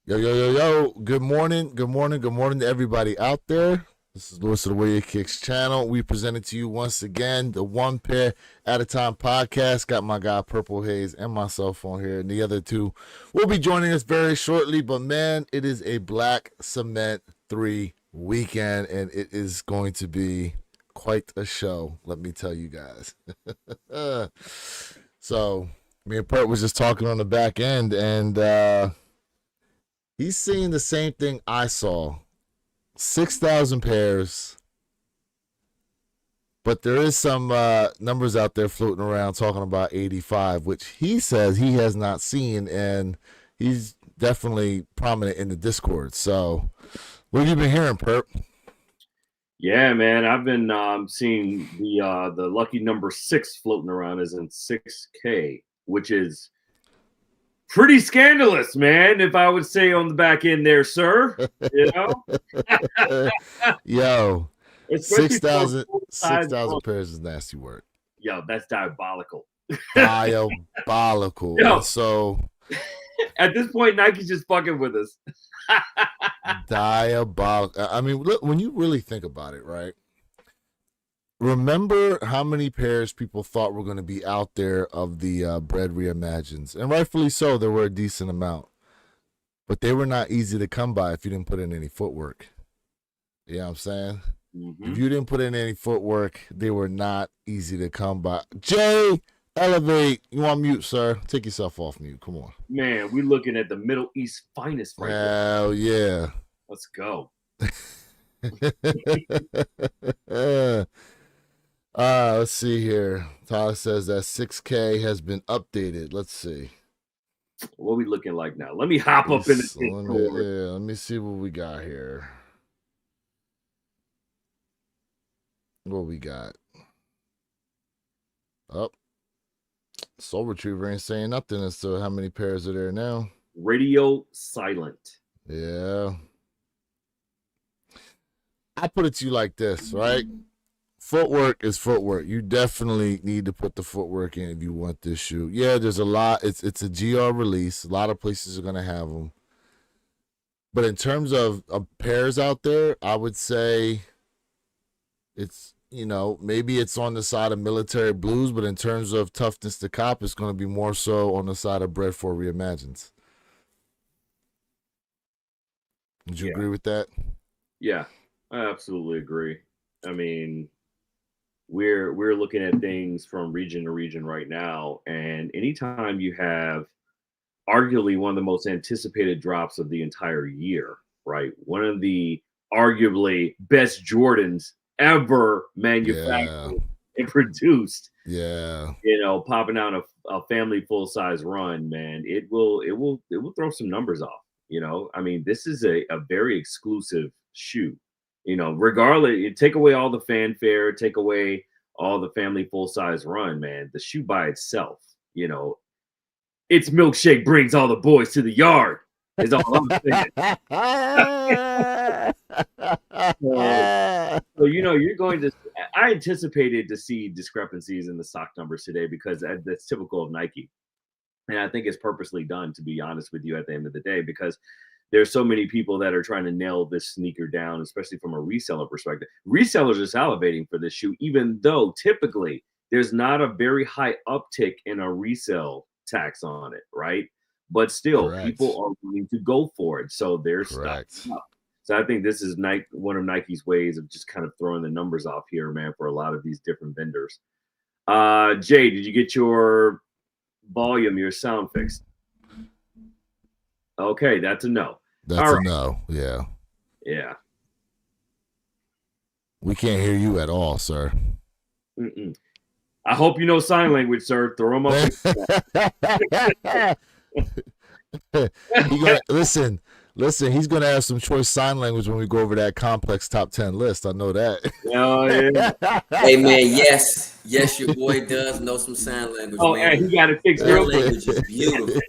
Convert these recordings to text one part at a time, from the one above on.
Yo, yo, yo, yo. Good morning. Good morning. Good morning to everybody out there. This is Lewis of the Warrior Kicks channel. We present it to you once again, the One Pair at a Time podcast. Got my guy Purple Haze and myself on here, and the other two will be joining us very shortly. But man, it is a Black Cement 3 weekend, and it is going to be quite a show, let me tell you guys. So, me and Pert was just talking on the back end, and he's seeing the same thing I saw. 6,000 pairs, but there is some numbers out there floating around talking about 85, which he says he has not seen, and he's definitely prominent in the Discord. So, what have you been hearing, Perp? Yeah, man, I've been seeing the lucky number 6 floating around as in 6K, which is pretty scandalous, man. If I would say on the back end there, sir, you know, Yo, especially for 6,000 size. pairs is nasty work. Yo, that's diabolical. Diabolical. Yo. So at this point, Nike's just fucking with us. diabolical. I mean, look, when you really think about it, right? Remember how many pairs people thought were going to be out there of the Bread Reimagines, and rightfully so. There were a decent amount, but they were not easy to come by if you didn't put in any footwork. You know what I'm saying? Mm-hmm. If you didn't put in any footwork, they were not easy to come by. Jay, elevate. You on mute, sir? Take yourself off mute. Come on. Man, we're looking at the Middle East finest right now. Hell yeah. Let's go. Let's see here. Tyler says that 6K has been updated. Let's see. What are we looking like now? Let me hop up in the Discord. Let me see what we got here. What we got? Oh, Soul Retriever ain't saying nothing as to how many pairs are there now. Radio silent. Yeah. I put it to you like this, right? Footwork is footwork. You definitely need to put the footwork in if you want this shoe. Yeah, there's a lot. It's a GR release. A lot of places are going to have them. But in terms of pairs out there, I would say it's, maybe it's on the side of Military Blues, but in terms of toughness to cop, it's going to be more so on the side of Bread for Reimagines. Would you agree with that? Yeah, I absolutely agree. I mean, we're looking at things from region to region right now, and anytime you have arguably one of the most anticipated drops of the entire year, right? One of the arguably best Jordans ever manufactured and produced. Yeah. Popping out a family full size run, man, it will throw some numbers off. I mean, this is a very exclusive shoe. Regardless, you take away all the fanfare, take away all the family full size run, man. The shoe by itself, its milkshake brings all the boys to the yard. Is all I'm saying. So you're going to. I anticipated to see discrepancies in the stock numbers today because that's typical of Nike, and I think it's purposely done. To be honest with you, at the end of the day, because there's so many people that are trying to nail this sneaker down, especially from a reseller perspective. Resellers are salivating for this shoe, even though typically there's not a very high uptick in a resale tax on it, right? But still, Correct. People are willing to go for it. So there's stuff. So I think this is one of Nike's ways of just kind of throwing the numbers off here, man, for a lot of these different vendors. Jay, did you get your volume, your sound fixed? Okay, that's a no. That's a no. Yeah. Yeah. We can't hear you at all, sir. Mm-mm. I hope you know sign language, sir. Throw them up. Listen, he's going to have some choice sign language when we go over that complex top 10 list. I know that. Oh, yeah. Hey, man, yes, your boy does know some sign language. Oh, man. and he got it fixed. Sign language is beautiful.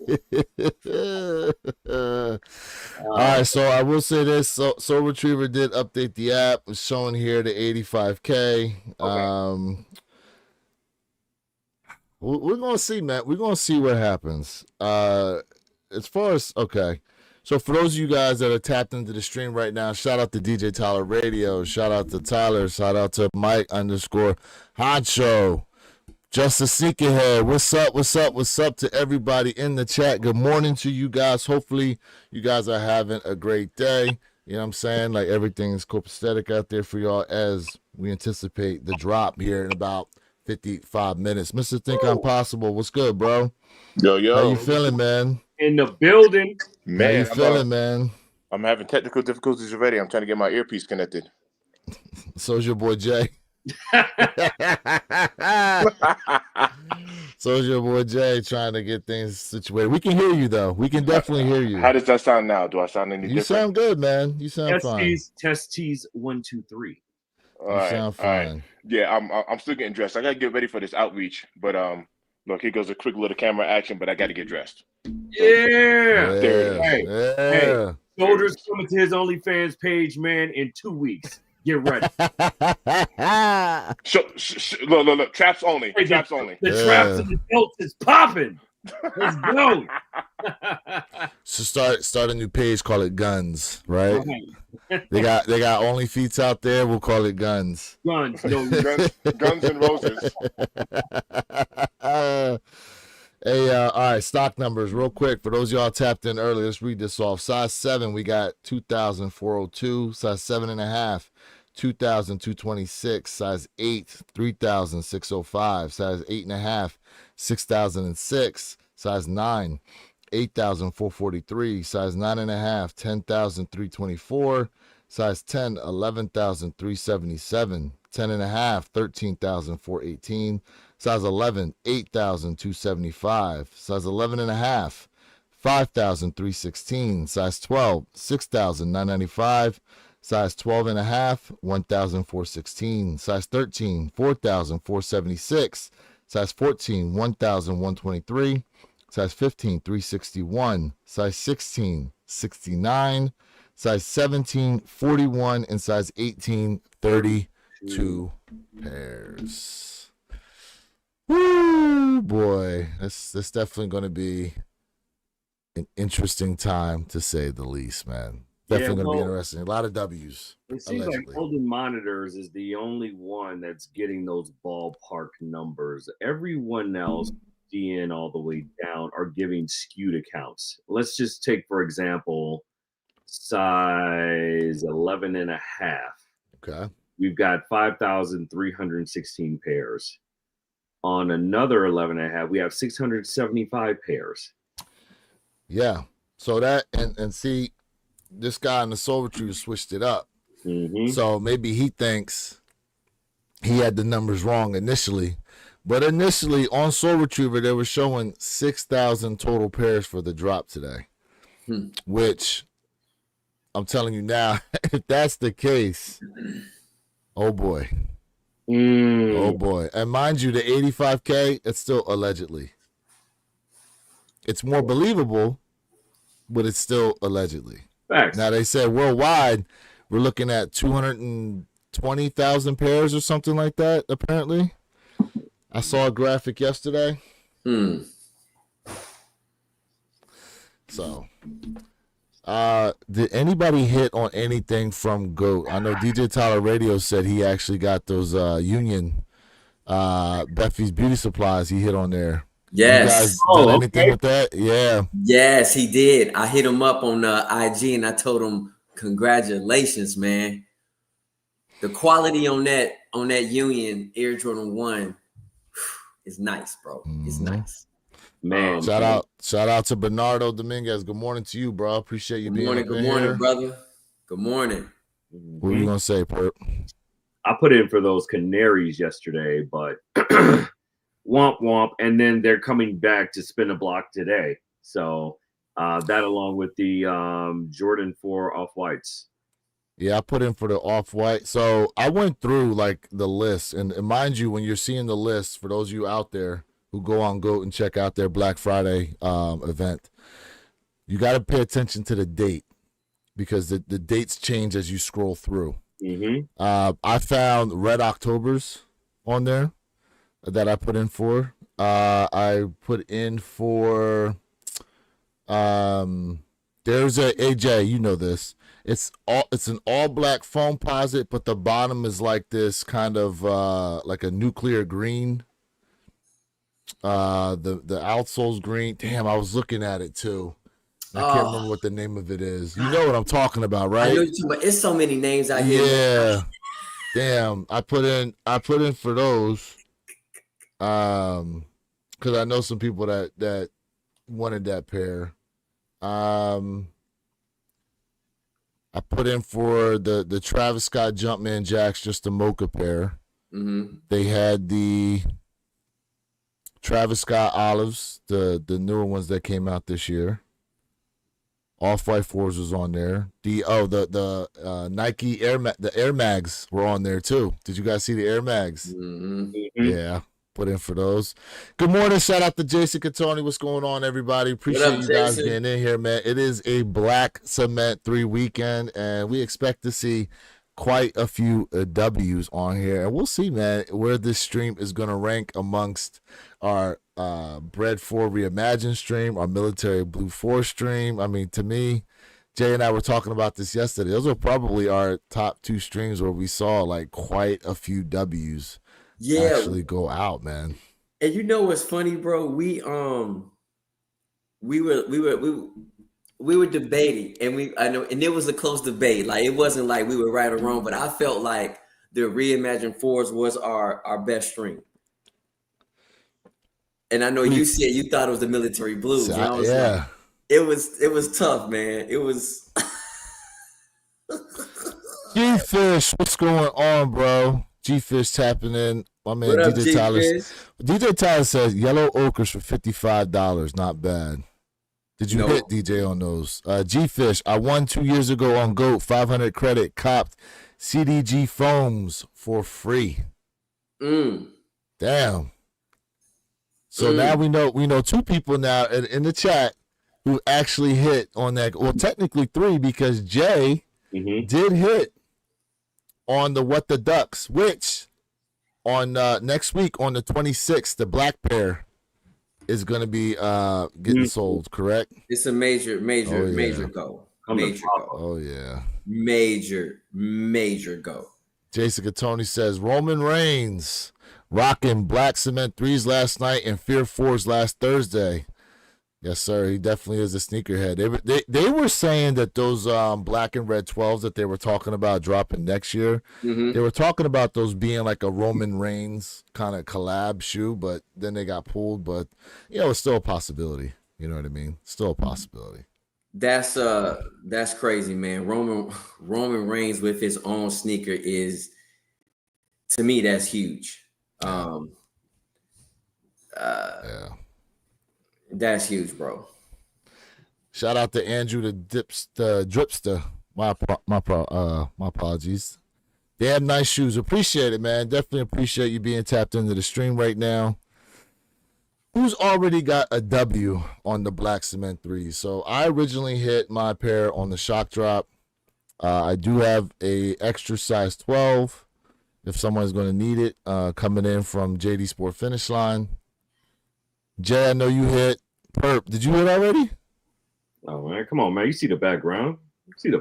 All right, so I will say this. Soul Retriever did update the app. It's showing here the 85K. Okay. We're going to see, Matt. We're going to see what happens. As far as, okay. So for those of you guys that are tapped into the stream right now, shout out to DJ Tyler Radio, shout out to Tyler, shout out to Mike _ Honcho, Justice Sneakerhead. What's up? What's up? What's up to everybody in the chat? Good morning to you guys. Hopefully you guys are having a great day. You know what I'm saying? Like everything's copacetic out there for y'all as we anticipate the drop here in about 55 minutes. Mr. Think I'm Possible, what's good, bro? Yo, yo. How you feeling, man? In the building. How you feeling, man? I'm having technical difficulties already. I'm trying to get my earpiece connected. So's your boy Jay. So's your boy Jay trying to get things situated. We can hear you though. We can definitely hear you. How does that sound now? Do I sound any You different? sound good, man. You sound fine. Test tease 1 2 3. All You right, sound all fine. right. Yeah, I'm still getting dressed. I gotta get ready for this outreach. But look, here goes a quick little camera action. But I got to get dressed. Yeah. There it Yeah. Hey. Shoulders coming to his OnlyFans page, man, in 2 weeks. Get ready. Look, traps only. Hey, Traps only. The traps and the belts is popping. Let's go. So start a new page, call it Guns, right? Right. They got only feats out there, we'll call it Guns. Guns, yo. Guns and Roses. Hey, all right, stock numbers real quick. For those of y'all tapped in early, let's read this off. Size 7, we got 2,402. Size 7.5, 2,226. Size 8, 3,605. Size 8.5, 6,006. Size 9, 8,443. Size 9.5, 10,324. Size 10, 11,377. 10.5, 13,418. Size 11, 8,275. Size 11.5, 5,316. Size 12, 6,995. Size 12.5, 1,416. Size 13, 4,476. Size 14, 1,123. Size 15, 361. Size 16, 69. Size 17, 41. And size 18, 32 pairs. Woo, boy, that's definitely going to be an interesting time to say the least, man. Definitely going to be interesting. A lot of W's. It seems allegedly. like Golden Monitors is the only one that's getting those ballpark numbers. Everyone else, DN all the way down, are giving skewed accounts. Let's just take, for example, size 11.5. Okay. We've got 5,316 pairs. On another 11.5, we have 675 pairs. Yeah. So that, and see, this guy in the Soul Retriever switched it up. Mm-hmm. So maybe he thinks he had the numbers wrong initially. But initially on Soul Retriever, they were showing 6,000 total pairs for the drop today. Which, I'm telling you now, if that's the case, oh boy. Oh boy. And mind you, the 85K, it's still allegedly. It's more believable, but it's still allegedly. Facts. Now they said worldwide, we're looking at 220,000 pairs or something like that, apparently. I saw a graphic yesterday. So did anybody hit on anything from GOAT? I know DJ Tyler Radio said he actually got those Union Beffy's Beauty Supplies he hit on there. Yes. You guys done anything with that? Yeah. Yes, he did. I hit him up on IG and I told him, congratulations, man. The quality on that Union Air Jordan 1 is nice, bro. It's nice. Man. Shout out to Bernardo Dominguez. Good morning to you, bro. Appreciate you being here. Good morning, brother. Good morning. What are you gonna say, Perp? I put in for those Canaries yesterday, but womp womp, and then they're coming back to spin a block today. So that along with the Jordan 4 Off-Whites. Yeah, I put in for the Off-White. So I went through like the list, and mind you, when you're seeing the list, for those of you out there who go on GOAT and check out their Black Friday event, you got to pay attention to the date because the dates change as you scroll through. I found Red Octobers on there that I put in for. I put in for There's a AJ, you know this. It's an all black foam posit, but the bottom is like this kind of like a nuclear green. The outsole's green. Damn, I was looking at it too. I can't remember what the name of it is. You know what I'm talking about, right? I know you're talking about. It's so many names out here. Yeah. Damn, I put in for those. Because I know some people that wanted that pair. I put in for the Travis Scott Jumpman Jacks, just the mocha pair. Mm-hmm. They had the Travis Scott Olives, the newer ones that came out this year. Off-White 4s was on there. The Nike the Air Mags were on there too. Did you guys see the Air Mags? Mm-hmm. Yeah, put in for those. Good morning. Shout out to Jason Catoni. What's going on, everybody? Appreciate you guys being in here, man. It is a Black Cement 3 weekend, and we expect to see quite a few W's on here. And we'll see, man, where this stream is going to rank amongst our Bread 4 Reimagined stream, our Military Blue 4 stream. I mean, to me, Jay and I were talking about this yesterday. Those are probably our top 2 streams where we saw like quite a few W's actually go out, man. And you know what's funny, bro? We were debating, and it was a close debate. Like, it wasn't like we were right or wrong, but I felt like the Reimagined 4s was our best stream. And I know you said you thought it was the Military Blues. And I was like, it was tough, man. It was. G-Fish, what's going on, bro? G-Fish tapping in. My man, DJ Tyler. DJ Tyler says yellow ochres for $55. Not bad. Did you hit DJ on those? G-Fish, I won 2 years ago on GOAT, 500 credit, copped CDG foams for free. Damn. So now we know 2 people now in the chat who actually hit on that. Well, technically 3, because Jay did hit on the What the Ducks, which on next week on the 26th, the black pair is going to be getting sold, correct? It's a major go. Major go. Oh, yeah. Major go. Jason Catoni says, Roman Reigns rocking Black Cement 3s last night and Fear 4s last Thursday. Yes, sir. He definitely is a sneakerhead. They were saying that those black and red 12s that they were talking about dropping next year, they were talking about those being like a Roman Reigns kind of collab shoe, but then they got pulled. But, it's still a possibility. You know what I mean? Still a possibility. That's crazy, man. Roman Reigns with his own sneaker is, to me, that's huge. Yeah. That's huge, bro. Shout out to Andrew the Dripster. My apologies. They have nice shoes. Appreciate it, man. Definitely appreciate you being tapped into the stream right now. Who's already got a W on the Black Cement 3? So I originally hit my pair on the Shock Drop. I do have a extra size 12 if someone's going to need it, coming in from JD Sport Finish Line. Jay, I know you hit. Perp, did you hit already? Oh, man. Come on, man. You see the background. That's the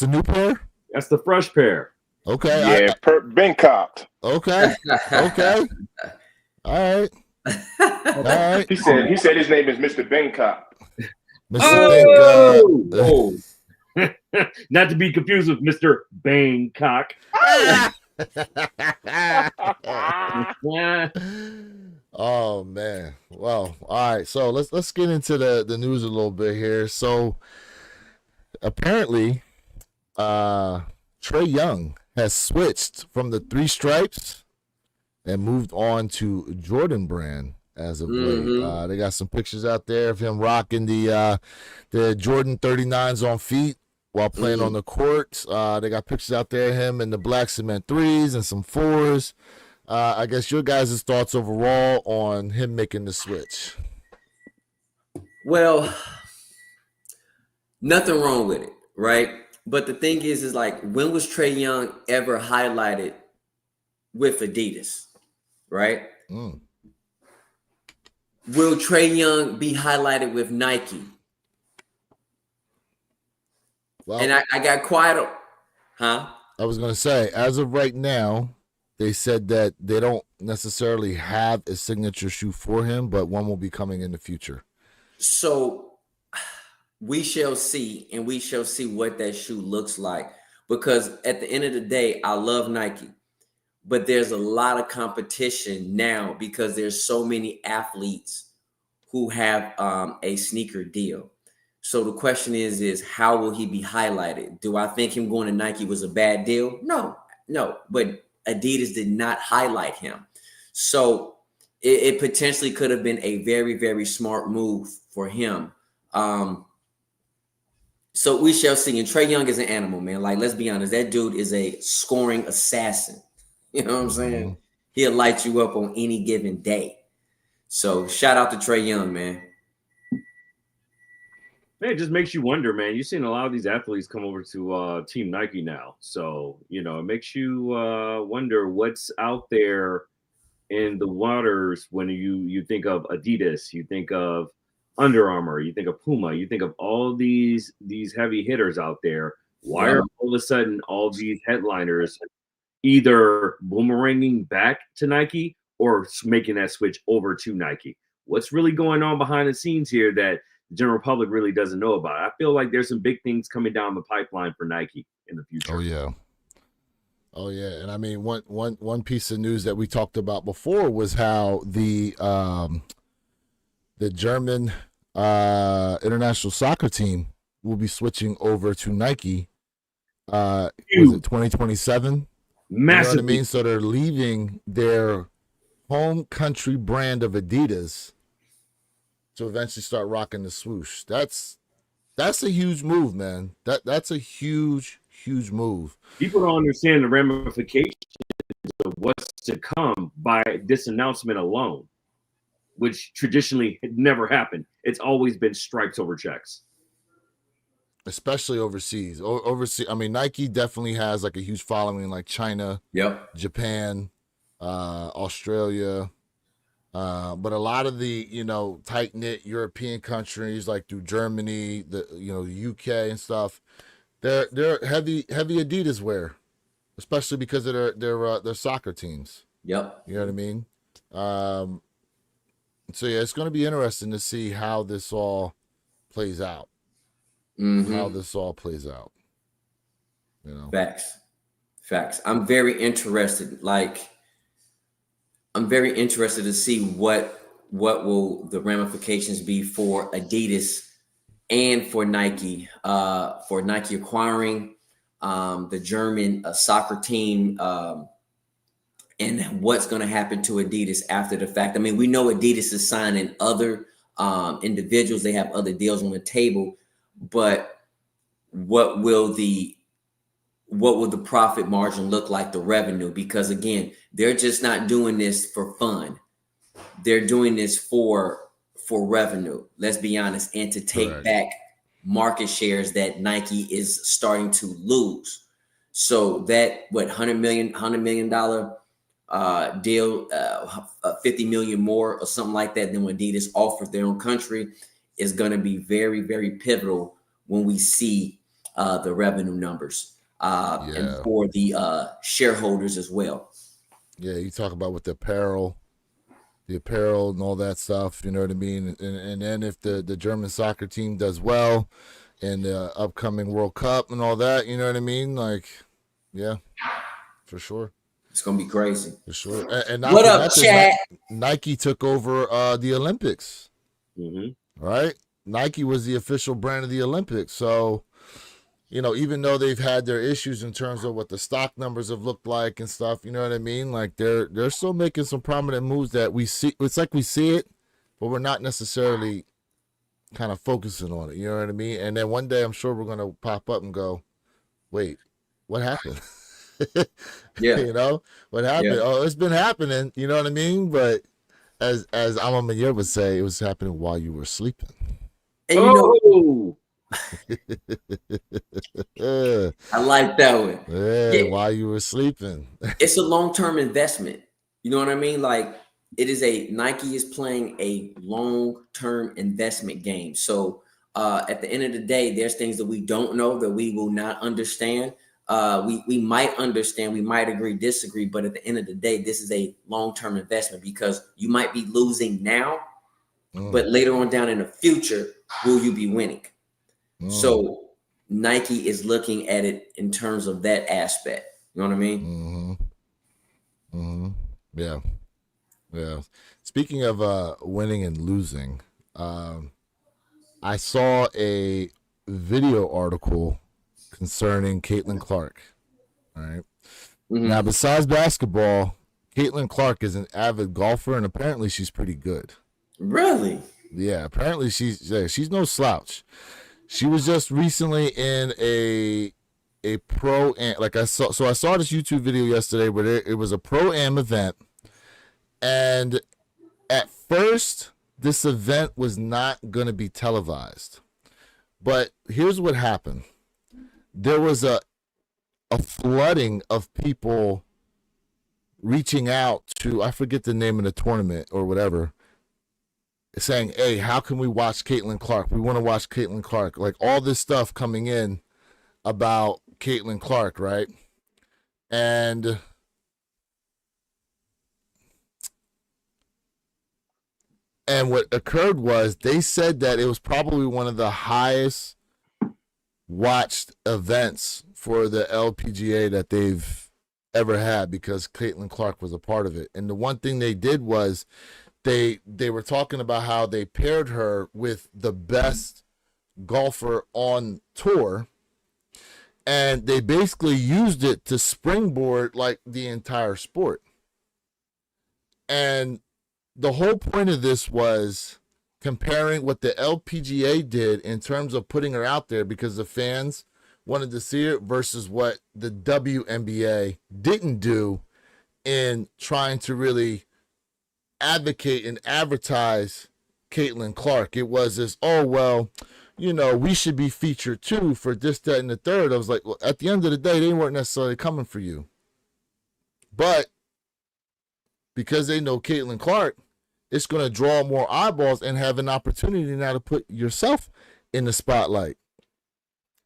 new pair? That's the fresh pair. Okay. Yeah, Perp Bangkok. Okay. All right. He said his name is Mr. Bangkok. Mr. Not to be confused with Mr. Bangkok. Oh man. Well, all right. So let's get into the news a little bit here. So apparently, Trae Young has switched from the 3 stripes and moved on to Jordan brand as of late. They got some pictures out there of him rocking the Jordan 39s on feet while playing on the court. They got pictures out there of him in the Black Cement 3s and some 4s. I guess your guys' thoughts overall on him making the switch. Well, nothing wrong with it, right? But the thing is like, when was Trae Young ever highlighted with Adidas, right? Will Trae Young be highlighted with Nike? Well, And I got quiet. Huh? I was gonna say, as of right now, they said that they don't necessarily have a signature shoe for him, but one will be coming in the future. So we shall see, and we shall see what that shoe looks like. Because at the end of the day, I love Nike, but there's a lot of competition now because there's so many athletes who have a sneaker deal. So the question is how will he be highlighted? Do I think him going to Nike was a bad deal? No. But Adidas did not highlight him. So it potentially could have been a very, very smart move for him. So we shall see. And Trae Young is an animal, man. Like, let's be honest, that dude is a scoring assassin. You know what I'm saying? He'll light you up on any given day. So shout out to Trae Young, man. Man, it just makes you wonder, man. You've seen a lot of these athletes come over to Team Nike now. So, it makes you wonder what's out there in the waters when you think of Adidas, you think of Under Armour, you think of Puma, you think of all these heavy hitters out there. Why are all of a sudden all these headliners either boomeranging back to Nike or making that switch over to Nike? What's really going on behind the scenes here that the general public really doesn't know about? I feel like there's some big things coming down the pipeline for Nike in the future. Oh yeah, and I mean one piece of news that we talked about before was how the German international soccer team will be switching over to Nike. Was it 2027? Massive. You know what I mean? So they're leaving their home country brand of Adidas to eventually start rocking the swoosh. That's a huge move, man. That's a huge move. People don't understand the ramifications of what's to come by this announcement alone, which traditionally had never happened. It's always been stripes over checks. Especially overseas. Overseas, I mean, Nike definitely has like a huge following in like China, Japan, Australia, but a lot of the tight knit European countries like through Germany, the UK and stuff, they're heavy Adidas wear, especially because of their soccer teams. Yep. You know what I mean? So yeah, it's going to be interesting to see how this all plays out. How this all plays out. Facts. I'm very interested. I'm very interested to see what will the ramifications be for Adidas and for Nike acquiring the German soccer team, and what's going to happen to Adidas after the fact. I mean, we know Adidas is signing other individuals. They have other deals on the table. But what will the profit margin look like, the revenue? Because again, they're just not doing this for fun. They're doing this for revenue. Let's be honest, and to take back market shares that Nike is starting to lose. So that $100 million deal, 50 million more or something like that than what Adidas offered their own country is going to be very, very pivotal when we see the revenue numbers and for the shareholders as well. Yeah, you talk about with the apparel and all that stuff, you know what I mean? And then if the German soccer team does well in the upcoming World Cup and all that, you know what I mean? Like, yeah, for sure. It's going to be crazy. For sure. And what up, chat? Nike took over the Olympics. Right? Nike was the official brand of the Olympics. So, even though they've had their issues in terms of what the stock numbers have looked like and stuff, you know what I mean? Like they're still making some prominent moves that we see. It's like we see it, but we're not necessarily kind of focusing on it. You know what I mean? And then one day I'm sure we're going to pop up and go, wait, what happened? Yeah. What happened? Yeah. Oh, it's been happening. You know what I mean? But as Amamayer would say, it was happening while you were sleeping. And I like that one. Yeah, while you were sleeping. It's a long-term investment. You know what I mean? Like Nike is playing a long-term investment game. So At the end of the day, there's things that we don't know that we will not understand. We might understand, we might agree, disagree, but at the end of the day, this is a long-term investment because you might be losing now, but later on down in the future, will you be winning? So Nike is looking at it in terms of that aspect. You know what I mean? Yeah. Yeah. Speaking of winning and losing, I saw a video article concerning Caitlin Clark. All right. Now, besides basketball, Caitlin Clark is an avid golfer, and apparently she's pretty good. Really? Yeah, apparently she's no slouch. She was just recently in a pro am, like I saw. So I saw this YouTube video yesterday where it was a pro am event, and at first this event was not going to be televised. But here's what happened. There was a flooding of people reaching out to, I forget the name of the tournament or whatever, saying, hey, how can we watch Caitlin Clark? We want to watch Caitlin Clark. Like all this stuff coming in about Caitlin Clark, right? And what occurred was they said that it was probably one of the highest watched events for the LPGA that they've ever had because Caitlin Clark was a part of it. And the one thing they did was they were talking about how they paired her with the best golfer on tour, and they basically used it to springboard like the entire sport. And the whole point of this was comparing what the LPGA did in terms of putting her out there because the fans wanted to see it versus what the WNBA didn't do in trying to really advocate and advertise Caitlin Clark. It was this, oh, well, you know, we should be featured too for this, that, and the third. I was like, well, at the end of the day, they weren't necessarily coming for you. But because they know Caitlin Clark, it's going to draw more eyeballs and have an opportunity now to put yourself in the spotlight.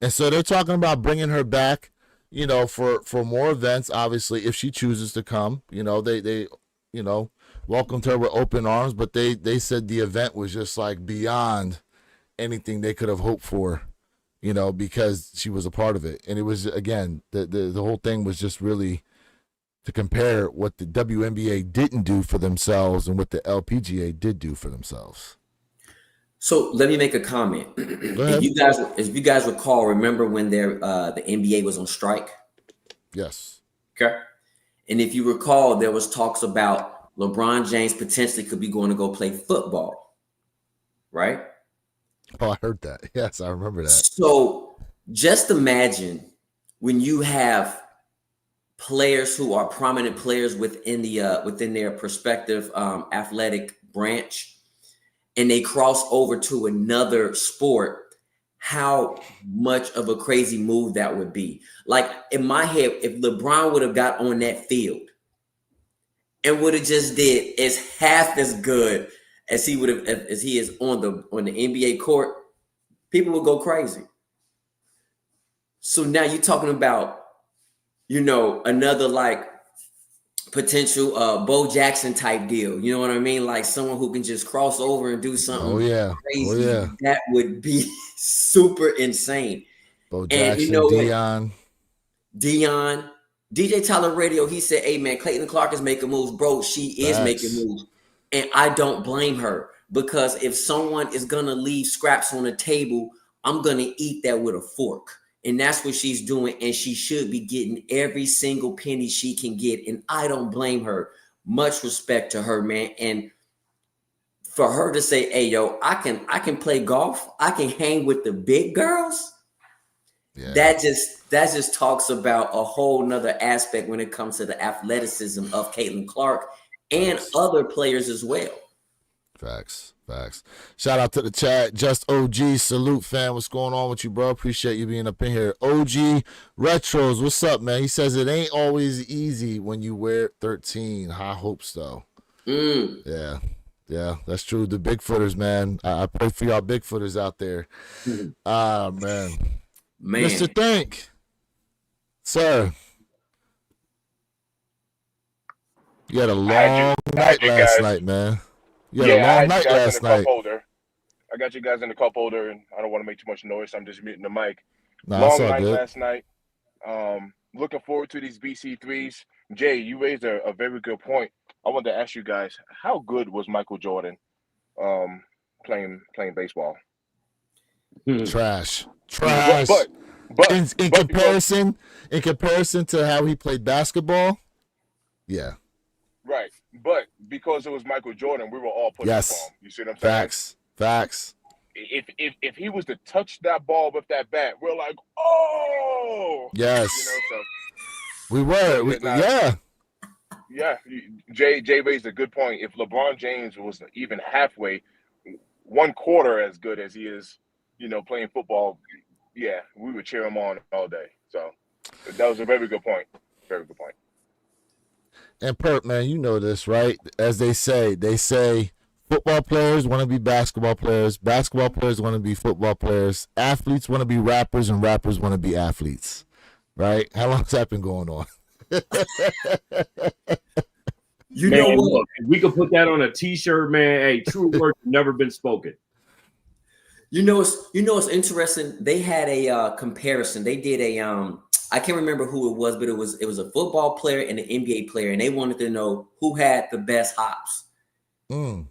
And so they're talking about bringing her back, you know, for more events, obviously, if she chooses to come. You know, they you know, welcomed her with open arms, but they said the event was just like beyond anything they could have hoped for, you know, because she was a part of it. And it was, again, the whole thing was just really to compare what the WNBA didn't do for themselves and what the LPGA did do for themselves. So let me make a comment. If you guys recall, remember when the NBA was on strike? Yes. Okay. And if you recall, there was talks about LeBron James potentially could be going to go play football, right? Oh, I heard that. Yes, I remember that. So just imagine when you have players who are prominent players within their prospective athletic branch, and they cross over to another sport, how much of a crazy move that would be. Like in my head, if LeBron would have got on that field and would have just did as half as good as he would have as he is on the NBA court, people would go crazy. So now you're talking about, you know, another like potential Bo Jackson type deal. You know what I mean? Like someone who can just cross over and do something crazy. Oh, yeah. That would be super insane. Bo Jackson, and you know Dion, DJ Tyler Radio, he said, hey man, Caitlin Clark is making moves. Bro, she is making moves. And I don't blame her, because if someone is gonna leave scraps on the table, I'm gonna eat that with a fork. And that's what she's doing. And she should be getting every single penny she can get. And I don't blame her. Much respect to her, man. And for her to say, hey, yo, I can play golf. I can hang with the big girls. Yeah. That just talks about a whole nother aspect when it comes to the athleticism of Caitlin Clark and other players as well. Facts. Shout out to the chat. Just OG, salute fam. What's going on with you, bro? Appreciate you being up in here. OG Retros, what's up, man? He says it ain't always easy when you wear 13. High hopes though. Yeah. Yeah, that's true. The Bigfooters, man. I pray for y'all Bigfooters out there. Ah, man. Mr. Man, Think, sir, you had a I had long I had night you last guys. night, man. You had a Yeah, I long had you night guys in the last cup night. holder. I got you guys in the cup holder, and I don't want to make too much noise, so I'm just muting the mic. Nah, it's Long all night good. last night. Looking forward to these BC3s. Jay, you raised a very good point. I wanted to ask you guys, how good was Michael Jordan playing baseball? Trash. Hmm. Trash. But In because comparison to how he played basketball, yeah. right, but because it was Michael Jordan, we were all putting up for Yes. him. You see what I'm saying? Facts. If he was to touch that ball with that bat, we're like, oh, Yes. so We were. yeah, yeah. Jay raised a good point. If LeBron James was even halfway, 1/4 as good as he is, playing football, yeah, we would cheer him on all day. So that was a very good point. Very good point. And Perp, man, you know this, right? As they say football players want to be basketball players want to be football players, athletes want to be rappers, and rappers want to be athletes, right? How long's that been going on? you Man, know what? look, if we could put that on a T-shirt, man. Hey, true words have never been spoken. You know it's interesting. They had a comparison. They did a I can't remember who it was, but it was a football player and an NBA player, and they wanted to know who had the best hops. And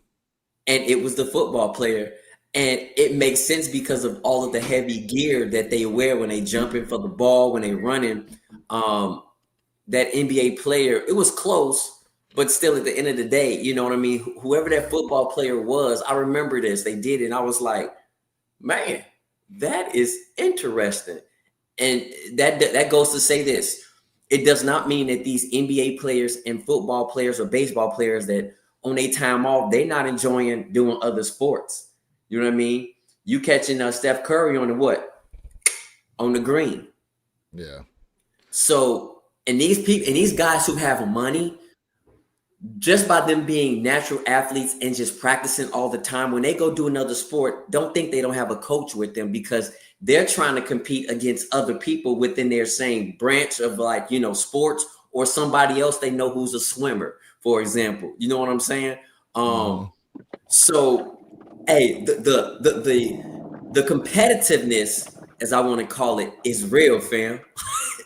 it was the football player. And it makes sense because of all of the heavy gear that they wear when they jumping for the ball, when they running. That NBA player, it was close, but still at the end of the day, you know what I mean? Whoever that football player was, I remember this. They did it, and I was like, man, that is interesting. And that goes to say this. It does not mean that these NBA players and football players or baseball players that on their time off, they're not enjoying doing other sports. You know what I mean? You catching Steph Curry on the what? On the green. Yeah. So, and these people and these guys who have money, just by them being natural athletes and just practicing all the time, when they go do another sport, don't think they don't have a coach with them because they're trying to compete against other people within their same branch of sports or somebody else they know who's a swimmer, for example. You know what I'm saying? So, hey, the competitiveness, as I want to call it, is real, fam.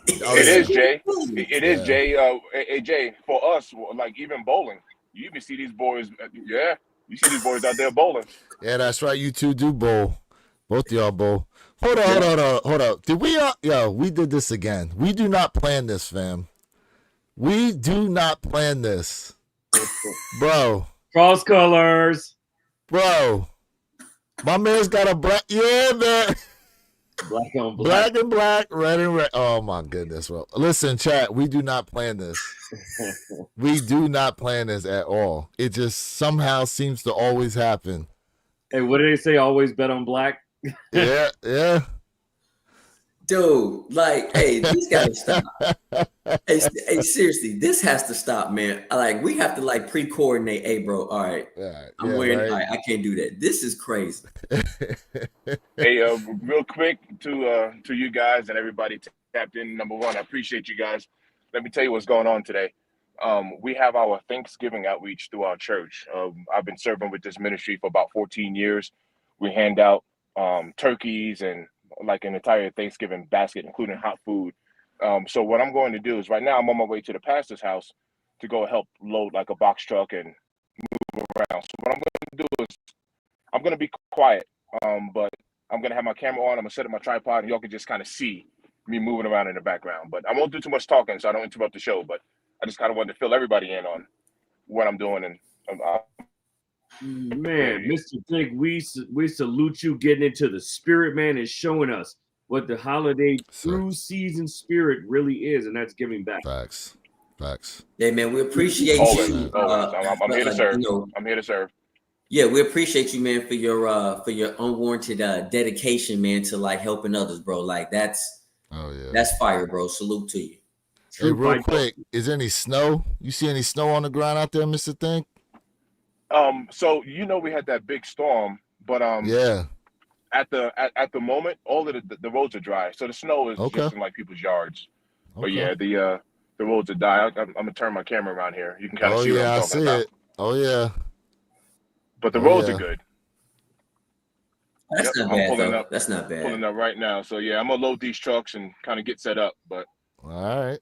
It is, Jay. It is, Jay. Hey, Jay, for us, like even bowling, you even see these boys. Yeah, you see these boys out there bowling. Yeah, that's right. You two do bowl. Both of y'all bowl. Hold on. Did we we did this again. We do not plan this, fam. We do not plan this. Bro. Cross colors. Bro. My man's got a black, man. Black on black. Black and black, red and red. Oh my goodness. Well, listen, chat, we do not plan this. We do not plan this at all. It just somehow seems to always happen. Hey, what did they say? Always bet on black? Yeah. Dude, like, hey, this gotta stop. Hey, seriously, this has to stop, man. Like, we have to pre-coordinate. Hey, bro, all right. I'm wearing. Right. All right, I can't do that. This is crazy. Hey, real quick to you guys and everybody tapped in. Number one, I appreciate you guys. Let me tell you what's going on today. We have our Thanksgiving outreach through our church. I've been serving with this ministry for about 14 years. We hand out turkeys and like an entire Thanksgiving basket, including hot food. So what I'm going to do is right now I'm on my way to the pastor's house to go help load like a box truck and move around. So what I'm going to do is I'm going to be quiet, but I'm going to have my camera on. I'm going to set up my tripod and y'all can just kind of see me moving around in the background. But I won't do too much talking so I don't interrupt the show. But I just kind of wanted to fill everybody in on what I'm doing. And man, Mr. Think, we salute you getting into the spirit, man, and showing us what the holiday true season spirit really is, and that's giving back. Facts. Yeah, man, we appreciate you. I'm here to serve. I'm here to serve. Yeah, we appreciate you, man, for your unwarranted dedication, man, to helping others, bro. That's fire, bro. Salute to you. Hey, real quick, is there any snow? You see any snow on the ground out there, Mr. Think? So we had that big storm, but Yeah. at the moment, all of the roads are dry, so the snow is Okay. just in like people's yards. But Okay. yeah, the roads are dry. I'm gonna turn my camera around here. You can kind of Oh see what yeah, I'm I talking see about. it. Oh yeah. But the Oh, roads yeah. are good. That's Yep, not I'm bad pulling though. up, That's not bad. pulling up right now. So yeah, I'm gonna load these trucks and kind of get set up. But All right.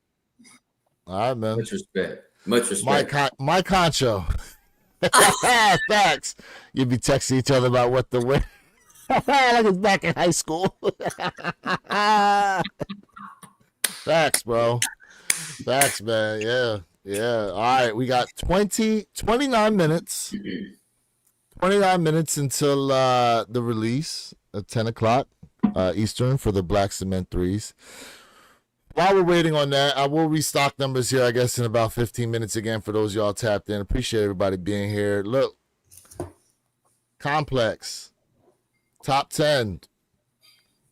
All right, man. Much respect. Much respect. My concho. Facts. You'd be texting each other about what the win. Like it's back in high school. Facts, bro. Facts, man. Yeah. Yeah. All right. We got 29 minutes. 29 minutes until the release at 10 o'clock Eastern for the Black Cement threes. While we're waiting on that, I will restock numbers here, I guess, in about 15 minutes again for those y'all tapped in. Appreciate everybody being here. Look, Complex, top 10.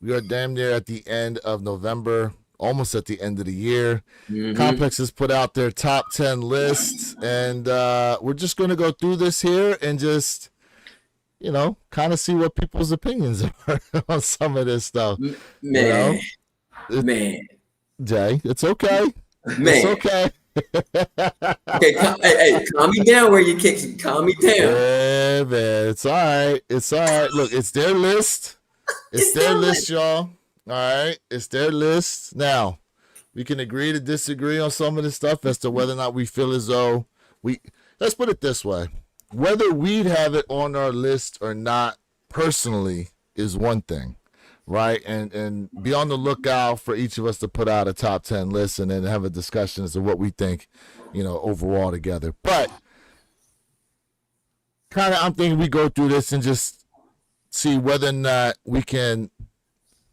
We are damn near at the end of November, almost at the end of the year. Mhm. Complex has put out their top 10 list, and we're just going to go through this here and just, kind of see what people's opinions are on some of this stuff. Man, It- man, Jay, it's okay. It's man. okay. Okay, hey, calm me down where you kick. Calm me down. Yeah, man. It's all right. It's all right. Look, it's their list. It's their list, y'all. All right. It's their list. Now, we can agree to disagree on some of this stuff as to whether or not we feel as though let's put it this way. Whether we'd have it on our list or not personally is one thing. Right, and be on the lookout for each of us to put out a top 10 list and then have a discussion as to what we think, overall together. But kind of, I'm thinking we go through this and just see whether or not we can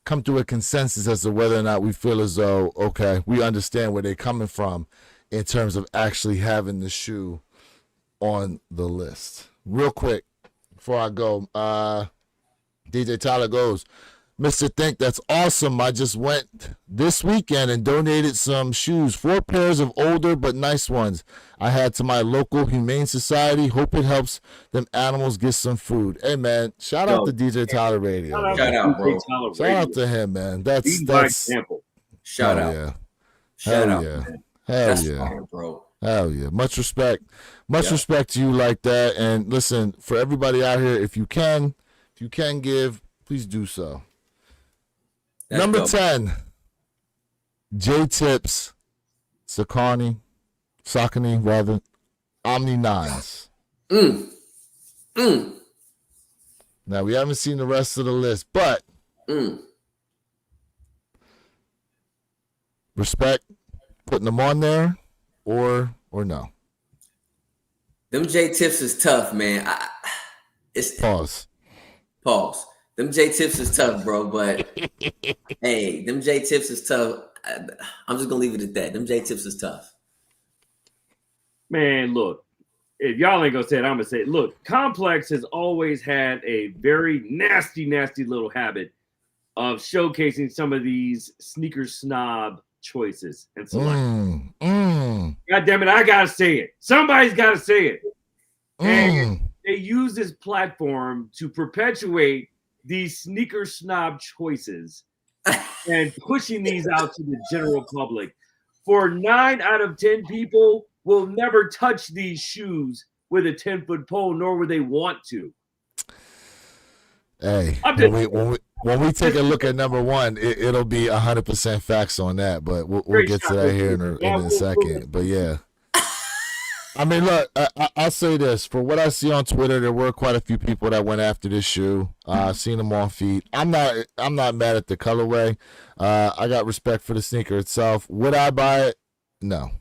come to a consensus as to whether or not we feel as though, okay, we understand where they're coming from in terms of actually having the shoe on the list. Real quick, before I go, DJ Tyler goes, Mr. Think, that's awesome. I just went this weekend and donated some shoes, 4 pairs of older but nice ones I had to my local Humane Society. Hope it helps them animals get some food. Hey, man, shout out to DJ Tyler Radio. Shout out, bro. Shout out to him, man. That's example. Shout hell out. Yeah. Shout Hell out. yeah. Man. Hell That's yeah. fire, bro. Hell yeah. Much respect. Much respect to you like that. And listen, for everybody out here, if you can give, please do so. That's Number dope. 10, J-Tips, Saucony, Omni 9s. Now, we haven't seen the rest of the list, but respect putting them on there or no? Them J-Tips is tough, man. It's Pause. Them J-Tips is tough, bro, but hey, them J-Tips is tough. I'm just gonna leave it at that. Them J-Tips is tough. Man, look, if y'all ain't gonna say it, I'm gonna say it. Look, Complex has always had a very nasty, nasty little habit of showcasing some of these sneaker snob choices and selections. God damn it, I gotta say it. Somebody's gotta say it. And they use this platform to perpetuate these sneaker snob choices and pushing these out to the general public. For 9 out of 10 people will never touch these shoes with a 10-foot pole, nor would they want to. Hey, when we take a look at number 1, it'll be 100% facts on that, but we'll get to that here in a second. But yeah. I mean, look, I'll say this. For what I see on Twitter, there were quite a few people that went after this shoe. I've seen them on feet. I'm not mad at the colorway. I got respect for the sneaker itself. Would I buy it? No.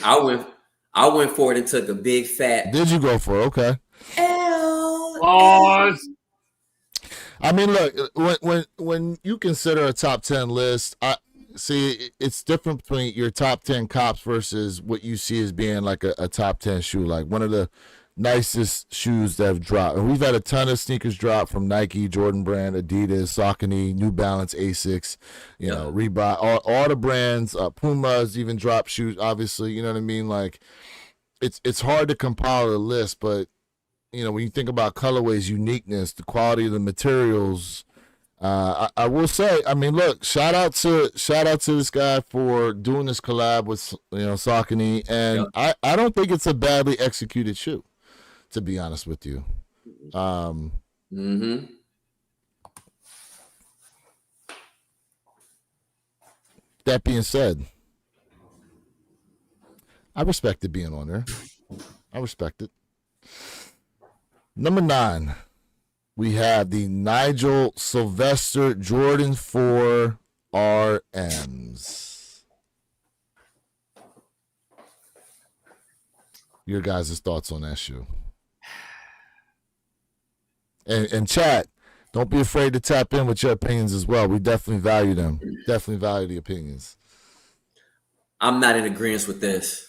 I went for it and took a big fat. Did you go for it? Okay. Pause. I mean, look, when you consider a top 10 list, see, it's different between your top 10 cops versus what you see as being like a top 10 shoe, like one of the nicest shoes that have dropped. And we've had a ton of sneakers drop from Nike, Jordan Brand, Adidas, Saucony, New Balance, Asics, Reebok, all the brands, Puma's even dropped shoes, obviously, you know what I mean? Like, it's hard to compile a list, but when you think about colorways, uniqueness, the quality of the materials. I will say, I mean, look, shout out to this guy for doing this collab with Saucony, and Yep. I don't think it's a badly executed shoe, to be honest with you. Mm-hmm. That being said, I respect it being on there. I respect it. Number 9, we have the Nigel Sylvester Jordan 4 RMs. Your guys' thoughts on that shoe? And chat, don't be afraid to tap in with your opinions as well. We definitely value them. Definitely value the opinions. I'm not in agreement with this.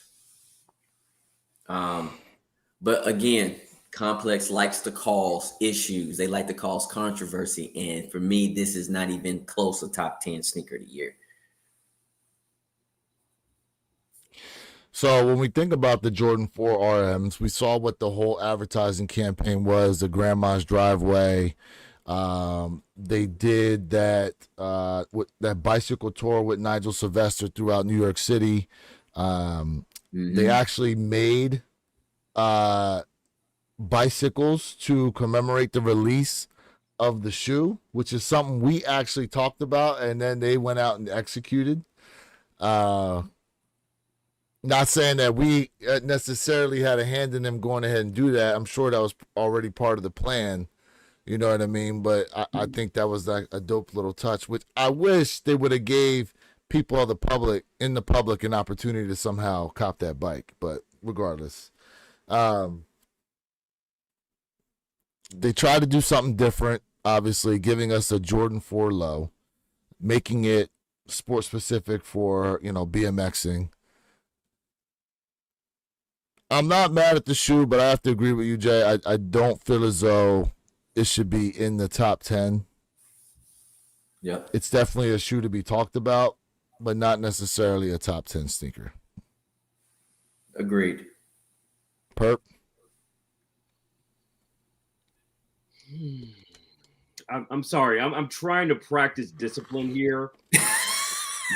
But again, Complex likes to cause issues. They like to cause controversy. And for me, this is not even close to top 10 sneaker of the year. So when we think about the Jordan 4 RMs, we saw what the whole advertising campaign was, the Grandma's Driveway. They did that with that bicycle tour with Nigel Sylvester throughout New York City. They actually made bicycles to commemorate the release of the shoe, which is something we actually talked about, and then they went out and executed. Not saying that we necessarily had a hand in them going ahead and do that. I'm sure that was already part of the plan. You know what I mean? But I think that was like a dope little touch, which I wish they would have gave people of the public an opportunity to somehow cop that bike. But regardless, they tried to do something different, obviously giving us a Jordan 4 low, making it sport specific for, BMXing. I'm not mad at the shoe, but I have to agree with you, Jay. I don't feel as though it should be in the top 10. Yep. It's definitely a shoe to be talked about, but not necessarily a top 10 sneaker. Agreed. Perp? I'm sorry. I'm trying to practice discipline here.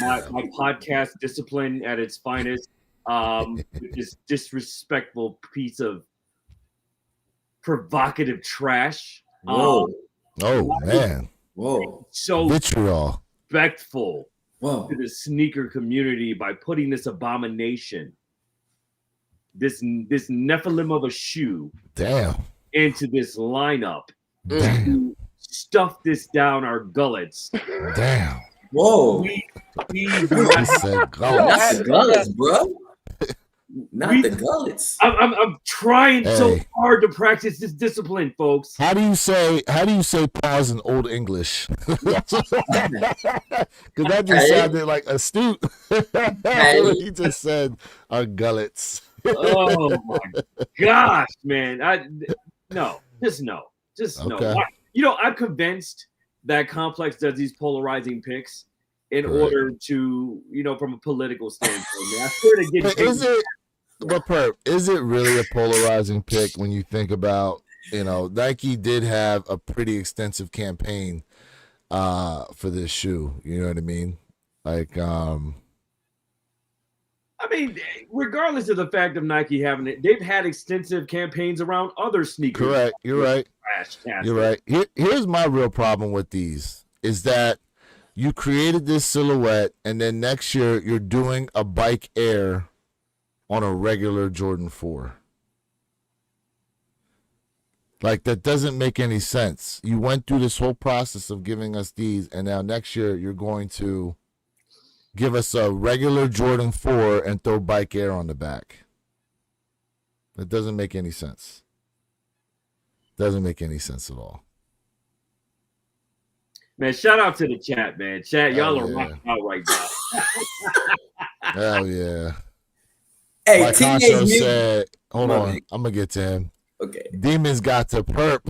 my podcast discipline at its finest. This disrespectful piece of provocative trash. Whoa. Man. Whoa. So Vitriol. respectful Whoa. to the sneaker community by putting this abomination, this Nephilim of a shoe, Damn. into this lineup. Damn. To stuff this down our gullets. Damn. Whoa. We He said, go. Not the gullets, bro. Not the gullets. I'm trying so Hey. hard to practice this discipline, folks. How do you say pause in Old English? Because that just sounded like astute. He just said our gullets. Oh my gosh, man. Just no. Okay. I'm convinced that Complex does these polarizing picks in Right. order to, from a political standpoint. Man, I swear to get is it really a polarizing pick when you think about, Nike did have a pretty extensive campaign for this shoe. You know what I mean? Like, regardless of the fact of Nike having it, they've had extensive campaigns around other sneakers. correct. You're right. Trash. You're right. Here's my real problem with these is that you created this silhouette and then next year you're doing a Bike Air on a regular Jordan 4. Like, that doesn't make any sense. You went through this whole process of giving us these, and now next year you're going to give us a regular Jordan 4 and throw Bike Air on the back. It doesn't make any sense. Doesn't make any sense at all. Man, shout out to the chat, man. Chat, y'all Oh, are yeah. rocking out right now. Hell yeah. Hey, Like Teenage Concho Mutant. said, hold My on, bad. I'm gonna get to him. Okay. Demons got to perp.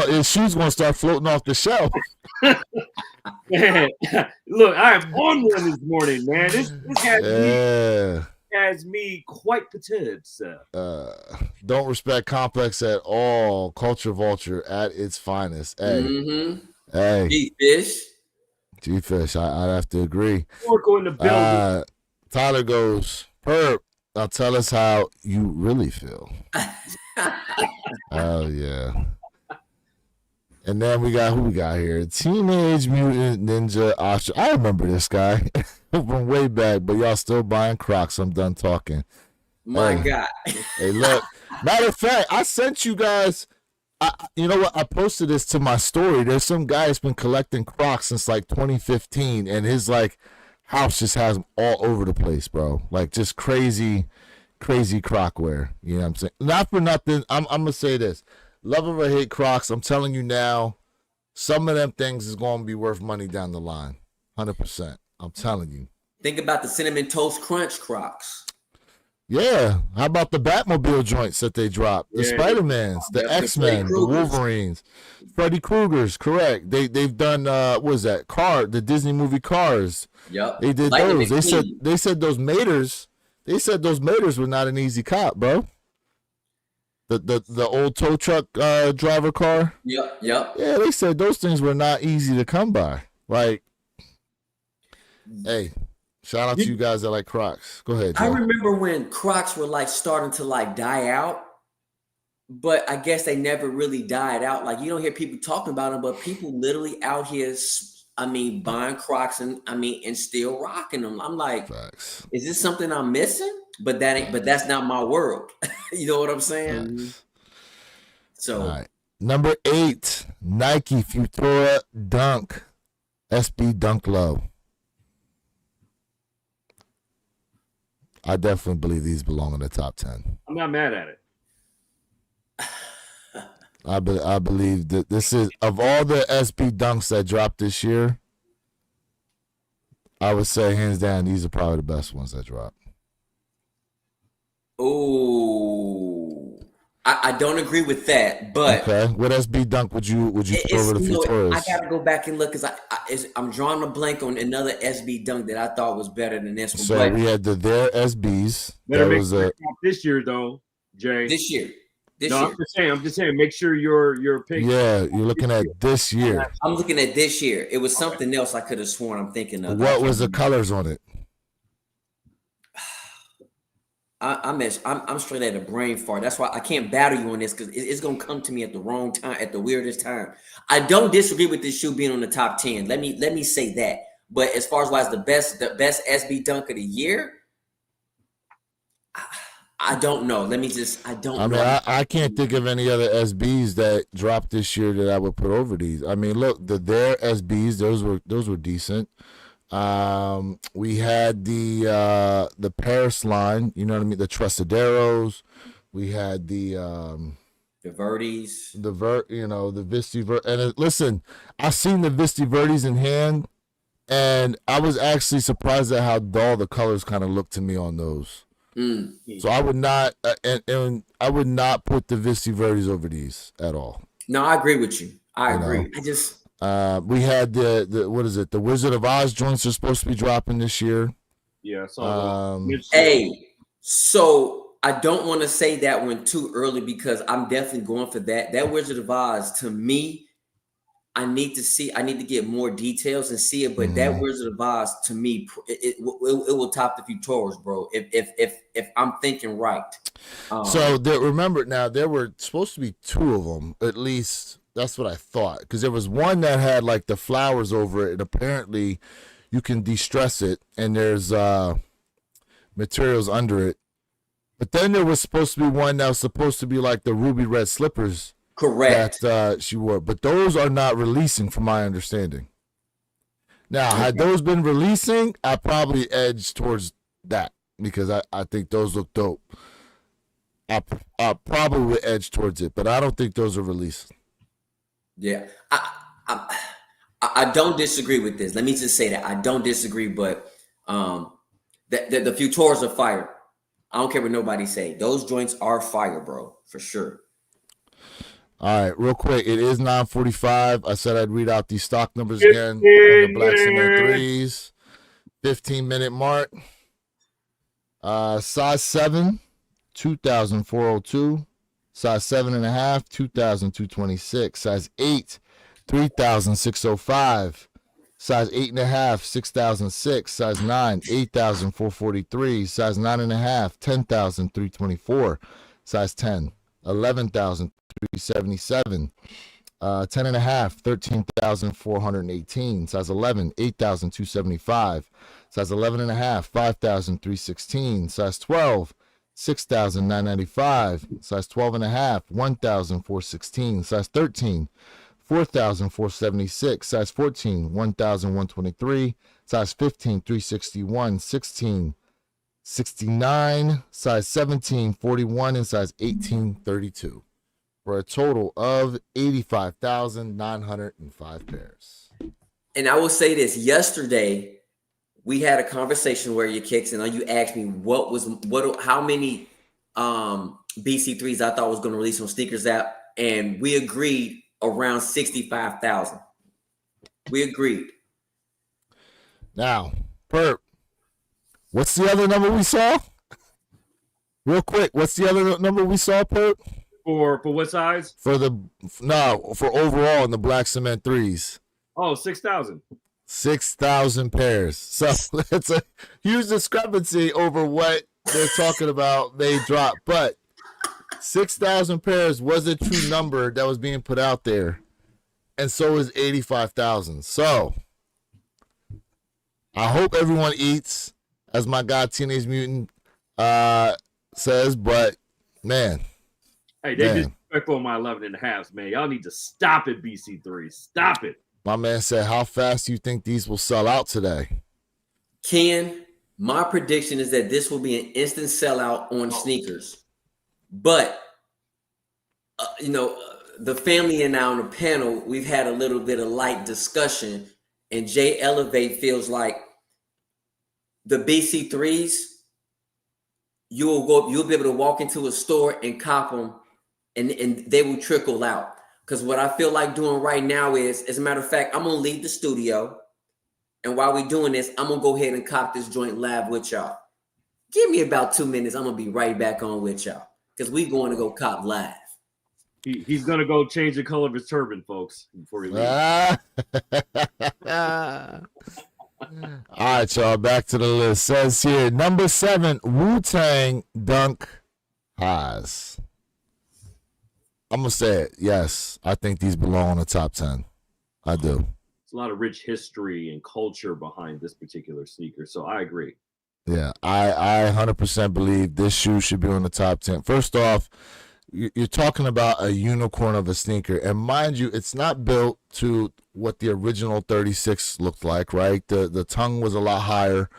His shoes gonna start floating off the shelf. Man, look, I am on one this morning, man. This has me Yeah. has me quite perturbed, sir. Don't respect Complex at all. Culture Vulture at its finest. Hey, hey, G-Fish. G-Fish, I'd have to agree. Oracle in the building. Tyler goes, Perp, now tell us how you really feel. Oh, yeah. And then who we got here? Teenage Mutant Ninja Oscar. I remember this guy from way back, but y'all still buying Crocs. I'm done talking. My God. Hey, look. Matter of fact, I sent you guys. You know what? I posted this to my story. There's some guy that's been collecting Crocs since like 2015, and his like house just has them all over the place, bro. Like just crazy Croc wear. You know what I'm saying? Not for nothing. I'm gonna say this. Love or hate Crocs, I'm telling you now, some of them things is going to be worth money down the line. 100%. I'm telling you. Think about the Cinnamon Toast Crunch Crocs. Yeah. How about the Batmobile joints that they dropped? The Spider-Mans, the X-Men, the Wolverines, Freddy Krueger's, correct. They've done, what was that? The Disney movie Cars. Yep. They did those. They said those Maters were not an easy cop, bro. The old tow truck driver car. Yep. Yeah, they said those things were not easy to come by. Like, hey, shout out to you guys that like Crocs. Go ahead, Joe. I remember when Crocs were like starting to like die out, but I guess they never really died out. Like you don't hear people talking about them, but people literally out here, buying Crocs and still rocking them. I'm like, Facts. Is this something I'm missing? But that's not my world. You know what I'm saying? Facts. So, all right. Number 8, Nike Futura Dunk SB Dunk Low. I definitely believe these belong in the top 10. I'm not mad at it. I believe that this is, of all the SB Dunks that dropped this year, I would say hands down these are probably the best ones that dropped. Oh, I don't agree with that. But okay, what SB Dunk would you put over the Futuras? I gotta go back and look because I'm drawing a blank on another SB Dunk that I thought was better than this one. So we had their SBs. Better make sure this year though, Jay. This year. I'm just saying. Make sure you're picking. Yeah, you're looking at this year. I'm looking at this year. It was something else I could have sworn I'm thinking of. What was the colors on it? I'm straight at a brain fart. That's why I can't battle you on this because it's gonna come to me at the wrong time, at the weirdest time. I don't disagree with this shoe being on the top 10. Let me say that. But as far as the best SB Dunk of the year, I don't know. I don't know. I can't think of any other SBs that dropped this year that I would put over these. I mean, look, their SBs, those were decent. We had the Paris line, you know what I mean, the Trustadeiros. We had the Verdes, the Visti Verde. And listen, I seen the Visti Verdes in hand, and I was actually surprised at how dull the colors kind of looked to me on those. So I would not, and I would not put the Visti Verdes over these at all. No, I agree with you. I agree. I just. We had the what is it? The Wizard of Oz joints are supposed to be dropping this year. Yeah. Hey, so I don't want to say that one too early because I'm definitely going for that. That Wizard of Oz, to me, I need to get more details and see it. But that Wizard of Oz, to me, it will top the Futuras, bro. If I'm thinking right. So remember now, there were supposed to be 2 of them at least. That's what I thought, because there was one that had like the flowers over it, and apparently you can de-stress it, and there's materials under it. But then there was supposed to be one that was supposed to be like the ruby red slippers. Correct. That she wore, but those are not releasing, from my understanding. Now, had those been releasing, I probably edged towards that because I think those look dope. I probably would edge towards it, but I don't think those are released. Yeah, I don't disagree with this. Let me just say that I don't disagree, but the Futuras are fire. I don't care what nobody say. Those joints are fire, bro, for sure. All right, real quick. It is 9:45. I said I'd read out these stock numbers again on the Black Cement 3s. 15-minute mark. Size 7, 2,402. Size 7.5, 2,226. Size 8, 3,605. Size 8.5, 6,006. Size 9, 8,443. Size 9.5, 10,324. Size 10, 11,377. 10.5, 13,418. Size 11, 8,275. Size 11.5, 5,316. Size 12, 6,995. Size 12.5, 1,416. Size 13, 4,476. Size 14, 1,123. Size 15, 361. 16, 69. Size 17, 41. And size 18, 32. For a total of 85,905 pairs. And I will say this: yesterday, we had a conversation where you kicks, and you asked me how many BC3s I thought was going to release on Sneakers app, and we agreed around 65,000. We agreed. Now, Perp, what's the other number we saw? Real quick, what's the other number we saw, Perp? For what size? For overall in the black cement threes. Oh, 6,000. 6,000 pairs. So it's a huge discrepancy over what they're talking about they dropped. But 6,000 pairs was a true number that was being put out there. And so is 85,000. So I hope everyone eats, as my guy Teenage Mutant says, but man. Hey, they disrespectful on my 11.5s, man. Y'all need to stop it, BC3. Stop it. My man said, how fast do you think these will sell out today? Ken, my prediction is that this will be an instant sellout on sneakers. But, the family and I on the panel, we've had a little bit of light discussion, and Jay Elevate feels like the BC3s, you'll be able to walk into a store and cop them, and they will trickle out. Because what I feel like doing right now is, as a matter of fact, I'm going to leave the studio. And while we're doing this, I'm going to go ahead and cop this joint live with y'all. Give me about 2 minutes. I'm going to be right back on with y'all. Because we're going to go cop live. He's going to go change the color of his turban, folks, before he leaves. All right, y'all. Back to the list. Says here, number 7, Wu-Tang Dunk Highs. I'm going to say it. Yes, I think these belong on the top 10. I do. There's a lot of rich history and culture behind this particular sneaker, so I agree. Yeah, I 100% believe this shoe should be on the top 10. First off, you're talking about a unicorn of a sneaker. And mind you, it's not built to what the original 36 looked like, right? The tongue was a lot higher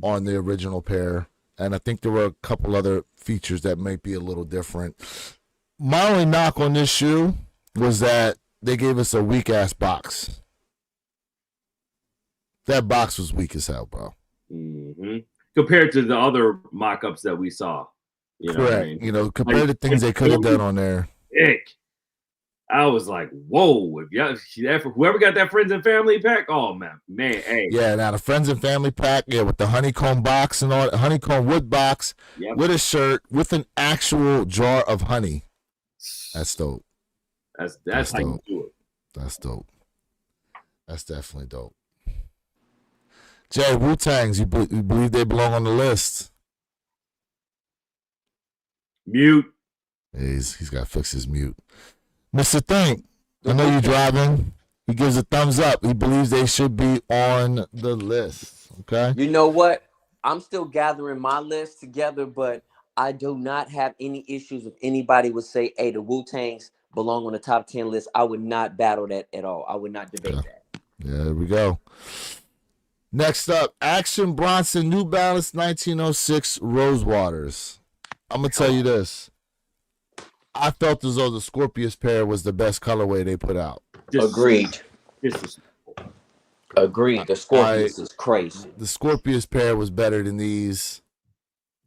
on the original pair. And I think there were a couple other features that might be a little different. My only knock on this shoe was that they gave us a weak-ass box. That box was weak as hell, bro. Mm-hmm. Compared to the other mock-ups that we saw. Correct. What I mean? Compared to things they could have done on there. I was like, whoa, whoever got that Friends and Family pack, oh, man, hey. Yeah, now the Friends and Family pack, with the honeycomb box and all, honeycomb wood box, with a shirt, with an actual jar of honey. That's dope. That's how you do it. That's dope. That's definitely dope. Jay, Wu-Tangs, you believe they belong on the list? Mute. He's got to fix his mute. Mr. Think, I know you're driving. He gives a thumbs up. He believes they should be on the list. Okay. You know what? I'm still gathering my list together, but I do not have any issues if anybody would say, hey, the Wu-Tangs belong on the top 10 list. I would not battle that at all. I would not debate that. Yeah, there we go. Next up, Action Bronson New Balance 1906 Rosewaters. I'm going to tell you this. I felt as though the Scorpius pair was the best colorway they put out. Agreed. Agreed. The Scorpius is crazy. The Scorpius pair was better than these.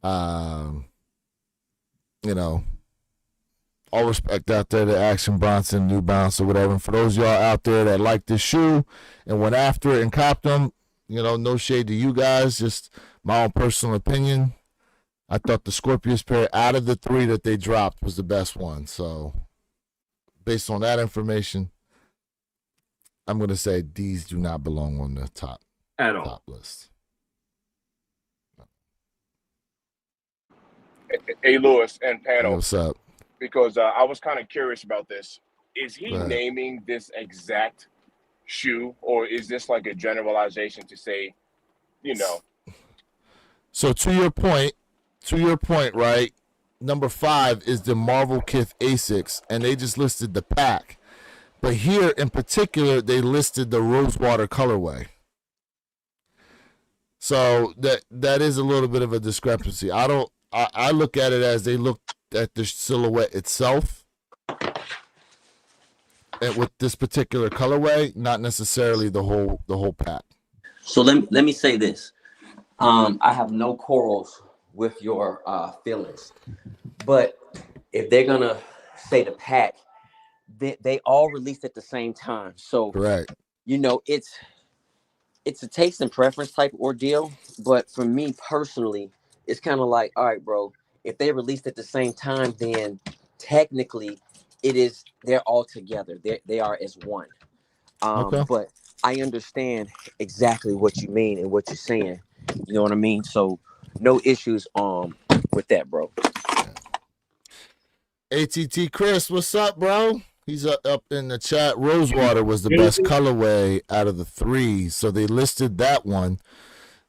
All respect out there to Action Bronson, New Balance, or whatever. And for those of y'all out there that like this shoe and went after it and copped them, no shade to you guys, just my own personal opinion. I thought the Scorpius pair out of the 3 that they dropped was the best one. So based on that information, I'm going to say these do not belong on the top list. Hey, Lewis and panel. What's up? Because I was kind of curious about this. Is he naming this exact shoe, or is this like a generalization to say, you know? So to your point, right? Number 5 is the Marvel Kith Asics, and they just listed the pack. But here in particular, they listed the Rosewater colorway. So that is a little bit of a discrepancy. I look at it as they looked at the silhouette itself, and with this particular colorway, not necessarily the whole pack. So let me say this. I have no quarrels with your feelings, but if they're gonna say the pack, they all released at the same time. So correct. You know, it's a taste and preference type ordeal. But for me personally, it's kind of like, all right, bro, if they released at the same time, then technically they're all together. They are as one. Okay. But I understand exactly what you mean and what you're saying. You know what I mean? So no issues with that, bro. ATT Chris, what's up, bro? He's up in the chat. Rosewater was the best colorway out of the 3, so they listed that one.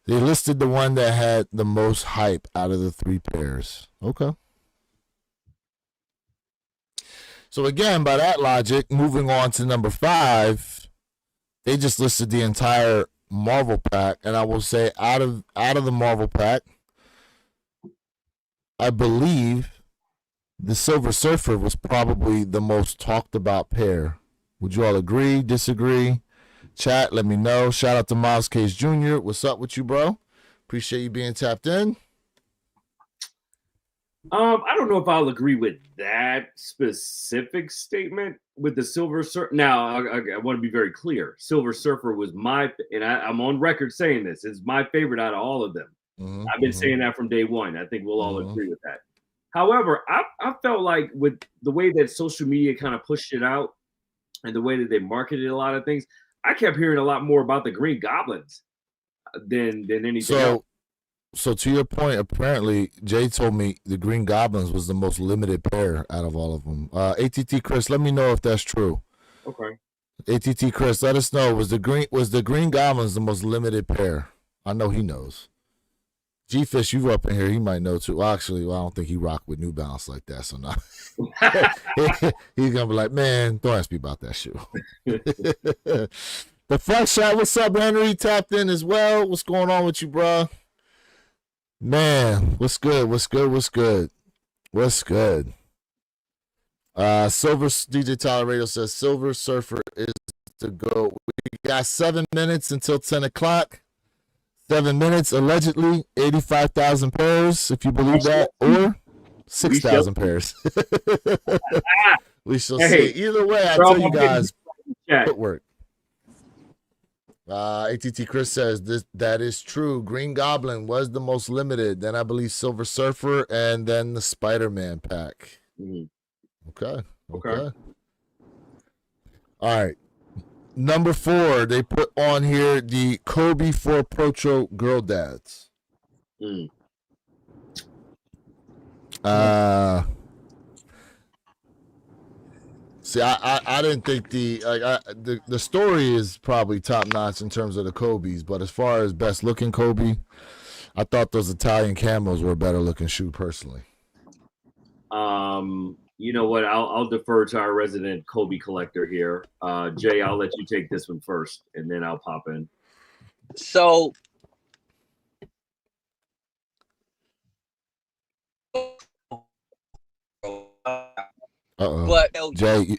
They listed the one that had the most hype out of the 3 pairs. Okay. So again, by that logic, moving on to number 5, they just listed the entire Marvel pack, and I will say out of the Marvel pack, I believe the Silver Surfer was probably the most talked about pair. Would you all agree, disagree? Chat, let me know. Shout out to Miles Case Jr. What's up with you, bro? Appreciate you being tapped in. I don't know if I'll agree with that specific statement with the Silver Surfer. Now, I want to be very clear. Silver Surfer was I'm on record saying this, is my favorite out of all of them. Mm-hmm, I've been saying that from day one. I think we'll all agree with that. However, I felt like with the way that social media kind of pushed it out and the way that they marketed a lot of things, I kept hearing a lot more about the Green Goblins than anything else. So to your point, apparently Jay told me the Green Goblins was the most limited pair out of all of them. ATT Chris, let me know if that's true. Okay. ATT Chris, let us know. Was the Green Goblins the most limited pair? I know he knows. G-Fish, you up in here, he might know too. Well, actually, I don't think he rocked with New Balance like that, so no. He's gonna be like, man, don't ask me about that shoe. The Flex Shot, what's up, Henry? Tapped in as well. What's going on with you, bro? Man, what's good? Silver DJ Tyler Radio says Silver Surfer is to go. We got 7 minutes until 10 o'clock. 7 minutes, allegedly, 85,000 pairs, if you believe that, or 6,000 pairs. We shall see. Either way, I tell you guys, footwork. ATT Chris says that is true. Green Goblin was the most limited. Then I believe Silver Surfer, and then the Spider-Man pack. Mm-hmm. Okay. All right. Number 4, they put on here the Kobe 4 Procho Girl Dads. See, I didn't think the story is probably top notch in terms of the Kobe's, but as far as best looking Kobe, I thought those Italian camos were a better looking shoe personally. You know what? I'll defer to our resident Kobe collector here. Jay, I'll let you take this one first, and then I'll pop in. So, but Jay,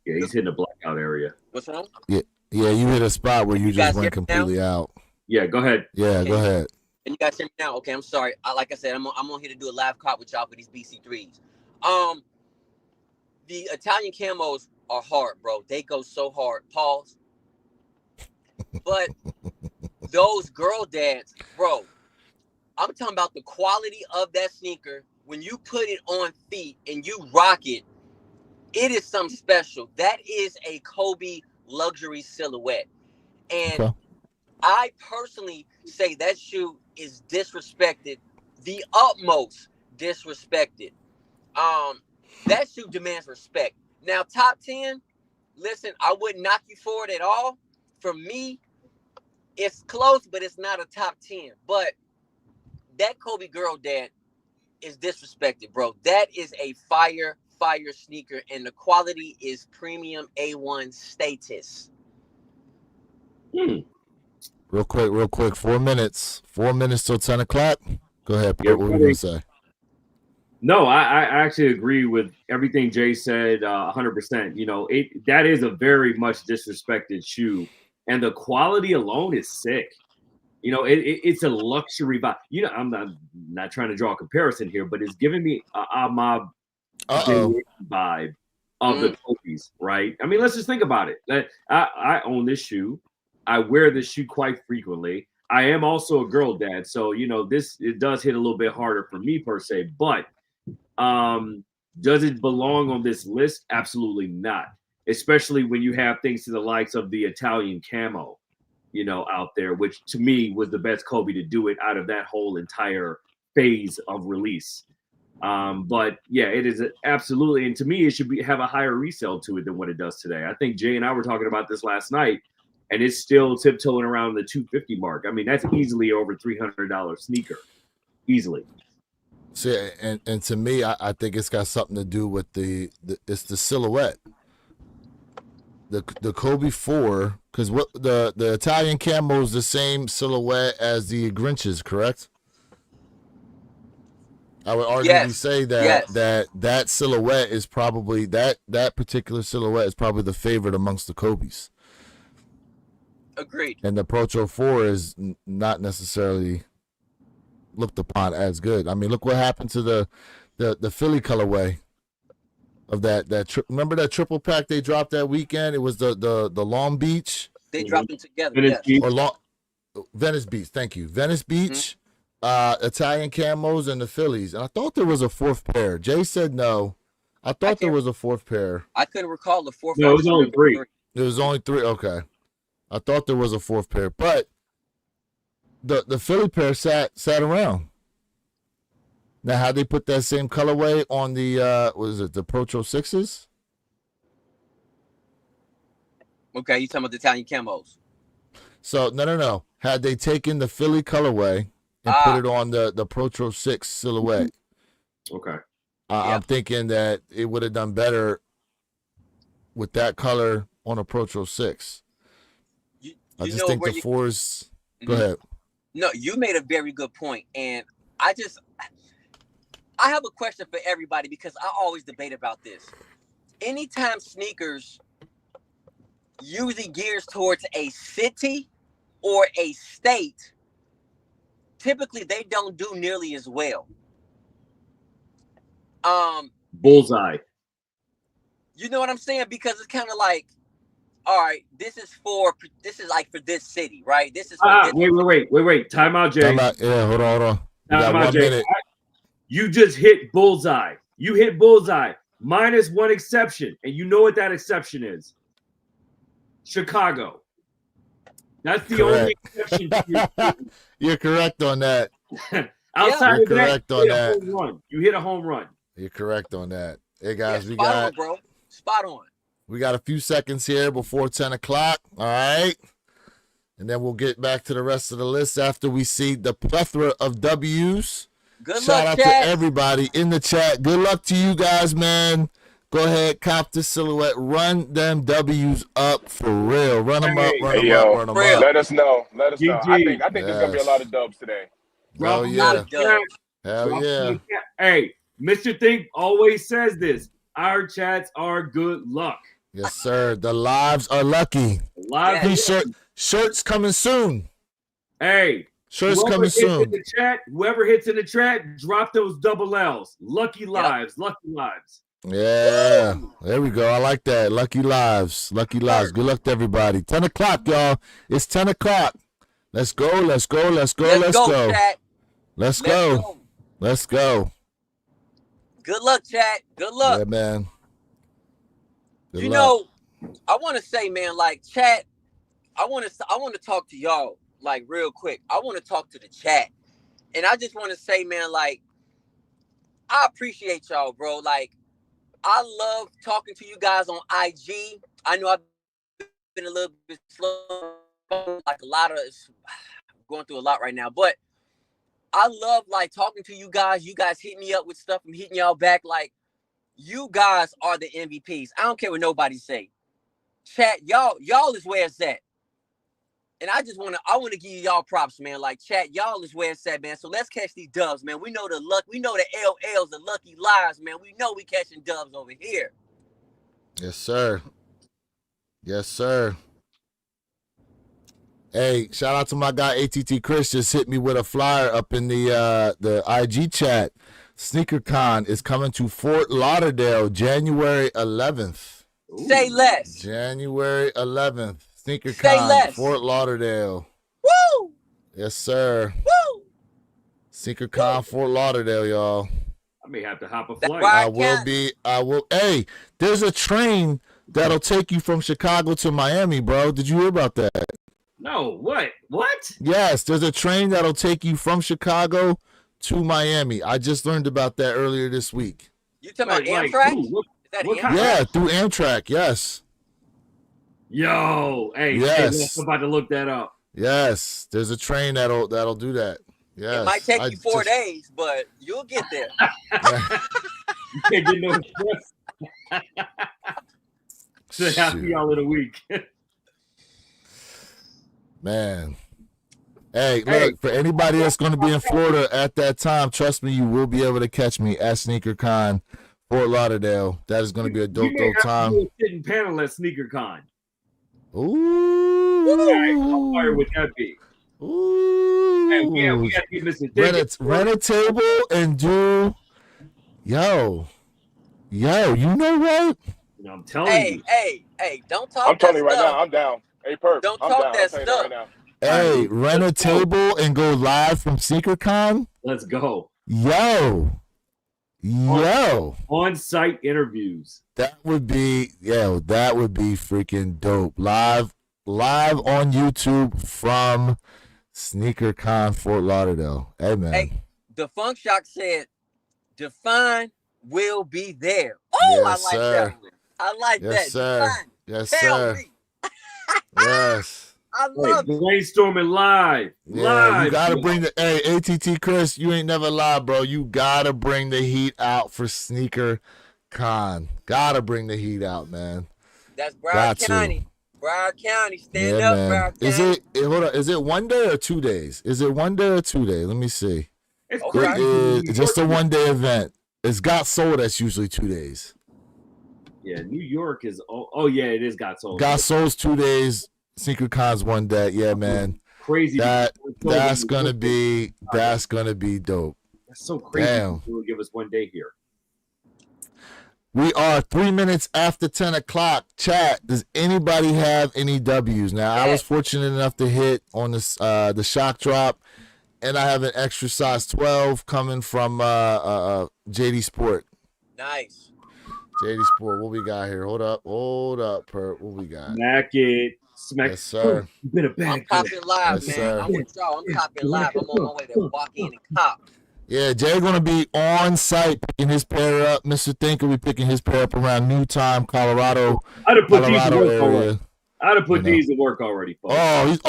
yeah, he's hitting a blackout area. What's wrong? Yeah, you hit a spot where you just went completely out. Yeah, go ahead. Yeah, okay. Go ahead. And you guys hear me now? Okay, I'm sorry. Like I said, I'm on here to do a live cop with y'all for these BC3s. The Italian camos are hard, bro. They go so hard. Pause. But those girl dads, bro, I'm talking about the quality of that sneaker. When you put it on feet and you rock it, it is something special. That is a Kobe luxury silhouette. And Okay. I personally say that shoe is disrespected, the utmost disrespected. That shoe demands respect. Now, top 10, listen, I wouldn't knock you for it at all. For me, it's close, but it's not a top 10. But that Kobe Girl Dad is disrespected, bro. That is a fire sneaker, and the quality is premium A1 status. Real quick. 4 minutes. 4 minutes till 10 o'clock. Go ahead, Yeah, Pete. What were you going to say? No, I actually agree with everything Jay said 100%. You know, that is a very much disrespected shoe, and the quality alone is sick. You know, it's a luxury vibe. You know, I'm not trying to draw a comparison here, but it's giving me a Ahmad vibe of the Kobe's, right? I mean, let's just think about it. I own this shoe. I wear this shoe quite frequently. I am also a girl dad, so you know it does hit a little bit harder for me per se. But does it belong on this list? Absolutely not. Especially when you have things to the likes of the Italian camo, you know, out there, which to me was the best Kobe to do it out of that whole entire phase of release. But yeah, it is absolutely, and to me, it should have a higher resale to it than what it does today. I think Jay and I were talking about this last night, and it's still tiptoeing around the $250 mark. I mean, that's easily over $300 sneaker, easily. See, and to me, I think it's got something to do with it's the silhouette. The Kobe 4, because what the Italian camo is the same silhouette as the Grinches, correct? I would arguably say that silhouette is probably that particular silhouette is probably the favorite amongst the Kobe's. Agreed. And the Procho 4 is not necessarily looked upon as good. I mean, look what happened to the Philly colorway of that remember that triple pack they dropped that weekend? It was the Long Beach. They dropped them together. Venice Beach. Venice Beach. Thank you. Venice Beach, Italian camos, and the Phillies. And I thought there was a fourth pair. Jay said no. I thought there was a fourth pair. I couldn't recall the fourth. No, it was only 3. There was only 3. Okay. I thought there was a fourth pair, but the Philly pair sat around. Now, how they put that same colorway on the the Procho 6s? Okay, you talking about the Italian camos? So no. Had they taken the Philly colorway and put it on the Procho 6 silhouette? Okay. I'm thinking that it would have done better with that color on a Procho 6. I just think the 4s. Go ahead. No, you made a very good point, and I have a question for everybody because I always debate about this. Anytime sneakers usually gears towards a city or a state, typically they don't do nearly as well. Bullseye. You know what I'm saying? Because it's kind of like, all right, this is like for this city, right? This is for wait. Time out, Jay. Time out. Yeah, hold on. You got 1 minute. You just hit bullseye. You hit bullseye. Minus one exception. And you know what that exception is. Chicago. That's the only exception. You're correct on that. Outside of that, home run. You hit a home run. You're correct on that. Hey, guys, Spot on. We got a few seconds here before 10 o'clock. All right. And then we'll get back to the rest of the list after we see the plethora of W's. Shout out to everybody in the chat. Good luck to you guys, man. Go ahead, cop the silhouette. Run them W's up for real. Run them up. Let us know. I think there's gonna be a lot of dubs today. Hell yeah. Hell yeah. Hey, Mr. Think always says this. Our chats are good luck. Yes, sir. The lives are lucky. Shirts coming soon. Hey. Shirts coming soon. Whoever hits in the chat, drop those double L's. Lucky lives. Lucky lives. Yeah. There we go. I like that. Lucky lives. Lucky lives. Good luck to everybody. 10 o'clock, y'all. It's 10 o'clock. Let's go. Chat. Let's go. Let's go. Good luck, chat. Good luck. Yeah, man. Good you luck. know, I want to say, man, like chat. I want to talk to y'all like real quick. I want to talk to the chat, and I just want to say, man, like I appreciate y'all, bro. Like I love talking to you guys on IG. I know I've been a little bit slow, like a lot of going through a lot right now, but I love like talking to you guys. You guys hit me up with stuff. I'm hitting y'all back. Like you guys are the MVPs. I don't care what nobody say. Chat, y'all is where it's at. And I want to give y'all props, man. Like chat, y'all is where it's at, man. So let's catch these dubs, man. We know the LLs, the lucky lives, man. We know we catching dubs over here. Yes, sir. Yes, sir. Hey, shout out to my guy ATT Chris. Just hit me with a flyer up in the IG chat. SneakerCon is coming to Fort Lauderdale, January 11th. Say less. January 11th. Say SneakerCon, less. Fort Lauderdale. Woo! Yes, sir. Woo! SneakerCon, Fort Lauderdale, y'all. I may have to hop a That's flight. right. I will. Hey, there's a train that'll take you from Chicago to Miami, bro. Did you hear about that? No, what? What? Yes, there's a train that'll take you from Chicago to Miami. I just learned about that earlier this week. You talking about Like, Amtrak? who? Is that what Amtrak? kind- Yeah, through Amtrak. Yes. Yo, hey, Yes. I'm about to look that up. Yes. There's a train that'll do that. Yes. It might take you 4 days, but you'll get there. You can't get no express. So happy Shoot. y'all in a week. Man. Hey, look, Hey. for anybody that's going to be in Florida at that time, trust me, you will be able to catch me at SneakerCon, Fort Lauderdale. That is going to be a dope time. Do a sitting panel at SneakerCon. Ooh. All right, how fire would that be? Ooh. Hey, yeah, we got to get Mr. Rent a table and do, yo, you know what? You know, I'm telling you. Hey, don't talk I'm telling you that right now, stuff. I'm down. Hey, Perp, Don't I'm talk down. that I'm telling you stuff. right now. Hey, rent a table and go live from SneakerCon. Let's go. Yo, On-site interviews. that would be freaking dope. Live on YouTube from SneakerCon Fort Lauderdale. Hey, man. Hey, the Funk Shock said, Define will be there. Oh, Yes, I like sir. that one. I like Yes, that. sir. Define. Yes, Tell sir. me. Yes. I Hey, love it. brainstorming live. Yeah, Live. you gotta bring the ATT Chris. You ain't never lied, bro. You gotta bring the heat out for SneakerCon. Gotta bring the heat out, man. That's Got Broward to. County. Broward County. Stand Yeah, up, man. Broward Is County. hold on? Is it 1 day or 2 days? Is it 1 day or 2 days? Let me see. It's Okay. It crazy. is just a 1 day event. It's got sold. That's usually 2 days. Yeah, New York is. Oh yeah, it is got sold. Got sold's 2 days. SneakerCon's 1 day. Yeah, man. Crazy. That's gonna be dope. That's so crazy. Damn. They will give us 1 day here. We are 3 minutes after 10 o'clock. Chat, does anybody have any W's? Now, I was fortunate enough to hit on this the shock drop, and I have an extra size 12 coming from JD Sport. Nice. JD Sport, what we got here? Hold up, Perp. What we got? Smack it. Smack. Yes, sir. You been a I'm bad copping live, Yes, man. sir. I'm with y'all. I'm copping live. I'm on my way to walk in and cop. Yeah, Jay gonna be on site picking his pair up. Mr. Think will be picking his pair up around New Time, Colorado. I'd have put these to Colorado work already. area. I'd have put You know. these to work already, folks. Oh, he's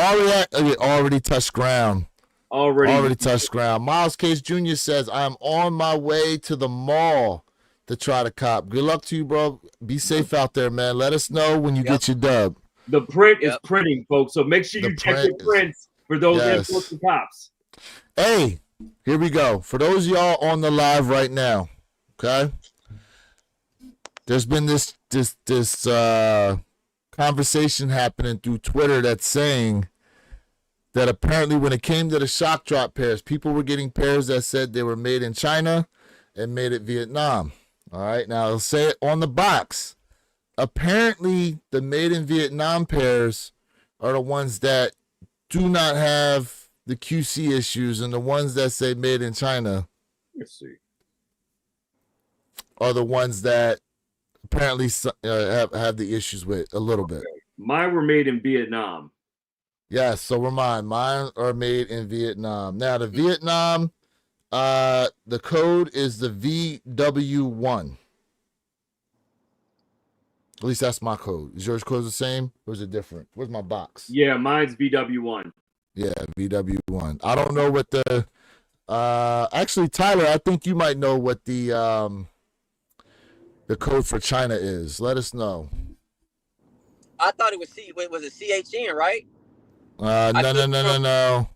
already touched ground. Already touched ground. Miles Case Jr. says, I'm on my way to the mall to try to cop. Good luck to you, bro. Be safe out there, man. Let us know when you get your dub. The print is printing, folks. So make sure The you check print your prints for those Yes. imports and cops. Hey, here we go. For those of y'all on the live right now, okay? There's been this conversation happening through Twitter that's saying that apparently when it came to the shock drop pairs, people were getting pairs that said they were made in China and made in Vietnam. All right, now it'll say it on the box. Apparently, the made in Vietnam pairs are the ones that do not have the QC issues, and the ones that say made in China Let's see. are the ones that apparently have the issues with a little bit. Mine were made in Vietnam. Yes, so were mine. Mine are made in Vietnam. Now the Vietnam, the code is the VW1. At least that's my code. Is yours code the same or is it different? Where's my box? Yeah, mine's VW1. Yeah, VW1. I don't know what the actually Tyler, I think you might know what the code for China is. Let us know. I thought it was was it CHN, right? No.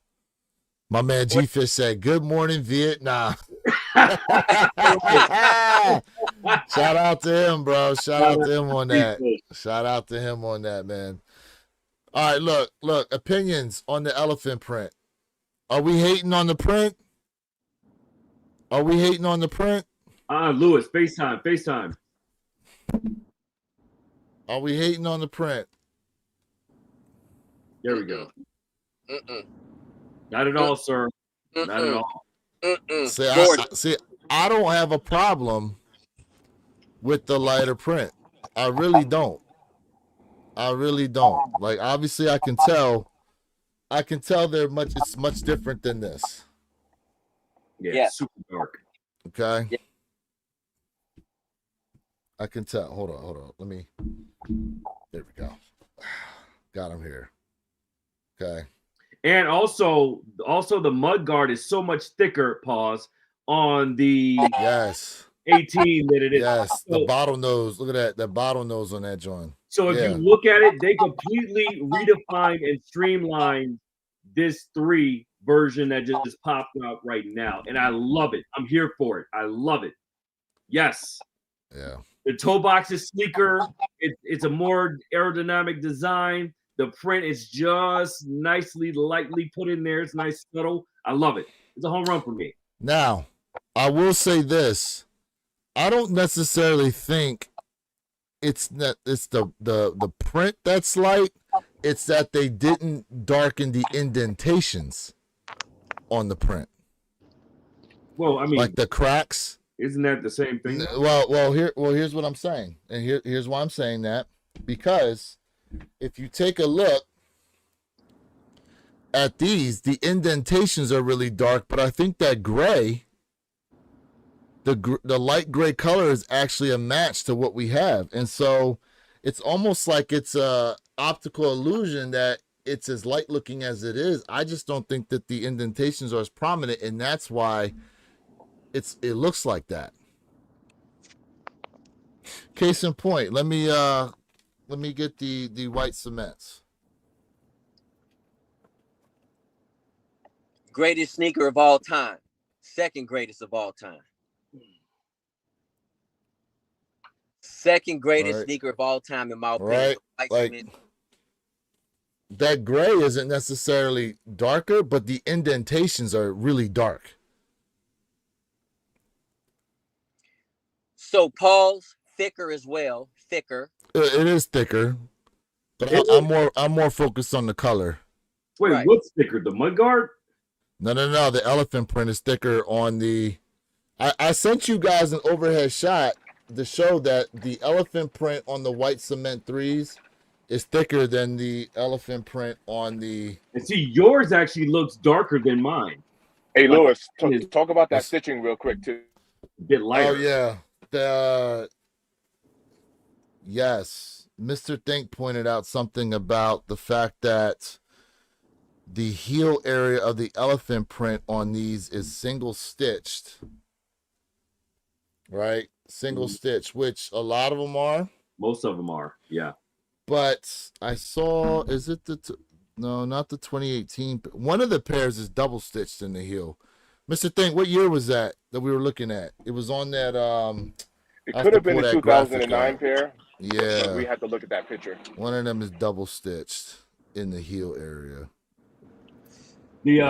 My man G Fish said, "Good morning, Vietnam." Shout out to him, bro. Shout out to him on that. Shout out to him on that, man. All right, look. Opinions on the elephant print. Are we hating on the print? Are we hating on the print? Lewis, FaceTime. Are we hating on the print? There we go. Mm-mm. Not at all, sir. Mm-mm. Not at all. Mm-mm. I don't have a problem with the lighter print. I really don't. Like, obviously, I can tell it's much different than this. Yeah. Super dark. Okay. Yeah. I can tell. Hold on. There we go. Got him here. Okay. And also the mud guard is so much thicker, on the Yes. 18 than it is. Yes. So, The bottle nose. Look at that. The bottle nose on that joint. so if Yeah. you look at it, they completely redefined and streamlined this 3 version that just popped out right now. And I love it. I'm here for it. I love it. Yes. Yeah. The toe box is sleeker. It's a more aerodynamic design. The print is just lightly put in there. It's nice, subtle. I love it. It's a home run for me. Now, I will say this. I don't necessarily think it's the print that's light. It's that they didn't darken the indentations on the print. Well, I mean, Like the cracks. isn't that the same thing? Here's what I'm saying. And here's why I'm saying that. Because if you take a look at these, the indentations are really dark, but I think that gray, the light gray color is actually a match to what we have. And so it's almost like it's a optical illusion that it's as light looking as it is. I just don't think that the indentations are as prominent, and that's why it looks like that. Case in point, let me get the white cements. Greatest sneaker of all time. Second greatest of all time. Second greatest sneaker of all time in my opinion. Right. Like that gray isn't necessarily darker, but the indentations are really dark. So Paul's thicker as well. Thicker. It is thicker, but I'm more focused on the color. Wait, Right. what's thicker? The mud guard? No. The elephant print is thicker on the. I sent you guys an overhead shot to show that the elephant print on the white cement 3s is thicker than the elephant print on the. And see, yours actually looks darker than mine. Hey, Lewis, Yes. talk about that stitching real quick too. A bit lighter. Oh yeah, yes. Mr. Think pointed out something about the fact that the heel area of the elephant print on these is single stitched, right? Single stitch, which a lot of them are. Most of them are. Yeah. But I saw, is it no, not the 2018. One of the pairs is double stitched in the heel. Mr. Think, what year was that we were looking at? It was on that. It I could have have to been pull a that graphic 2009 out. pair. Yeah. But we had to look at that picture. One of them is double stitched in the heel area. The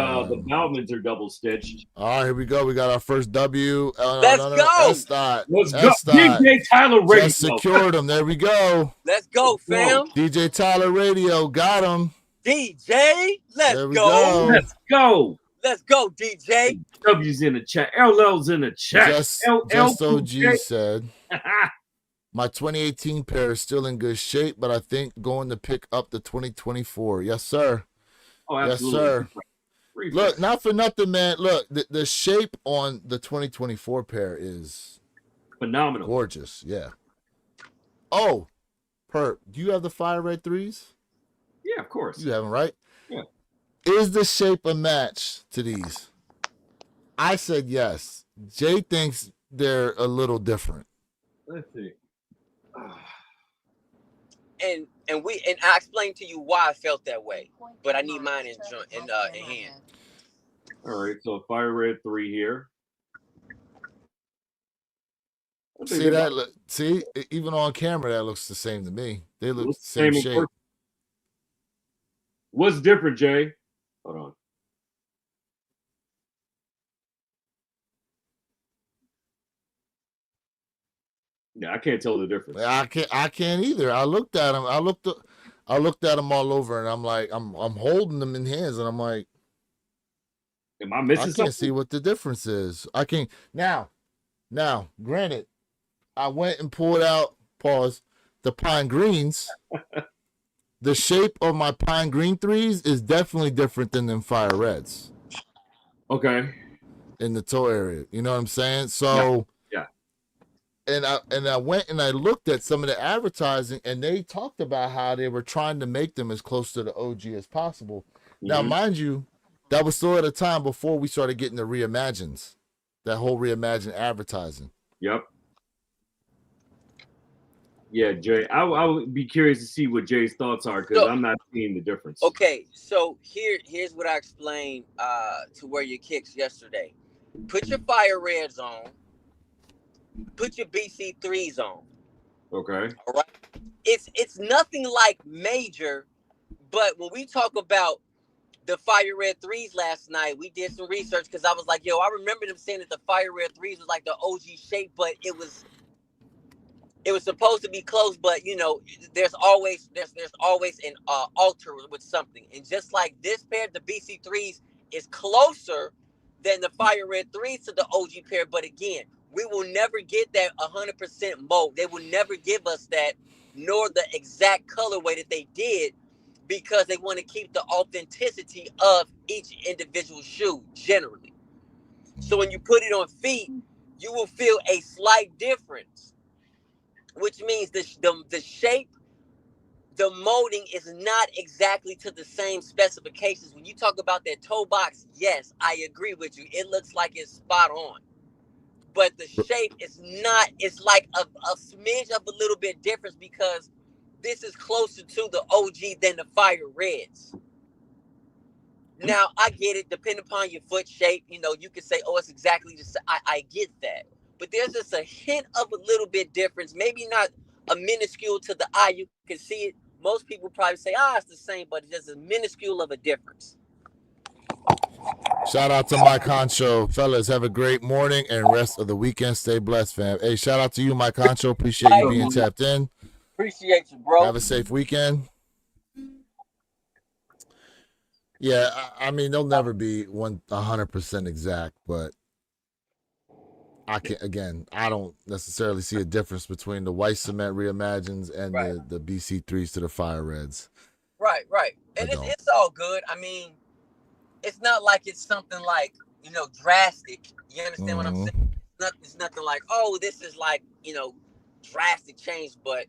Bowmans are double stitched. All right, here we go. We got our first W. Let's go. That's not. Let's That's go. not. DJ Tyler Radio. Just secured him. There we go. Let's go, fam. DJ Tyler Radio got him. DJ, let's There we go. go. Let's go. Let's go, DJ. W's in the chat. LL's in the chat. Just OG said, my 2018 pair is still in good shape, but I think going to pick up the 2024. Yes, sir. Oh, Yes, absolutely. sir. Refresh. Look, not for nothing, man. Look, the shape on the 2024 pair is Phenomenal. gorgeous. Yeah. Oh, Perp, do you have the Fire Red 3s? Yeah, of course. You haven't, right? Yeah. Is the shape a match to these? I said yes. Jay thinks they're a little different. Let's see. And I explained to you why I felt that way, but I need mine in hand. All right, so Fire Red 3 here. See that? See, even on camera, that looks the same to me. They look the same in shape. person. What's different, Jay? Hold on. Yeah, I can't tell the difference. I can't either. I looked at them. I looked at them all over, and I'm like, I'm holding them in hands, and I'm like, Am I missing I something? can't see what the difference is. I can now. Granted, I went and pulled out the pine greens. The shape of my pine green 3s is definitely different than them Fire Reds Okay. in the toe area. You know what I'm saying? So Yeah. And I went and I looked at some of the advertising, and they talked about how they were trying to make them as close to the OG as possible. Now, Mhm. mind you, that was still at a time before we started getting the reimagines, that whole reimagined advertising. Yep. Yeah, Jay. I would be curious to see what Jay's thoughts are because I'm not seeing the difference. Okay, so here's what I explained to Wear Your Kicks yesterday. Put your Fire Reds on. Put your BC3s on. Okay. All right. It's nothing like major, but when we talk about the Fire Red 3s last night, we did some research because I was like, yo, I remember them saying that the Fire Red 3s was like the OG shape, but it was supposed to be close, but you know, there's always an alter with something. And just like this pair, the BC3s is closer than the Fire Red 3s to the OG pair, but again, we will never get that 100% mold. They will never give us that, nor the exact colorway that they did, because they want to keep the authenticity of each individual shoe generally. So when you put it on feet, you will feel a slight difference, which means the shape, the molding is not exactly to the same specifications. When you talk about that toe box, yes, I agree with you. It looks like it's spot on. But the shape is not, it's like a smidge of a little bit difference because this is closer to the OG than the Fire Reds. Now, I get it. Depending upon your foot shape, you know, you can say, oh, it's exactly the same. I get that. But there's just a hint of a little bit difference. Maybe not a minuscule to the eye. You can see it. Most people probably say, it's the same, but it's just a minuscule of a difference. Shout out to Mike Honcho. Fellas, have a great morning and rest of the weekend. Stay blessed, fam. Hey, shout out to you, Mike Honcho. Appreciate you being tapped in. Appreciate you, bro. Have a safe weekend. Yeah, I mean, they'll never be 100% exact, but I don't necessarily see a difference between the white cement reimagines and the BC3s to the Fire Reds. Right. And it's all good. I mean, it's not like it's something like, you know, drastic. You understand what I'm saying? It's nothing like, oh, this is like, you know, drastic change, but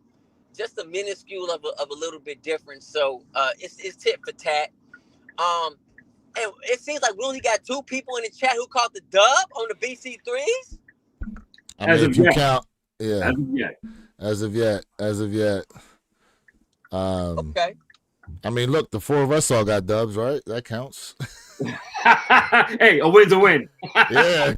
just a minuscule of a little bit different. So it's tit for tat. And it seems like we only got 2 people in the chat who caught the dub on the BC3s. I mean, if you count, As of yet. As of yet. Okay. I mean, look, the 4 of us all got dubs, right? That counts. Hey, a win's a win. Yeah.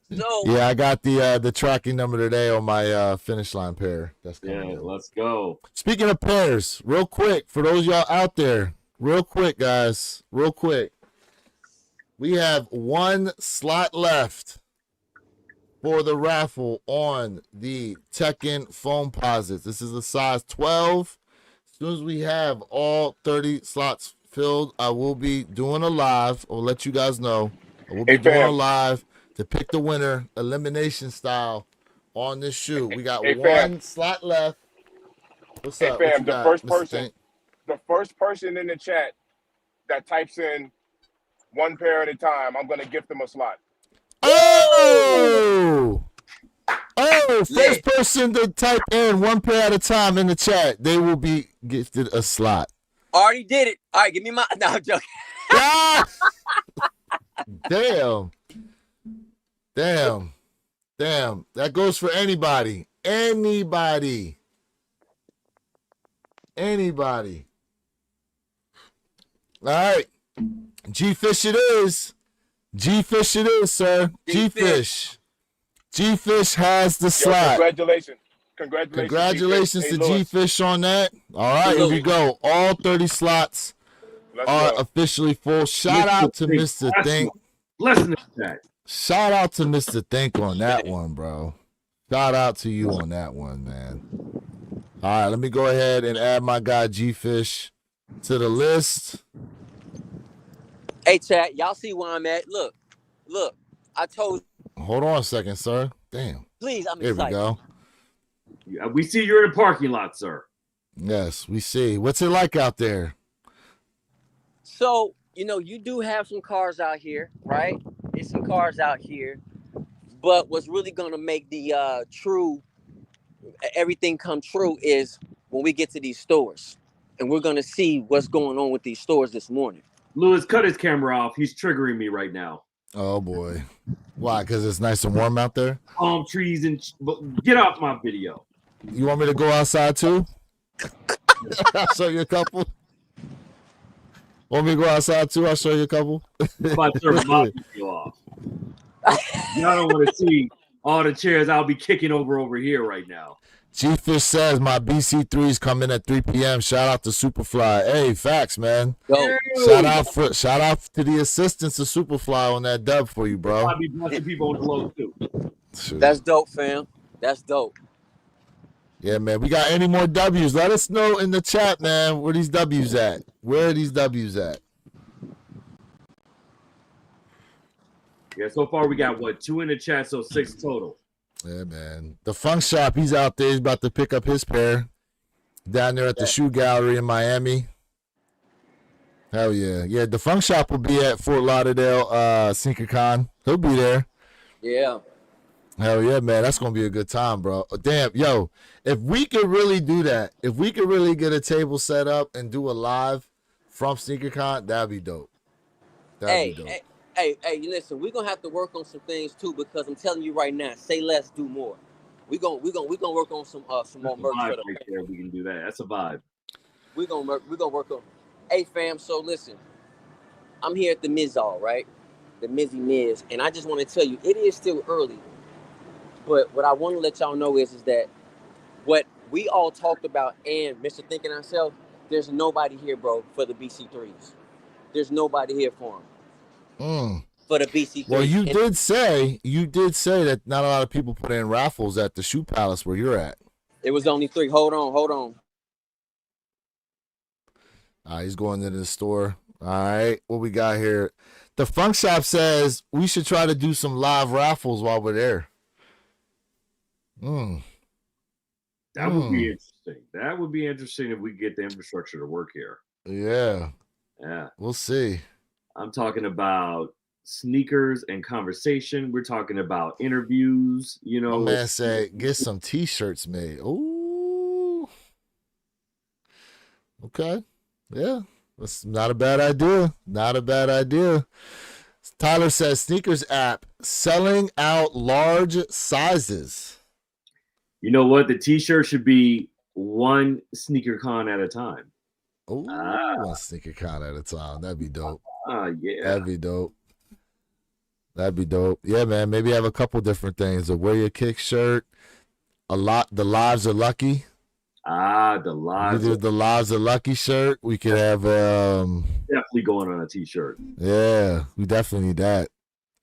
So yeah, I got the tracking number today on my finish line pair. That's coming in. Let's go. Speaking of pairs, real quick, for those y'all out there, real quick, guys, real quick. We have 1 slot left for the raffle on the Tekken Foam Posits. This is a size 12. soon as we have all 30 slots filled, I will be doing a live. I'll let you guys know. I will be Hey, doing a fam. live to pick the winner, elimination style, on this shoe. We got Hey, one fam. slot left. What's Hey, up? What fam, you the got, first Mr. person, Think? the first person in the chat that types in one pair at a time, I'm gonna gift them a slot. Oh! Oh, first Lit. person to type in one pair at a time in the chat, they will be gifted a slot. Already did it. All right, give me my. No, I'm joking. Ah! Damn. Damn. Damn. That goes for anybody. Anybody. Anybody. All right. G-Fish it is. G-Fish it is, sir. G-Fish. G-Fish has the Yo, slot. congratulations. Congratulations G-Fish. to Hey, Lewis, G-Fish on that. All right, here we go. All 30 slots let's are go. officially full. Shout out to Mr. Think. Listen to that. Shout out to Mr. Think on that one, bro. Shout out to you on that one, man. All right, let me go ahead and add my guy G-Fish to the list. Hey, chat, y'all see where I'm at? Look. I told. Hold on a second, sir. Damn. Please, I'm Here we excited. go. Yeah, we see you're in the parking lot, sir. Yes, we see. What's it like out there? So, you do have some cars out here, right? There's some cars out here. But what's really going to make the everything come true is when we get to these stores. And we're going to see what's going on with these stores this morning. Lewis, cut his camera off. He's triggering me right now. Oh, boy. Why? Because it's nice and warm out there? Palm trees and get off my video. You want me to go outside too? I'll show you a couple. Want me to go outside too? I'll show you a couple. I'm about to turn my video off. Y'all don't want to see all the chairs I'll be kicking over here right now. G-Fish says my BC3s come in at 3 p.m. Shout out to Superfly. Hey, facts, man. Yo, Shout out to the assistants of Superfly on that dub for you, bro. I'll be blessing people on the low too. Shoot. that's dope, fam. That's dope. Yeah, man. We got any more W's? Let us know in the chat, man. Where these W's at? Where are these W's at? Yeah, so far we got 2 in the chat, so 6 total. Yeah, man. The Funk Shop, he's out there. He's about to pick up his pair down there at the Shoe Gallery in Miami. Hell yeah. Yeah, the Funk Shop will be at Fort Lauderdale SneakerCon. He'll be there. Yeah. Hell yeah, man. That's going to be a good time, bro. Damn, yo, if we could really do that, if we could really get a table set up and do a live from SneakerCon, that'd be dope. That'd be dope. Hey, listen, we're gonna have to work on some things too, because I'm telling you right now, say less, do more. We're gonna work on some more That's a merch vibe for the right there. We can do that. That's a vibe. we're gonna work on. Hey fam, so listen, I'm here at the Mizal, right? The Mizzy Miz, and I just want to tell you, it is still early. But what I want to let y'all know is that what we all talked about and Mr. Thinking ourselves, there's nobody here, bro, for the BC3s. There's nobody here for them. For the BC3s. Well, you did say that not a lot of people put in raffles at the Shoe Palace where you're at. It was only 3. Hold on. He's going into the store. All right, what we got here? The Funk Shop says we should try to do some live raffles while we're there. That would be interesting. That would be interesting if we get the infrastructure to work here. Yeah, Yeah. we'll see. I'm talking about sneakers and conversation. We're talking about interviews, My man said get some T-shirts made. Ooh, okay, yeah, that's not a bad idea. Not a bad idea. Tyler says sneakers app selling out large sizes. You know what? The t-shirt should be one sneaker con at a time. Ooh, one sneaker con at a time. That'd be dope. Yeah. That'd be dope. That'd be dope. Yeah, man. Maybe have a couple different things. A wear your kick shirt. The lives are lucky. The lives Either the lives are lucky shirt. We could have definitely going on a t-shirt. yeah, we definitely need that.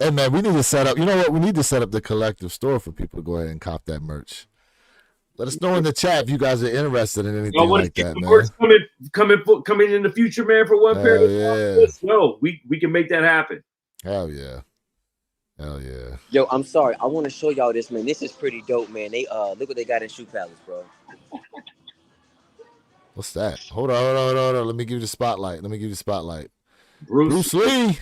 Hey man, we need to set up, you know what? We need to set up the collective store for people to go ahead and cop that merch. Let us know in the chat if you guys are interested in anything Y'all want to like see that, some man. works coming in the future, man, for one pair? Hell yeah. No, we can make that happen. Hell yeah. Hell yeah. Yo, I'm sorry. I want to show y'all this, man. This is pretty dope, man. They look what they got in Shoe Palace, bro. What's that? Hold on. Let me give you the spotlight. Bruce Bruce Lee.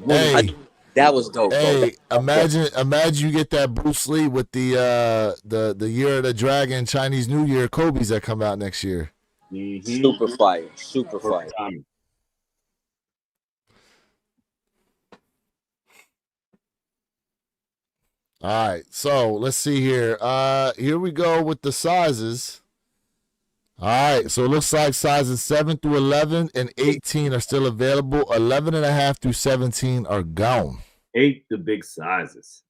Hey, that was dope, bro. hey, imagine you get that Bruce Lee with the Year of the Dragon Chinese New Year Kobe's that come out next year. Super fire. Super fire. Tommy. All right, so let's see here. Here we go with the sizes. All right, so it looks like sizes 7 through 11 and 18 are still available. 11.5 through 17 are gone. 8 the big sizes.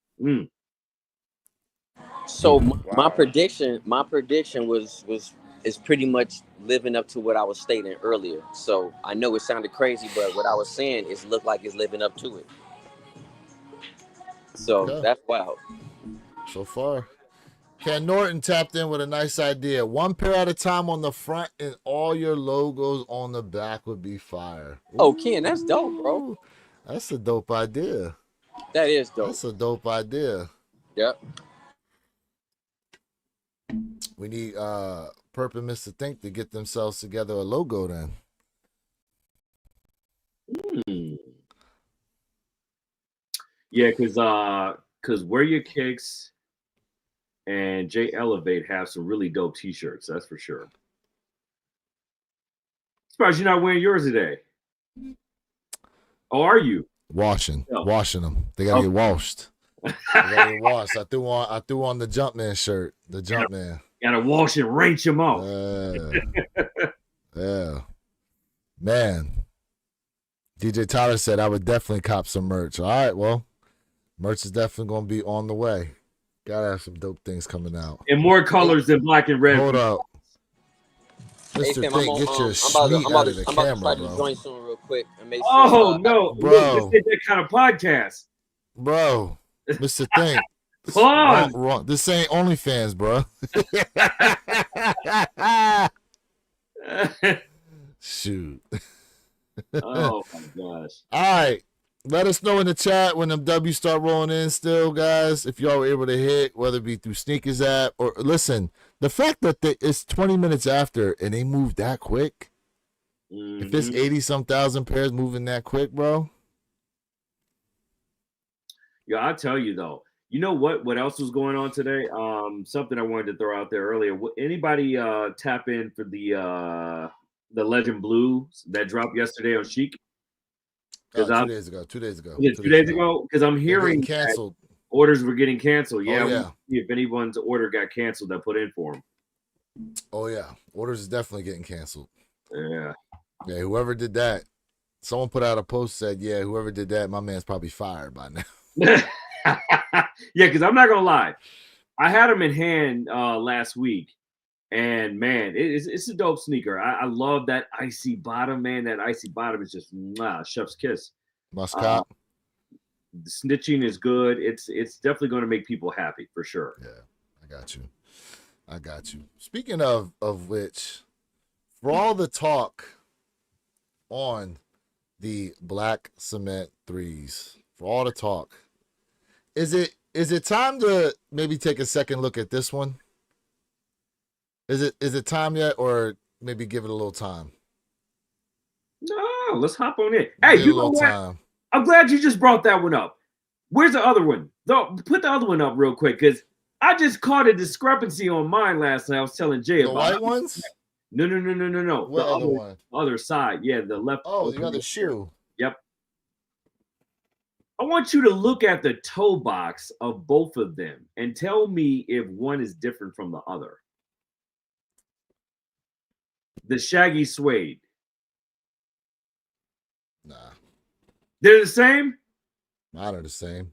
So my prediction is pretty much living up to what I was stating earlier. So I know it sounded crazy, but what I was saying is look like it's living up to it. So Yeah. that's wild. So far, Ken Norton tapped in with a nice idea. 1 pair at a time on the front and all your logos on the back would be fire. Oh, Ken, that's dope, bro. Ooh, that's a dope idea. That is dope. That's a dope idea. Yep. We need Perp and Mr. Think to get themselves together a logo then. Yeah, because Wear Your Kicks and J Elevate have some really dope t-shirts, that's for sure. Surprised you're not wearing yours today. Oh, are you? Washing No. them. They gotta get washed. They gotta get washed. I threw on the Jumpman shirt. The Jumpman. Gotta wash and rinse them off. Yeah. Man. DJ Tyler said I would definitely cop some merch. All right, well, merch is definitely gonna be on the way. Gotta have some dope things coming out. In more colors than black and red. Hold up. Hey, Mr. fam, Think, get your schmeat out of the I'm about to camera, try to bro. join soon real quick and make sure. Oh no, Bro. this ain't that kind of podcast. Bro, Mr. Think. Pause. Wrong. This ain't OnlyFans, bro. Shoot. Oh my gosh. All right. Let us know in the chat when them W's start rolling in still, guys. If y'all were able to hit, whether it be through Sneakers app or listen, the fact that it's 20 minutes after and they move that quick. If it's 80-some thousand pairs moving that quick, bro. Yeah, I'll tell you though. You know what else was going on today? Something I wanted to throw out there earlier. Anybody tap in for the Legend Blues that dropped yesterday on Chic? 2 days ago. 2 days ago. Yeah, 2 days ago? Because I'm hearing canceled. Orders were getting canceled. Yeah, yeah. we'll see if anyone's order got canceled that put in for them. Oh yeah, orders is definitely getting canceled. Yeah. Yeah, whoever did that, someone put out a post said, yeah, whoever did that, my man's probably fired by now. Yeah, because I'm not gonna lie, I had them in hand last week, and man, it's a dope sneaker. I love that icy bottom, man. That icy bottom is just chef's kiss. Must cop. The snitching is good. It's definitely going to make people happy for sure. Yeah, I got you. Speaking of which, for all the talk on the black cement threes, for all the talk, is it time to maybe take a second look at this one? Is it time yet, or maybe give it a little time? No, let's hop on it. Hey, Give it you a know little what? time. I'm glad you just brought that one up. Where's the other one? Put the other one up real quick, because I just caught a discrepancy on mine last night. I was telling Jay The about white it. ones? No. What The other one? other side. Yeah, the left. Oh, the other shoe. Yep. I want you to look at the toe box of both of them and tell me if one is different from the other. The shaggy suede. Nah, They're the same? mine are the same.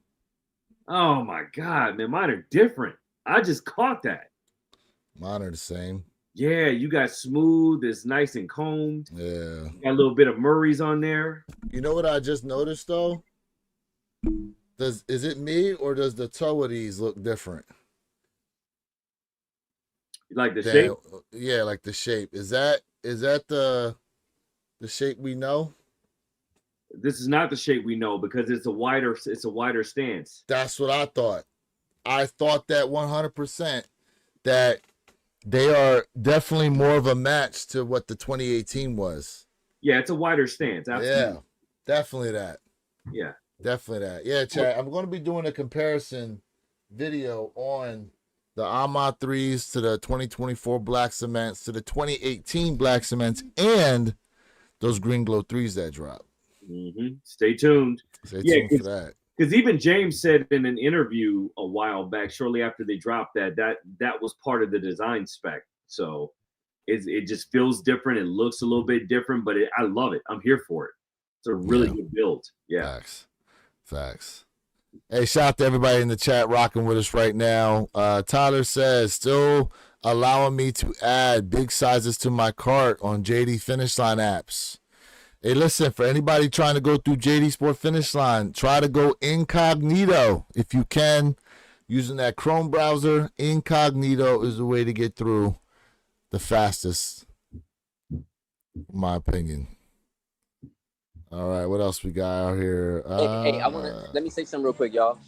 Oh my God, man. Mine are different. I just caught that. Mine are the same. Yeah, you got smooth. It's nice and combed. Yeah. Got a little bit of Murray's on there. You know what I just noticed though? Is it me or does the toe of these look different? Like the shape? Yeah, like the shape. Is that the shape we know? This is not the shape we know because it's a wider stance. That's what I thought. I thought that 100% that they are definitely more of a match to what the 2018 was. Yeah, it's a wider stance. Absolutely. Yeah, definitely that. Yeah. Definitely that. Yeah, Chad, I'm going to be doing a comparison video on the Ahmad 3s to the 2024 Black Cements to the 2018 Black Cements and those Green Glow 3s that dropped. Stay tuned. Stay tuned for that. Because even James said in an interview a while back, shortly after they dropped that was part of the design spec. So it just feels different. It looks a little bit different, but I love it. I'm here for it. It's a really good build. Yeah. Facts. Hey, shout out to everybody in the chat rocking with us right now. Tyler says, still allowing me to add big sizes to my cart on JD Finish Line apps. Hey, listen, for anybody trying to go through JD Sport Finish Line, try to go incognito if you can. Using that Chrome browser, incognito is the way to get through the fastest, in my opinion. All right, what else we got out here? Hey, let me say something real quick, y'all.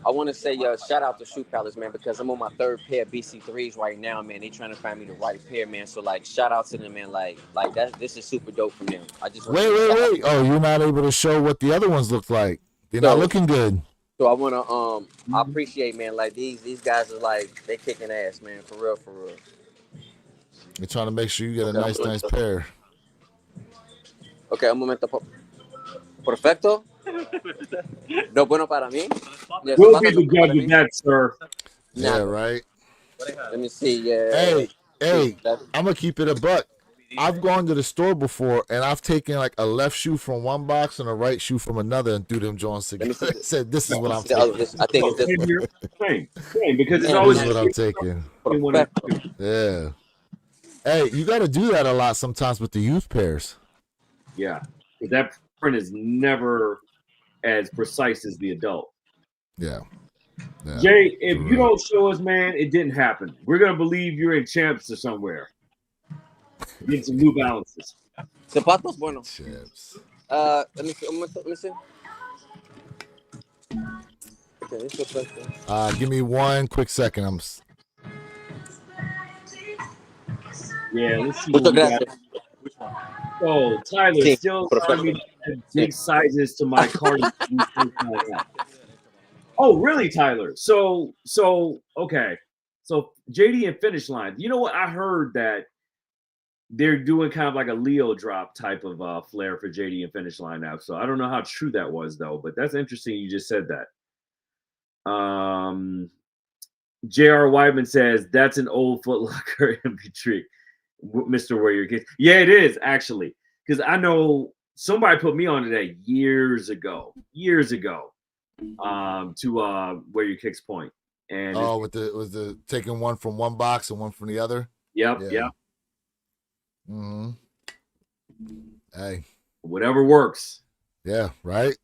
I want to say shout out to Shoe Palace, man, because I'm on my third pair of BC3s right now, man. They trying to find me the right pair, man. So like, shout out to them, man. Like that. This is super dope from them. I just wait. Oh, you're not able to show what the other ones look like. They're not looking good. So I want to I appreciate, man. Like these guys are like they kicking ass, man. For real. You're trying to make sure you get a nice pair. Okay, un momento. Perfecto. No bueno para mí. We'll be the judge of that, sir. Yeah, right. Let me see. Yeah. Hey, I'm gonna keep it a buck. I've gone to the store before and I've taken like a left shoe from one box and a right shoe from another and threw them joints together. Said, "This is what I'm taking." I think it's this one. Same, because it's always what I'm taking. Yeah. Hey, you got to do that a lot sometimes with the youth pairs. Yeah, that print is never as precise as the adult. Yeah. Jay, if you don't show us, man, it didn't happen. We're gonna believe you're in Champs or somewhere. Get some New Balances. Zapatos, bueno. Champs. Let me see. Okay, this is perfect. Give me 1 quick second. Yeah, let's see. Oh, Tyler, still telling me big sizes to my card. Oh, really, Tyler? So okay. So JD and Finish Line. You know what? I heard that they're doing kind of like a Leo drop type of flair for JD and Finish Line now. So I don't know how true that was though, but that's interesting. You just said that. J.R. Wyman says that's an old Foot Locker MP3. Mr. Warrior Kids. Yeah, it is actually, because I know somebody put me onto that years ago. To Warrior Kicks point. And with the taking one from one box and one from the other. Yep. Mm-hmm. Hey, whatever works. Yeah, right.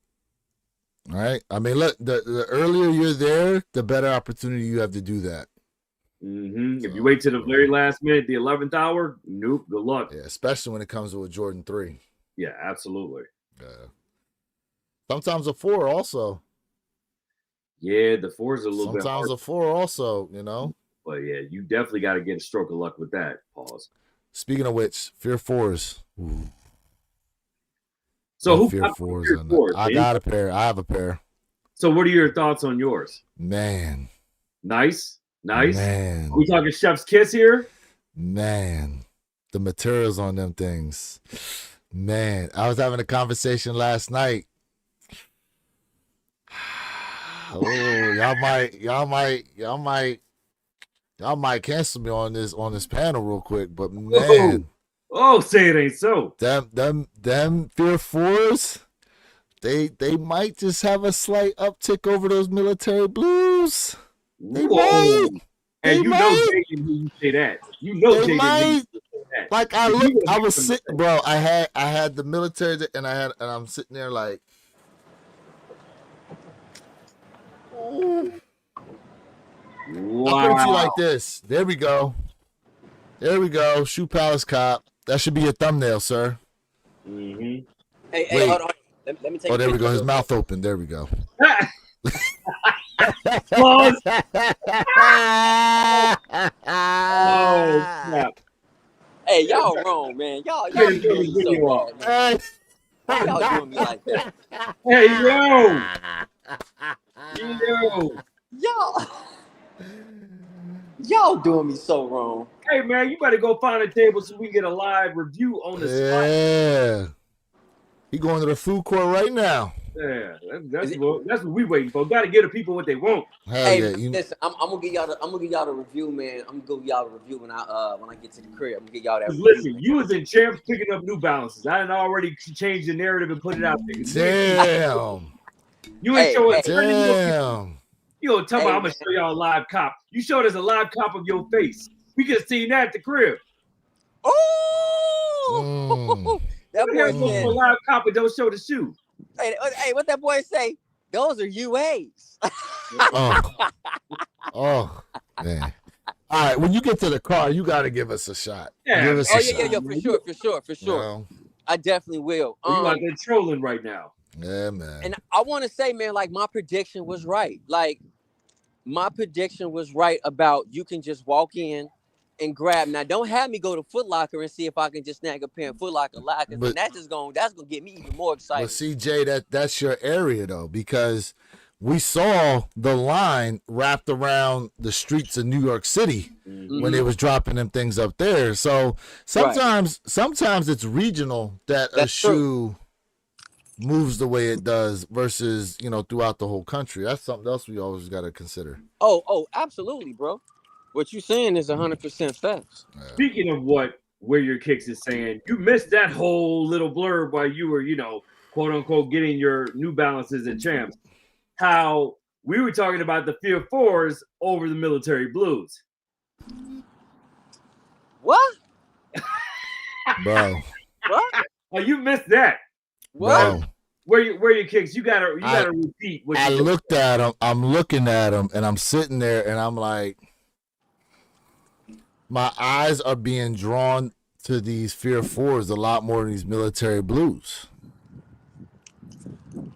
I mean, look, the earlier you're there, the better opportunity you have to do that. If you wait to the very last minute, the 11th hour, nope, good luck. Yeah, especially when it comes to a Jordan 3. Yeah, absolutely. Yeah. Sometimes a 4 also. Yeah, the 4 is a little bit Sometimes a 4 also, you know. But yeah, you definitely got to get a stroke of luck with that. Pause. Speaking of which, Fear 4s. Ooh. So who Fear got 4s? I got a pair. I have a pair. So what are your thoughts on yours? Man. Nice. Man. Are we talking Chef's Kiss here? Man. The materials on them things. Man. I was having a conversation last night. Oh, y'all might cancel me on this panel real quick, but man. Oh, say it ain't so. Them Fear 4s, they might just have a slight uptick over those military blues. They might. And you know Jaden when you say that. You know Jaden when you say that. Like I was sitting, bro. I had the military and I'm sitting there like Wow. I'll put it to you like this. There we go. There we go. Shoe Palace Cop. That should be your thumbnail, sir. Mm-hmm. Hey, Wait. hold on. Let me take Oh, a there we picture go. His real mouth open. There we go. Pause. Oh, snap. Hey, y'all wrong, man. Y'all Get be a doing me so video off. bad, man. Why y'all doing me like that? Hey, yo. Y'all doing me so wrong. Hey, man, you better go find a table so we can get a live review on the spot. Yeah. He going to the food court right now. Yeah, that's what we waiting for. Got to give the people what they want. Hell Hey, yeah. man, listen, I'm gonna give y'all the review, man. I'm gonna give y'all the review when I get to the crib. I'm gonna give y'all that. 'Cause Review, listen, man. you was in champs picking up New Balances. I done already changed the narrative and put it out there. Damn. You ain't Hey, showing. Damn. You gonna tell me Hey, I'm gonna man. show y'all a live cop? You showed us a live cop of your face. We could seen that at the crib. Oh, that Here boy go said, for a live cop and don't show the shoe. hey, what that boy say? Those are UAs. Oh, man. All right. When you get to the car, you got to give us a shot. Yeah. Give us Oh a yeah, shot. for sure. No. I definitely will. You out there trolling right now. Yeah, man. And I want to say, man, like my prediction was right. Like my prediction was right about you can just walk in and grab. Now, don't have me go to Foot Locker and see if I can just snag a pair of Foot Locker lockers. But- And that's gonna get me even more But excited. CJ, that's your area though, because we saw the line wrapped around the streets of New York City when they was dropping them things up there. So sometimes it's regional that a That's shoe moves the way it does versus, throughout the whole country. That's something else we always got to consider. Oh, absolutely, bro. What you saying is 100% facts. Speaking of where your kicks is saying, you missed that whole little blurb while you were, quote unquote, getting your New Balances and champs. How we were talking about the Fear Fours over the Military Blues. What? Bro. What? Oh, you missed that. What? Bro. Where your kicks? You gotta repeat what I you looked at him. I'm looking at him, and I'm sitting there, and I'm like, my eyes are being drawn to these Fear Fours a lot more than these Military Blues.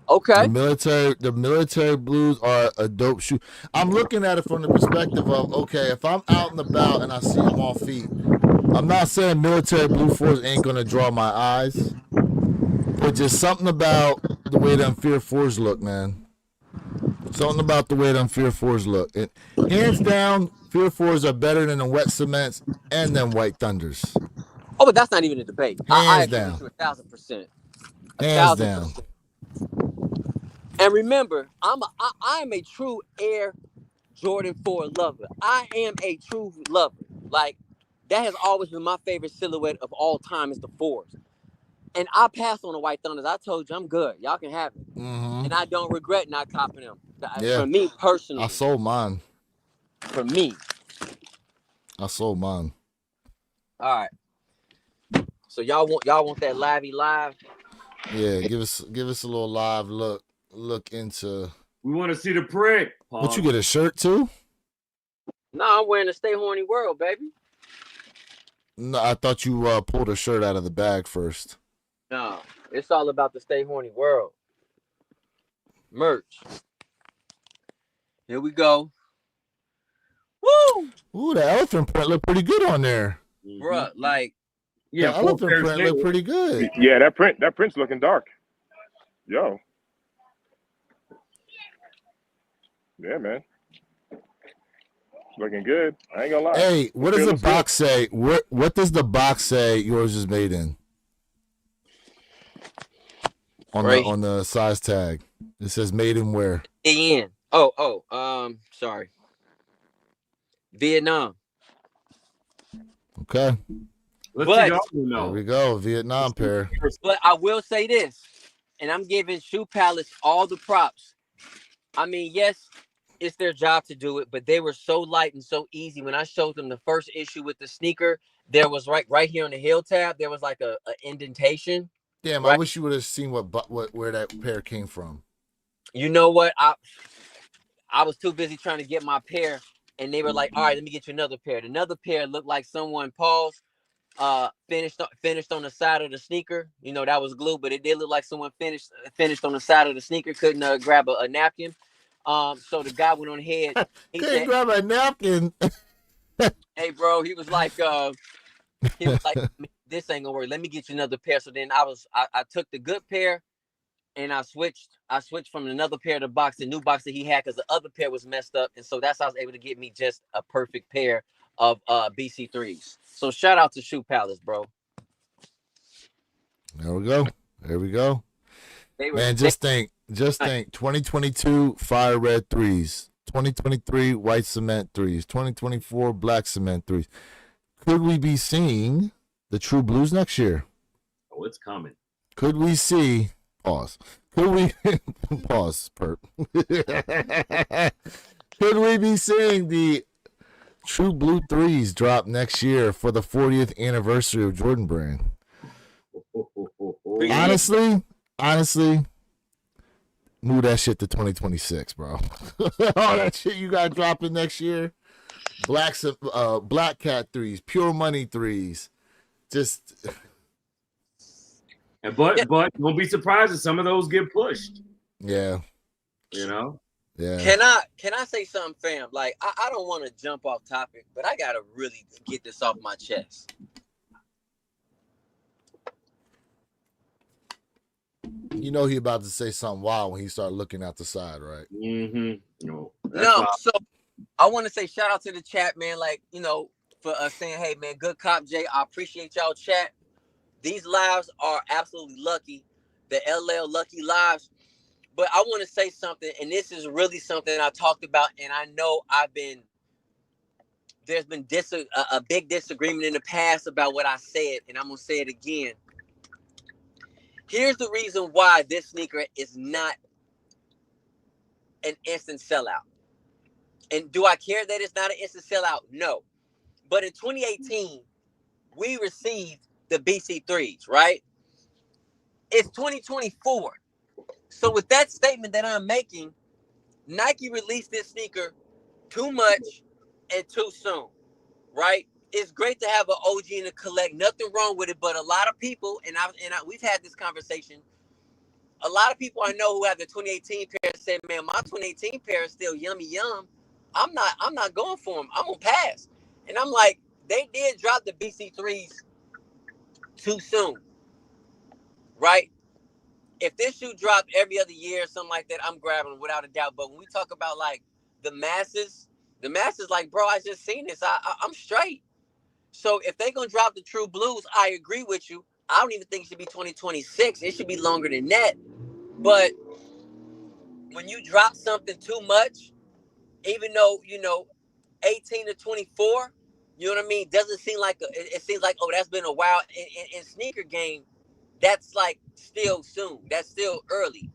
Okay. The military blues are a dope shoe. I'm looking at it from the perspective of, okay, if I'm out and about and I see them on feet, I'm not saying military blue fours ain't gonna draw my eyes, but just something about the way them Fear Fours look, man. Something about the way them Fear Fours look. And hands down, Fear Fours are better than the Wet Cements and them White Thunders. Oh, but that's not even a debate. I agree down. with you 1,000%. Hands down. And remember, I am a true Air Jordan 4 lover. I am a true lover. Like, that has always been my favorite silhouette of all time is the 4s. And I passed on the White Thunders. I told you I'm good. Y'all can have it. Mm-hmm. And I don't regret not copping them. Yeah. For me personally. I sold mine. For me. I sold mine. All right. So y'all want that livey live? Yeah, give us a little live look into. We want to see the print. Paul. What, you get a shirt too? No, I'm wearing the Stay Horny World, baby. No, I thought you pulled a shirt out of the bag first. No, it's all about the Stay Horny World. Merch. Here we go. Woo! Ooh, the elephant print looked pretty good on there. Bruh, like, Yeah, the elephant print looked pretty good. Yeah, that print's looking dark. Yo. Yeah, man. Looking good. I ain't gonna lie. Hey, what does the Looks good. box say? What does the box say yours is made in? On the size tag. It says made in where? AN. Sorry. Vietnam. Okay. Let's But- see y'all There know. we go. Vietnam pair. But I will say this, and I'm giving Shoe Palace all the props. I mean, yes, it's their job to do it, but they were so light and so easy. When I showed them the first issue with the sneaker, there was right here on the heel tab, there was like a indentation. Damn, Right. I wish you would have seen where that pair came from. You know what? I was too busy trying to get my pair, and they were like, "All right, let me get you another pair." Another pair looked like someone paused, finished on the side of the sneaker. You know, that was glue, but it did look like someone finished on the side of the sneaker. Couldn't grab a napkin. So the guy went on ahead. He Couldn't said, grab a napkin. "Hey, bro," he was like, "This ain't gonna work. Let me get you another pair." So then I took the good pair, and I switched from another pair to the new box that he had, because the other pair was messed up, and so that's how I was able to get me just a perfect pair of BC3s. So shout out to Shoe Palace, bro. There we go. There we go. Man, just think 2022 fire red threes, 2023 white cement threes, 2024 black cement threes. Could we be seeing the true blues next year? Oh, it's coming. Could we see pause? Could we pause perp? Could we be seeing the true blue threes drop next year for the 40th anniversary of Jordan Brand? Honestly, move that shit to 2026, bro. All that shit you got dropping next year. Black cat threes, pure money threes. Just But don't be surprised if some of those get pushed. yeah. You know? Yeah. Can I say something, fam? Like, I don't want to jump off topic, but I gotta really get this off my chest. You know he about to say something wild when he start looking out the side, right? Mm-hmm. No. So I want to say shout out to the chat, man. Like, you know, for saying, hey, man, good cop, Jay. I appreciate y'all chat. These lives are absolutely lucky. The LL Lucky Lives. But I want to say something, and this is really something I talked about, and I know there's been a big disagreement in the past about what I said, and I'm going to say it again. Here's the reason why this sneaker is not an instant sellout. And do I care that it's not an instant sellout? No. But in 2018, we received the BC3s, right? It's 2024. So with that statement that I'm making, Nike released this sneaker too much and too soon, right? It's great to have an OG in the collect. Nothing wrong with it, but a lot of people, we've had this conversation. A lot of people I know who have the 2018 pair said, "Man, my 2018 pair is still yummy yum. I'm not going for them. I'm gonna pass." And I'm like, they did drop the BC3s too soon, right? If this shoe dropped every other year or something like that, I'm grabbing them without a doubt. But when we talk about like the masses like, bro, I just seen this. I'm straight. So if they're gonna drop the true blues, I agree with you. I don't even think it should be 2026. It should be longer than that. But when you drop something too much, even though, you know, 18 to 24, you know what I mean, doesn't seem like it seems like, oh, that's been a while. In sneaker game, that's like still soon. That's still early.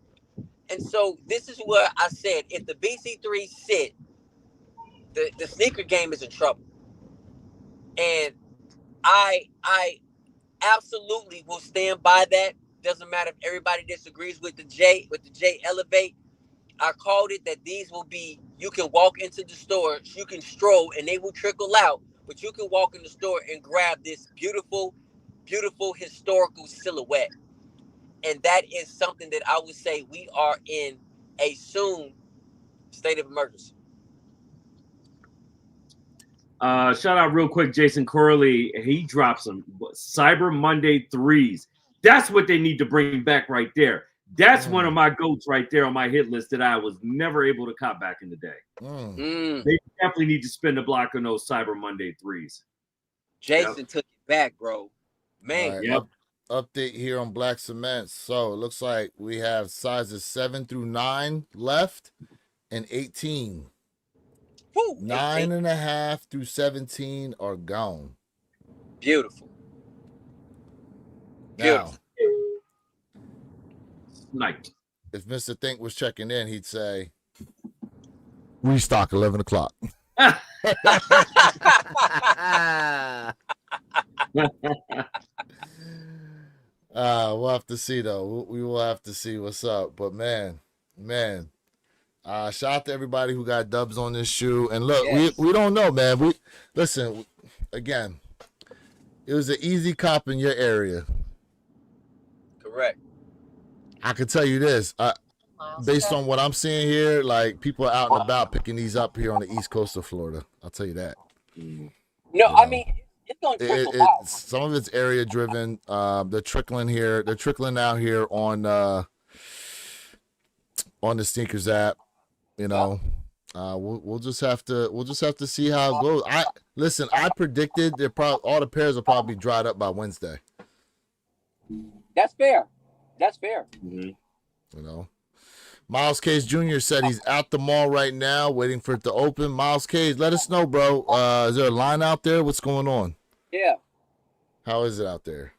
And so this is where I said, if the BC3 sit, the sneaker game is in trouble. And I absolutely will stand by that. Doesn't matter if everybody disagrees with the J Elevate. I called it that these will be, you can walk into the store, you can stroll, and they will trickle out, but you can walk in the store and grab this beautiful, beautiful historical silhouette. And that is something that I would say we are in a soon state of emergency. Shout out real quick, Jason Corley. He dropped some Cyber Monday threes. That's what they need to bring back right there. That's one of my goats right there on my hit list that I was never able to cop back in the day. They definitely need to spend the block on those Cyber Monday threes. Jason took it back, bro. Man. Right, update here on Black Cement. So it looks like we have sizes 7 through 9 left and 18. Woo, 9.5 through 17 are gone. Beautiful. Now, Night. if Mr. Think was checking in, he'd say, restock 11 o'clock. We'll have to see, though. We will have to see what's up. But, man, Shout out to everybody who got dubs on this shoe. And look, Yes. we don't know, man. We listen again. It was an easy cop in your area. Correct. I can tell you this. Based on what I'm seeing here, like people are out and about picking these up here on the east coast of Florida. I'll tell you that. Mm. No, You I know. mean it's gonna trickle out. Some of it's area driven. They're trickling here. They're trickling out here on the Sneakers app. You know, we'll just have to see how it goes. I predicted all the pairs will probably be dried up by Wednesday. That's fair. That's fair. Mhm. You know, Miles Cage Jr. said he's at the mall right now, waiting for it to open. Miles Cage, let us know, bro. Is there a line out there? What's going on? Yeah. How is it out there?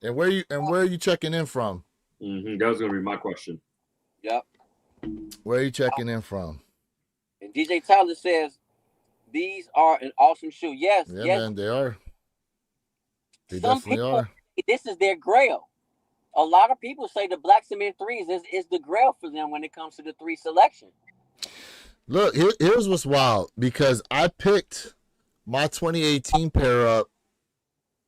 And where are you checking in from? Mhm. That was gonna be my question. Yep. Where are you checking in from? And DJ Tyler says these are an awesome shoe. Yes, Yeah, yes. man, they are. They Some definitely people, are. this is their grail. A lot of people say the Black Cement 3s is the grail for them when it comes to the 3 selection. Look, here's what's wild, because I picked my 2018 pair up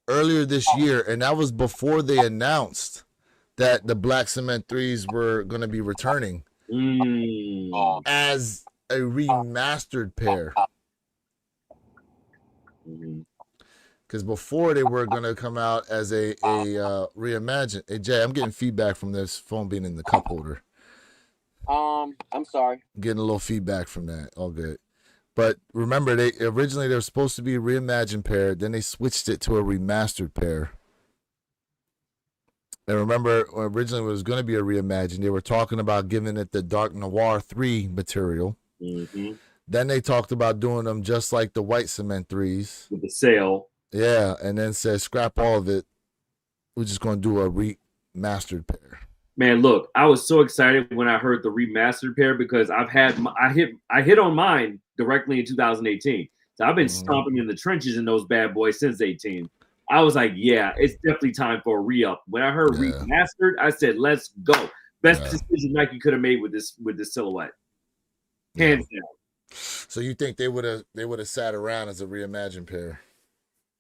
earlier this year, and that was before they announced that the Black Cement 3s were going to be returning as a remastered pair. Mhm. Because before they were going to come out as a reimagined. Hey, Jay, I'm getting feedback from this phone being in the cup holder. I'm sorry. Getting a little feedback from that. All good. But remember, they were supposed to be a reimagined pair. Then they switched it to a remastered pair. And remember, originally it was going to be a reimagined. They were talking about giving it the Dark Noir 3 material. Mhm. Then they talked about doing them just like the White Cement 3s. With the sale. Yeah, and then said scrap all of it. We're just going to do a remastered pair. Man, look, I was so excited when I heard the remastered pair because I hit on mine directly in 2018. So I've been stomping in the trenches in those bad boys since 18. I was like, yeah, it's definitely time for a re-up. When I heard remastered, I said, let's go. Best decision Nike could have made with this silhouette. Hands down. So you think they would have sat around as a reimagined pair?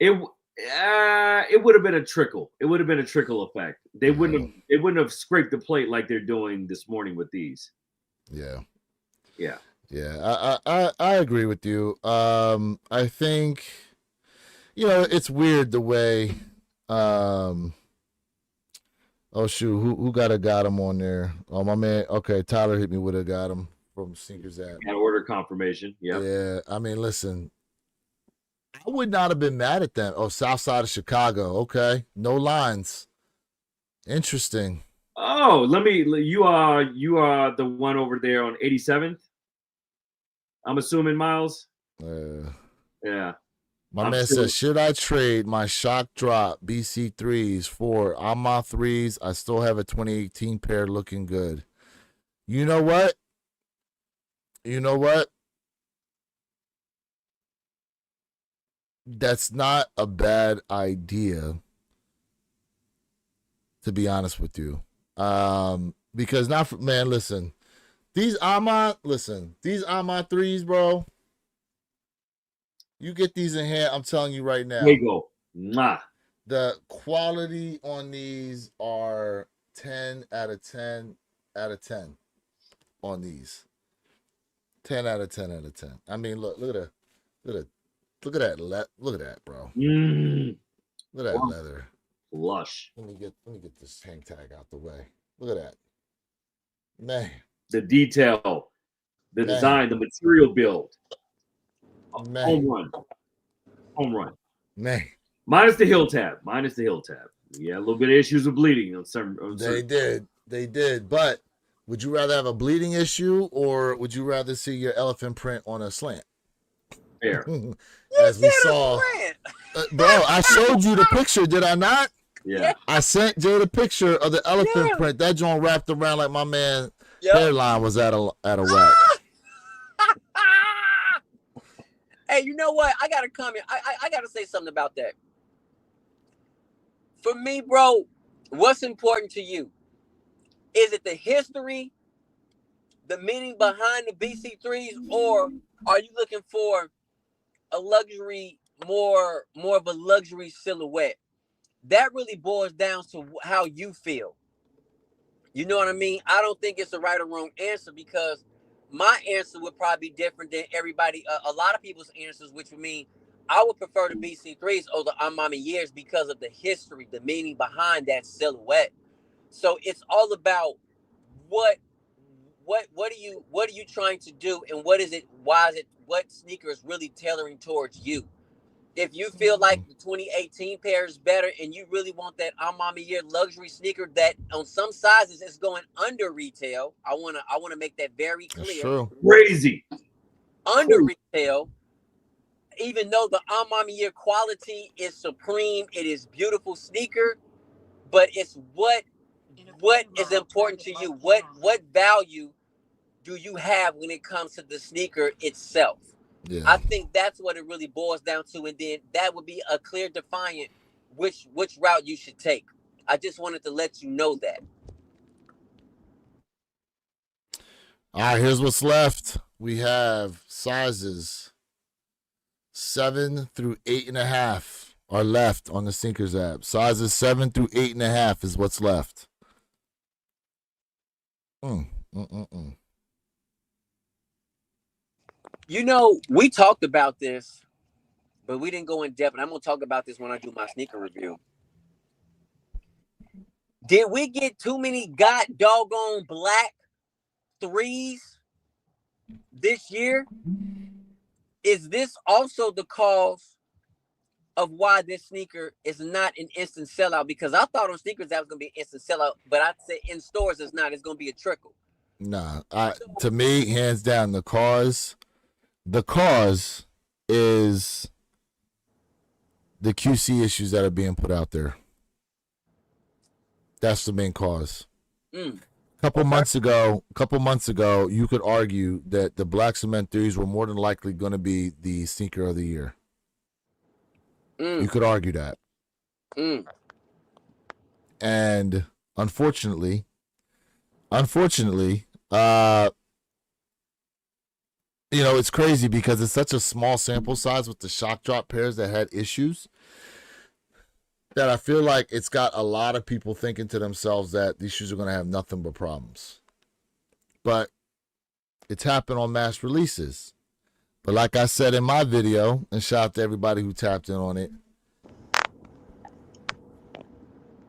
It would have been a trickle. It would have been a trickle effect. They wouldn't have scraped the plate like they're doing this morning with these. Yeah. Yeah. I agree with you. I think, it's weird the way. Oh shoot, who got him on there? Oh, my man. Okay, Tyler hit me with a got him from Sneakers app. Got order confirmation. Yeah. Yeah. I mean, listen. I would not have been mad at them. Oh, South Side of Chicago. Okay, no lines. Interesting. Oh, you are the one over there on 87th. I'm assuming, Miles. Yeah. My man says, should I trade my Shock Drop BC 3s for Ama 3s? I still have a 2018 pair looking good. You know what? That's not a bad idea, to be honest with you. Because listen, these Ama 3s, bro. You get these in hand, I'm telling you right now. There you go. Mwah. The quality on these are 10 out of 10 out of 10 on these. 10 out of 10 out of 10. I mean, look at that. Look at that, bro. Look at that leather. Lush. Let me get this hang tag out the way. Look at that. Man. The detail, the design, the material build. Man. Home run. Man. Minus the heel tab. Yeah, a little bit of issues with bleeding on some. They did. But would you rather have a bleeding issue, or would you rather see your elephant print on a slant? Fair. As we saw. Bro, I showed you the picture, did I not? Yeah. I sent Jay the picture of the elephant print. That joint wrapped around like my man hairline was at a whack. Hey, you know what? I gotta comment. I gotta say something about that. For me, bro, what's important to you? Is it the history, the meaning behind the BC3s, or are you looking for a luxury, more of a luxury silhouette? That really boils down to how you feel. You know what I mean? I don't think it's a right or wrong answer, because my answer would probably be different than everybody, a lot of people's answers, which would mean I would prefer the BC3s over the Armani years because of the history, the meaning behind that silhouette. So it's all about what are you trying to do, and what is it? Why is it? What sneaker is really tailoring towards you? If you feel like the 2018 pair is better, and you really want that Armani year luxury sneaker that on some sizes is going under retail, I wanna make that very That's clear. true. Crazy. Under retail, even though the Armani year quality is supreme, it is beautiful sneaker, but it's what is important to you. What value do you have when it comes to the sneaker itself? Yeah. I think that's what it really boils down to, and then that would be a clear defiant which route you should take. I just wanted to let you know that. All right, here's what's left. We have sizes 7 through 8.5 are left on the Sneakers app. Sizes 7 through 8.5 is what's left. You know, we talked about this, but we didn't go in depth, and I'm going to talk about this when I do my sneaker review. Did we get too many doggone black 3s this year? Is this also the cause of why this sneaker is not an instant sellout? Because I thought on sneakers that was going to be an instant sellout, but I'd say in stores it's not. It's going to be a trickle. Nah, to me, hands down, the cause is the QC issues that are being put out there. That's the main cause. A couple months ago, you could argue that the Black Cement 3s were more than likely going to be the sneaker of the year. You could argue that. And unfortunately, you know, it's crazy because it's such a small sample size with the shock drop pairs that had issues that I feel like it's got a lot of people thinking to themselves that these shoes are going to have nothing but problems. But it's happened on mass releases. But like I said in my video, and shout out to everybody who tapped in on it,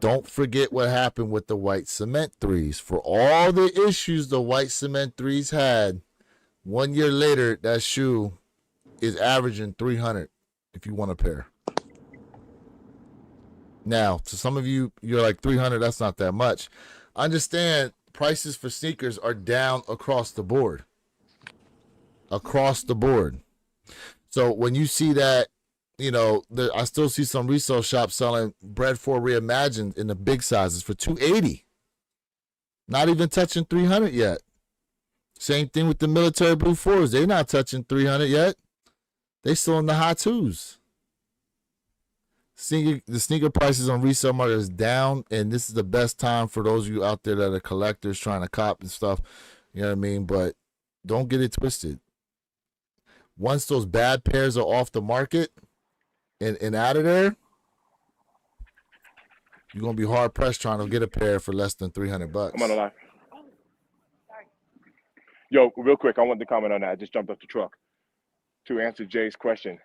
don't forget what happened with the white cement 3s. For all the issues the white cement 3s had, 1 year later, that shoe is averaging $300 if you want a pair. Now, to some of you, you're like, $300, that's not that much. Understand, prices for sneakers are down across the board. Across the board. So when you see that, you know, I still see some resale shops selling Bread 4 Reimagined in the big sizes for $280. Not even touching $300 yet. Same thing with the military blue 4s. They're not touching $300 yet. They still in the high 2s. The sneaker prices on resale market is down, and this is the best time for those of you out there that are collectors trying to cop and stuff. You know what I mean? But don't get it twisted. Once those bad pairs are off the market and out of there, you're going to be hard pressed trying to get a pair for less than $300. I'm on the line. Yo, real quick, I want to comment on that. I just jumped off the truck to answer Jay's question.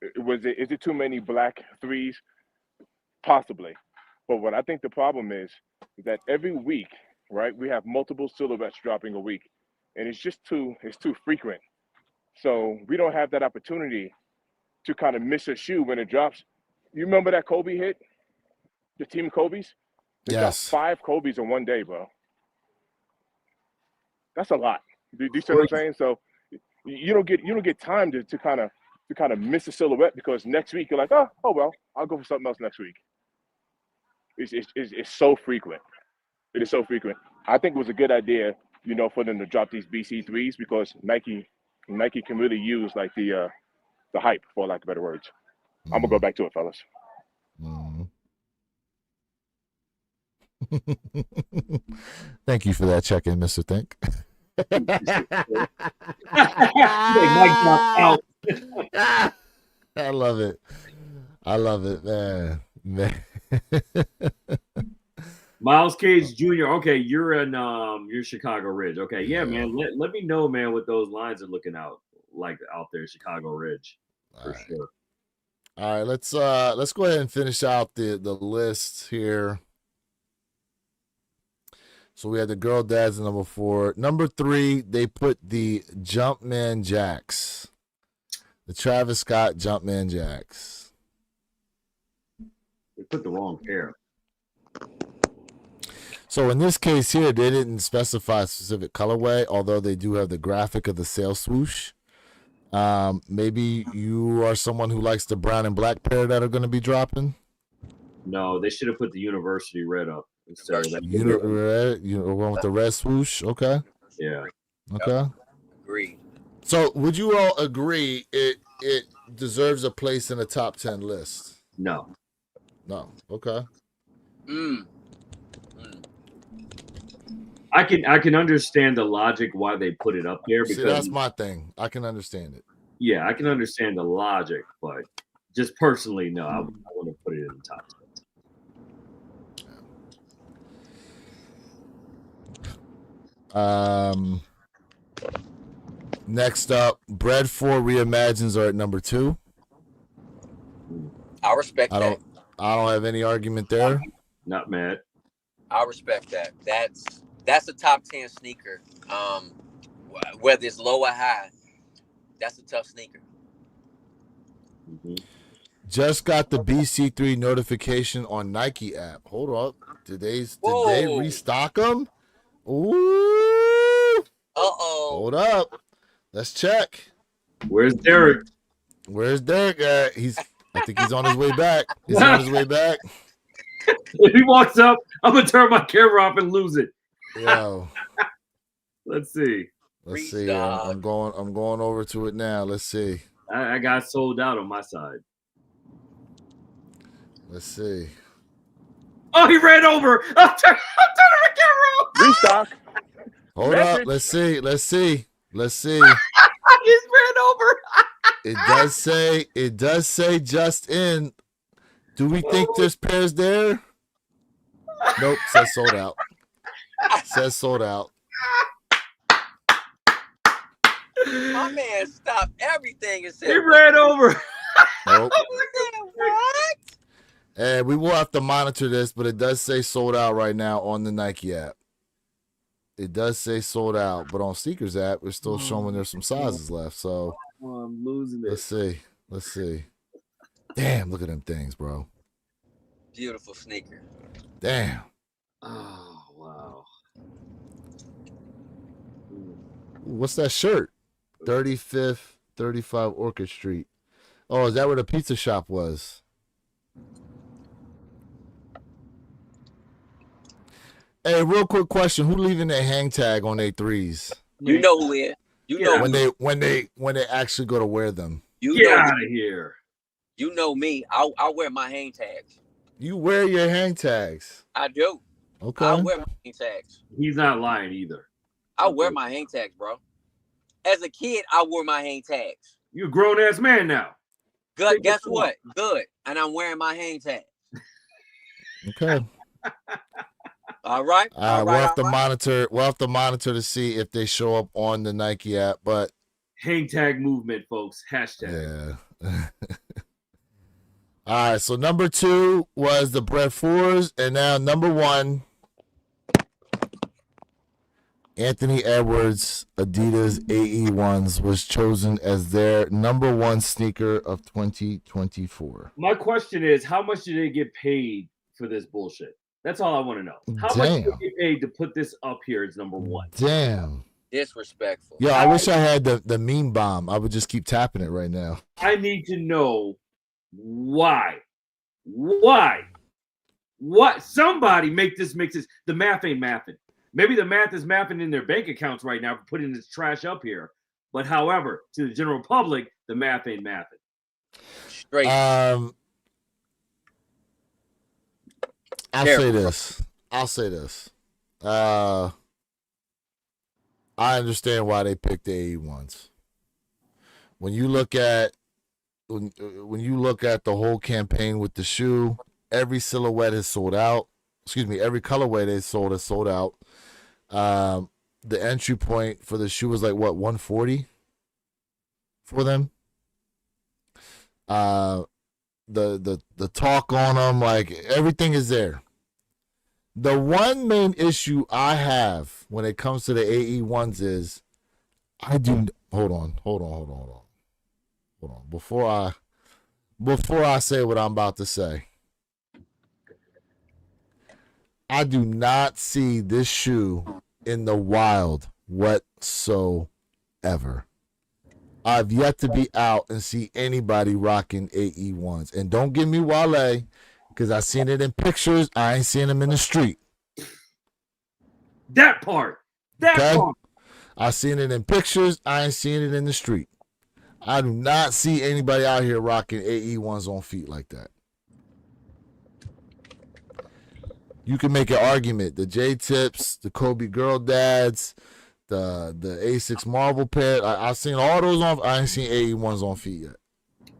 Is it too many black 3s? Possibly. But what I think the problem is that every week, right, we have multiple silhouettes dropping a week, and it's too frequent. So we don't have that opportunity to kind of miss a shoe when it drops. You remember that Kobe hit? The Team Kobe's? They dropped 5 Kobe's in one day, bro. That's a lot. Do you see what I'm saying? So you don't get time to kind of miss a silhouette, because next week you're like, oh well, I'll go for something else next week. It's so frequent. It is so frequent. I think it was a good idea, you know, for them to drop these BC3s, because Nike can really use like the hype, for lack of better words. I'm gonna go back to it, fellas. Thank you for that check-in, Mr. Think. Mike dropped out. I love it. I love it, man. Miles Cage Jr. Okay, you're Chicago Ridge. Okay, yeah, man. Let me know, man, what those lines are looking out there, Chicago Ridge, for All right. sure. All right, let's go ahead and finish out the list here. So we had the Girl Dads at number 4. Number 3, they put the Jumpman Jacks. The Travis Scott Jumpman Jacks. They put the wrong pair. So in this case here, they didn't specify a specific colorway, although they do have the graphic of the sail swoosh. Maybe you are someone who likes the brown and black pair that are going to be dropping. No, they should have put the University Red up instead of that. Red, one with the red swoosh. Okay. Yeah. Okay. Agreed. So would you all agree it deserves a place in a top 10 list? No. No. Okay. I can understand the logic why they put it up there because See, that's my thing. I can understand it. yeah, I can understand the logic, but just personally, no, I want to put it in the top 10. Next up, Bread 4 Reimagines are at number 2. I respect that. I don't have any argument there. Not mad. I respect that. That's a top 10 sneaker. Whether it's low or high, that's a tough sneaker. Mm-hmm. Just got the BC3 notification on Nike app. Hold up. Did they restock them? Ooh. Hold up. Let's check. Where's Derek? Where's Derek at? I think he's on his way back. He's on his way back. If he walks up, I'm gonna turn my camera off and lose it. Yo. Let's see. Let's see. I'm going over to it now. Let's see. I got sold out on my side. Let's see. Oh, he ran over. I'm turning my camera off. Restock. Hold up. Let's see. Let's see. Let's see. I just ran over. It does say just in. Do we think there's pairs there? Nope. Says sold out. Says sold out. My man stopped everything and said, He ran over. Nope. What? And we will have to monitor this, but it does say sold out right now on the Nike app. It does say sold out, but on Sneakers app, we're still showing there's some sizes left. So I'm losing it. let's see. Let's see. Damn, look at them things, bro. Beautiful sneaker. Damn. Oh, wow. What's that shirt? 35th, 35 Orchard Street. Oh, is that where the pizza shop was? Hey, real quick question: who leaving their hang tag on their threes? You know who is. You know when they actually go to wear them. You Get know out of here. You know me. I'll wear my hang tags. You wear your hang tags. I do. Okay. I'll wear my hang tags. He's not lying either. I wear my hang tags, bro. As a kid, I wore my hang tags. You're a grown ass man now. Good. Guess what? Good. And I'm wearing my hang tags. Okay. All right. We'll have to monitor. We'll have to monitor to see if they show up on the Nike app. But hang tag movement, folks. Hashtag. Yeah. All right. So number 2 was the Bread 4s, and now number 1, Anthony Edwards Adidas AE1s was chosen as their number 1 sneaker of 2024. My question is, how much did they get paid for this bullshit? That's all I want to know. How much did they get paid to put this up here as number 1? Damn. Disrespectful. Yeah, I wish I had the meme bomb. I would just keep tapping it right now. I need to know why. Why? What? Somebody make this. The math ain't mathing. Maybe the math is mapping in their bank accounts right now for putting this trash up here. But however, to the general public, the math ain't mathing. Straight. I'll say this. I understand why they picked the AE1s. When you look at the whole campaign with the shoe, every silhouette is sold out. Excuse me, every colorway they sold is sold out. The entry point for the shoe was like what, 140 for them. The talk on them, like everything is there. The one main issue I have when it comes to the AE1s is hold on. Before I say what I'm about to say, I do not see this shoe in the wild whatsoever. I've yet to be out and see anybody rocking AE1s. And don't give me Wale, because I seen it in pictures. I ain't seen them in the street. That part. I seen it in pictures. I ain't seen it in the street. I do not see anybody out here rocking AE1s on feet like that. You can make an argument. The J-Tips, the Kobe Girl Dads, the A6 Marvel pair. I've seen all those on. I ain't seen AE1s on feet yet.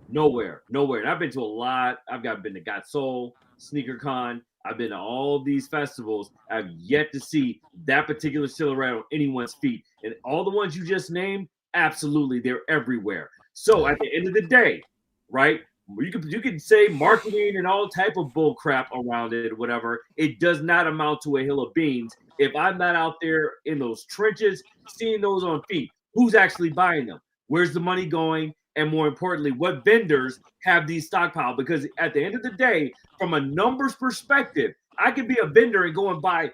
Nowhere. And I've been to a lot. I've been to Got Soul, Sneaker Con. I've been to all these festivals. I've yet to see that particular silhouette on anyone's feet. And all the ones you just named, absolutely, they're everywhere. So at the end of the day, right, you can say marketing and all type of bull crap around it or whatever. It does not amount to a hill of beans if I'm not out there in those trenches seeing those on feet. Who's actually buying them? Where's the money going? And more importantly, what vendors have these stockpiled? Because at the end of the day, from a numbers perspective, I could be a vendor and go and buy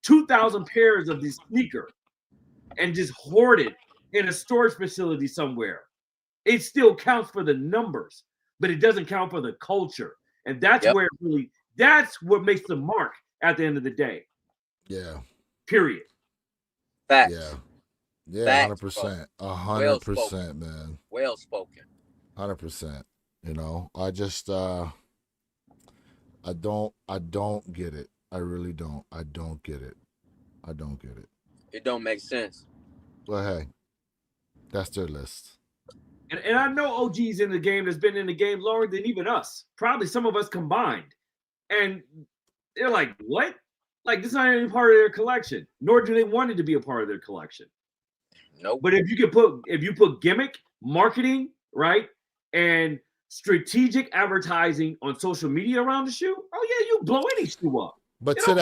2,000 pairs of these sneakers and just hoard it in a storage facility somewhere. It still counts for the numbers, but it doesn't count for the culture. And that's where that's what makes the mark at the end of the day. Yeah. Period. Facts. Yeah. Yeah, Facts, 100%. bro. 100%, man. Well spoken. 100%. You know, I just I don't get it. I really don't. I don't get it. It don't make sense. Well, hey, that's their list. And I know OG's in the game that's been in the game longer than even us. Probably some of us combined. And they're like, what? Like, this is not even part of their collection. Nor do they want it to be a part of their collection. Nope. But if you put gimmick, marketing, right, and strategic advertising on social media around the shoe, oh yeah, you blow any shoe up. But to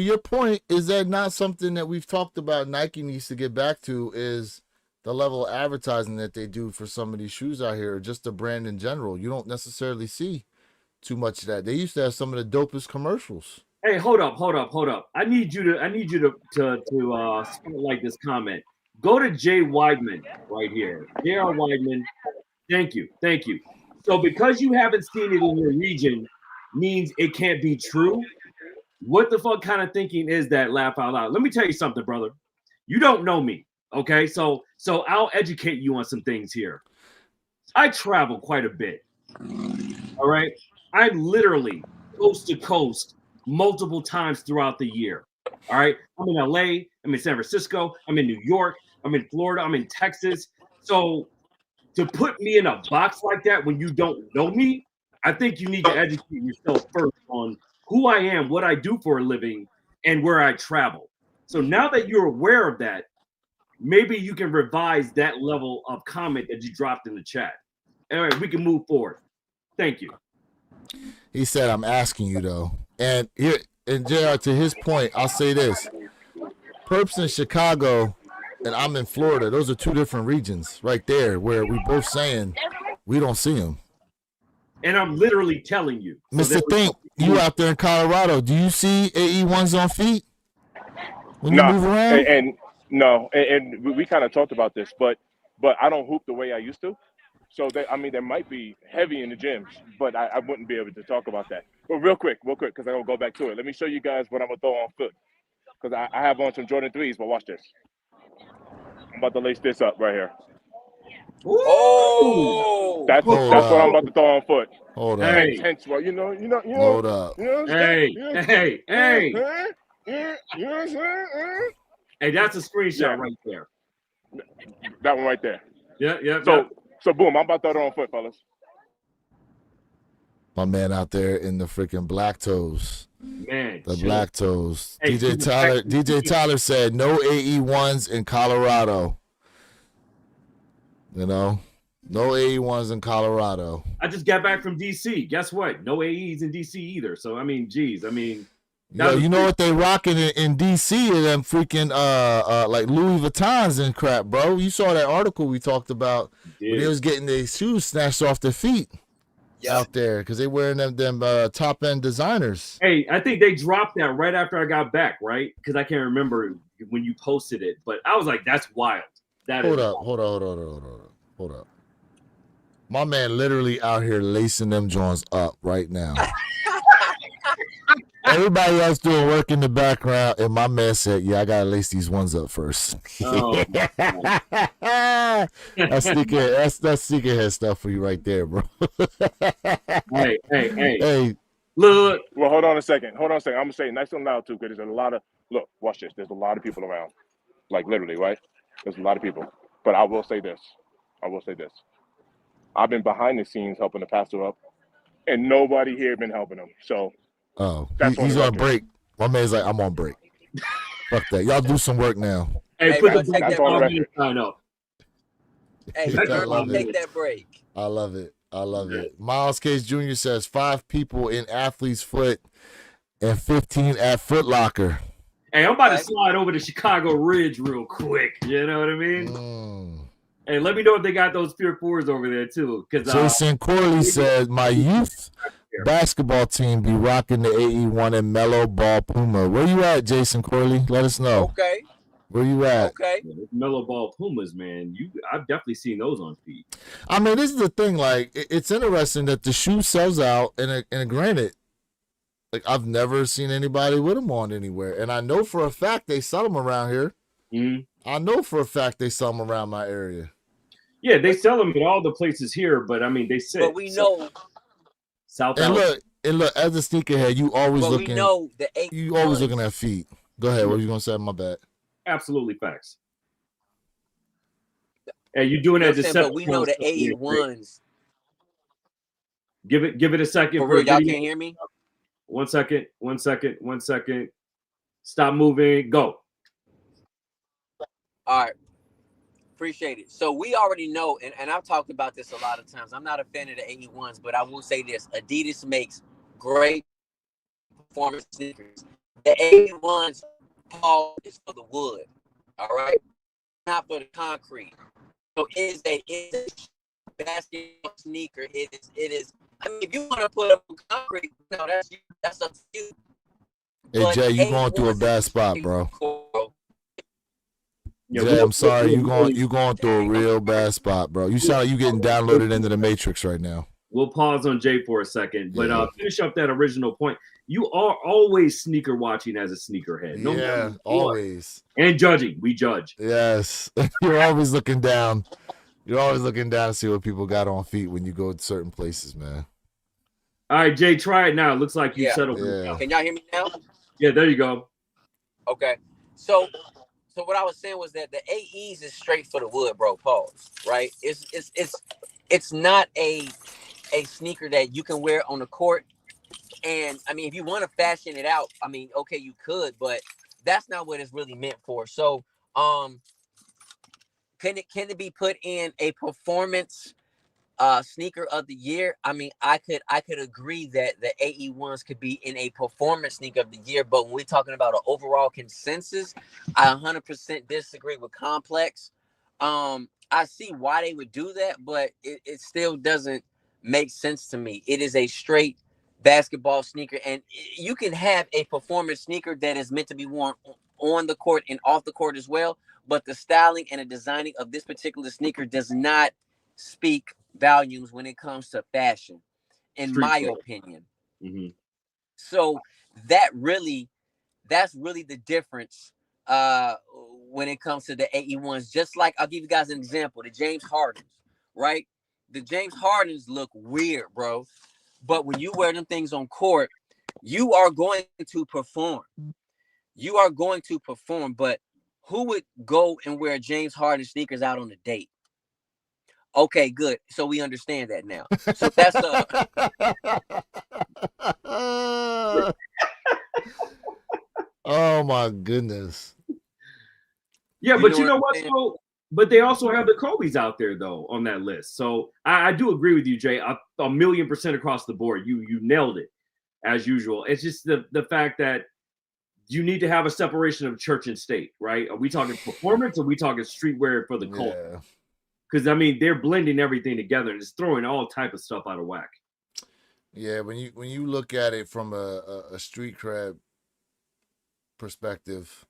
your point, is that not something that we've talked about Nike needs to get back to, is the level of advertising that they do for some of these shoes out here, or just the brand in general? You don't necessarily see too much of that. They used to have some of the dopest commercials. Hey, hold up. I need you to spotlight this comment. Go to Jay Weidman right here. J.R. Weidman. Thank you. So because you haven't seen it in your region means it can't be true. What the fuck kind of thinking is that? Laugh out loud. Let me tell you something, brother. You don't know me. Okay, so I'll educate you on some things here. I travel quite a bit. All right. I literally coast to coast multiple times throughout the year. All right. I'm in LA, I'm in San Francisco, I'm in New York, I'm in Florida, I'm in Texas. So to put me in a box like that when you don't know me, I think you need to educate yourself first on who I am, what I do for a living, and where I travel. So now that you're aware of that, maybe you can revise that level of comment that you dropped in the chat. All right, we can move forward. Thank you. He said, I'm asking you though. And here, and JR, to his point, I'll say this. Perps in Chicago and I'm in Florida. Those are two different regions right there where we both saying we don't see them. And I'm literally telling you. Mr. Think, you out there in Colorado, do you see AE1s on feet when you move around? And we kind of talked about this, but I don't hoop the way I used to. So there might be heavy in the gyms, but I wouldn't be able to talk about that. But real quick, because I'm gonna go back to it. Let me show you guys what I'm gonna throw on foot. Because I have on some Jordan 3s, but watch this. I'm about to lace this up right here. Oh, that's what I'm about to throw on foot. Hold up. Hey. Hence, well, you know. Hold up. You know what I'm Hey, saying? hey. You know what I'm saying? Hey, that's a screenshot Yeah. right there. That one right there. Yeah. So boom, I'm about to throw it on foot, fellas. My man out there in the freaking black toes. Man, The chill. black toes. Hey, DJ Tyler said no AE1s in Colorado. You know, no AE1s in Colorado. I just got back from DC. Guess what? No AEs in DC either. So I mean, geez, I mean, Yo, you know what they rocking in DC and them freaking like Louis Vuittons and crap, bro. You saw that article we talked about when they was getting their shoes snatched off their feet out there because they wearing them top end designers. Hey, I think they dropped that right after I got back, right? Because I can't remember when you posted it, but I was like, that's wild. Hold up. My man literally out here lacing them joints up right now. Everybody else doing work in the background, and my man said, "Yeah, I gotta lace these ones up first." Oh, that's sneakerhead stuff for you right there, bro. hey. Look. Well, hold on a second. I'm gonna say it nice and loud too, because there's a lot of watch this. There's a lot of people around, like literally, right? There's a lot of people. But I will say this. I've been behind the scenes helping the pastor up, and nobody here been helping him. So. Oh, he's on break. My man's like, I'm on break. Fuck that. Y'all do some work now. Hey, put the sign up. Hey, take that break. I love it. Miles Case Jr. says 5 people in Athlete's Foot and 15 at Foot Locker. Hey, I'm about to slide over to Chicago Ridge real quick. You know what I mean? Hey, let me know if they got those Pure 4s over there too. Jason Corley said, my youth basketball team be rocking the AE1 and Mellow Ball Puma. Where you at, Jason Corley? Let us know. Okay. Where you at? Okay. Mellow Ball Pumas, man. I've definitely seen those on feet. I mean, this is the thing. Like, it's interesting that the shoe sells out, and granted, like I've never seen anybody with them on anywhere, and I know for a fact they sell them around here. Mm-hmm. I know for a fact they sell them around my area. Yeah, they sell them at all the places here, but I mean, they sit. But we know. South and look, as a sneakerhead, you always looking. We know the you always looking at feet. Go ahead. What are you gonna say? My bad. Absolutely facts. Hey, you doing that? But we know the AE1s. Give it a second. For real, y'all can't hear me. 1 second. Stop moving. Go. All right. Appreciate it. So we already know, and I've talked about this a lot of times. I'm not a fan of the AE1s, but I will say this. Adidas makes great performance sneakers. The AE1s, Paul, is for the wood. All right? Not for the concrete. So it is a basketball sneaker. It is. I mean, if you want to put up on concrete, no, that's up to you. Hey, but Jay, you going through a bad spot, bro. Yeah, I'm sorry. You going through a real bad spot, bro. You sound like you getting downloaded into the Matrix right now. We'll pause on Jay for a second, but finish up that original point. You are always sneaker watching as a sneakerhead. No, always. And judging. We judge. Yes. You're always looking down. You're always looking down to see what people got on feet when you go to certain places, man. All right, Jay, try it now. It looks like you settled. Yeah. Can y'all hear me now? Yeah, there you go. Okay. So what I was saying was that the AEs is straight for the wood, bro. Pause. Right? It's not a sneaker that you can wear on the court. And I mean, if you want to fashion it out, I mean, okay, you could, but that's not what it's really meant for. So, can it be put in a performance sneaker of the year? I mean, I could agree that the AE1s could be in a performance sneaker of the year, but when we're talking about an overall consensus, I 100% disagree with Complex. I see why they would do that, but it still doesn't make sense to me. It is a straight basketball sneaker, and you can have a performance sneaker that is meant to be worn on the court and off the court as well, but the styling and the designing of this particular sneaker does not speak volumes when it comes to fashion, in my opinion. Mm-hmm. So that's really the difference when it comes to the AE1s. Just like, I'll give you guys an example, the James Hardens, right? The James Hardens look weird, bro. But when you wear them things on court, you are going to perform. But who would go and wear James Harden sneakers out on a date? Okay, good. So we understand that now. So that's oh my goodness. Yeah, You but know you what know I'm what? saying? So, but they also have the Kobe's out there though on that list. So I do agree with you, Jay. A 1,000,000% across the board. You nailed it as usual. It's just the fact that you need to have a separation of church and state, right? Are we talking performance or are we talking streetwear for the cult? Yeah. Because I mean they're blending everything together and it's throwing all type of stuff out of whack. Yeah, when you look at it from a street cred perspective,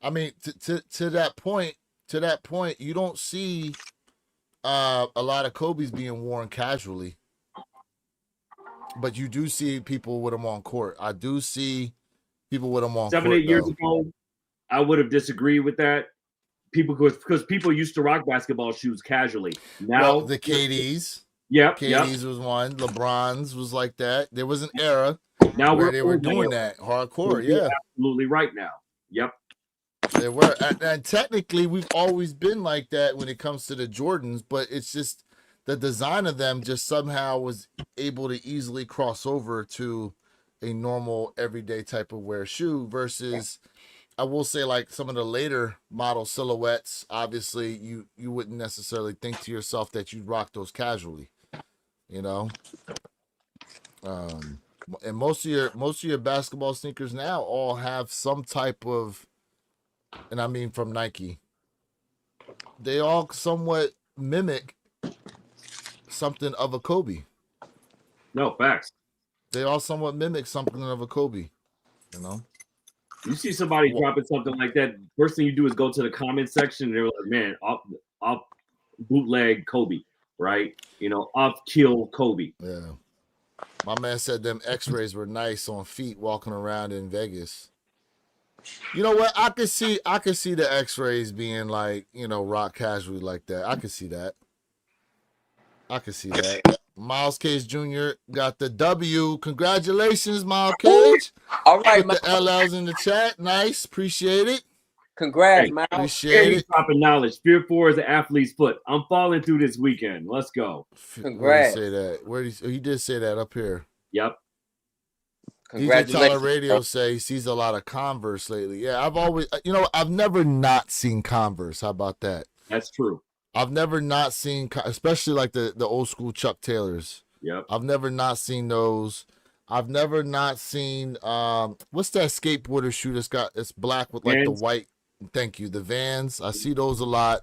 I mean to that point, you don't see a lot of Kobe's being worn casually, but you do see people with them on court. I do see people with them on 7, court 8 years though. ago, I would have disagreed with that. People because people used to rock basketball shoes casually. Now Well, the KDs. Yep. KD's was one. LeBron's was like that. There was an era Now where we're they were doing that hardcore. You're Yeah, absolutely right now. Yep. they were. And technically, we've always been like that when it comes to the Jordans, but it's just the design of them just somehow was able to easily cross over to a normal everyday type of wear shoe versus I will say like some of the later model silhouettes, obviously you wouldn't necessarily think to yourself that you'd rock those casually, you know. And most of your basketball sneakers now all have some type of, and I mean from Nike, they all somewhat mimic something of a Kobe. No facts. They all somewhat mimic something of a Kobe, you know. You see somebody dropping something like that, first thing you do is go to the comment section and they're like, man, off bootleg Kobe, right? You know, off kill Kobe. Yeah. My man said them X-rays were nice on feet walking around in Vegas. You know what? I could see the X-rays being like, you know, rock casually like that. I could see that. Miles Cage Jr. got the W. Congratulations, Miles Cage. all right, Put the LLs in the chat. Nice. Appreciate it. congrats, Hey, Miles. Appreciate He's it. dropping knowledge. Fear 4 is an athlete's foot. I'm falling through this weekend. Let's go. Congrats. Where did he say that? He did say that up here. Yep. DJ Tyler Congratulations. Radio say he sees a lot of Converse lately. Yeah, I've always, you know, I've never not seen Converse. How about that? That's true. I've never not seen, especially like the old school Chuck Taylors. Yep. I've never not seen those. I've never not seen what's that skateboarder shoe that's got it's black with like Vans. the white. Thank you, the Vans. I see those a lot.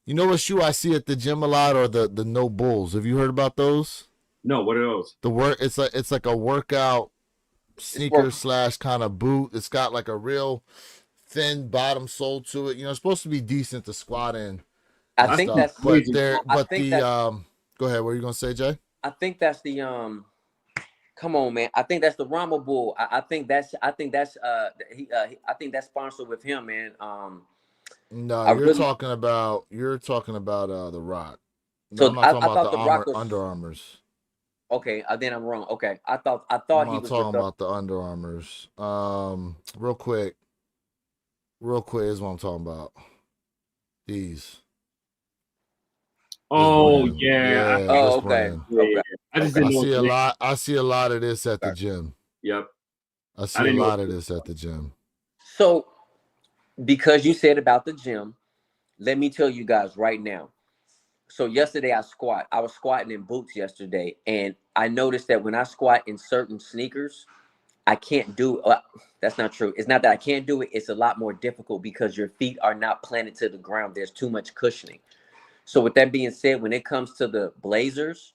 You know what shoe I see at the gym a lot, or the No Bulls. Have you heard about those? No, what are those? It's like a workout sneaker / kind of boot. It's got like a real thin bottom sole to it. You know, it's supposed to be decent to squat in. I think stuff. that's But there, I but think the that's- go ahead. What are you gonna say, Jay? I think that's the come on, man. I think that's the Rama Bull. I think that's I think that's sponsored with him, man. No, I you're really- talking about the Rock. No, So I'm not I talking thought about the the Rock was- Under Armours. Okay, then I'm wrong. Okay, I thought I'm he not was talking with the, about the Under Armours. Real quick, is what I'm talking about. These. Oh, brand. yeah. this Oh, okay. brand. Yeah, Okay. yeah. I just I didn't know. see what a the name- lot. I see a lot of this at the gym. Yep. I I see a didn't know lot what of the- this at the gym. So, because you said about the gym, let me tell you guys right now. So yesterday I was squatting in boots yesterday, and I noticed that when I squat in certain sneakers, I can't do. That's not true. It's not that I can't do it. It's a lot more difficult because your feet are not planted to the ground. There's too much cushioning. So with that being said, when it comes to the Blazers,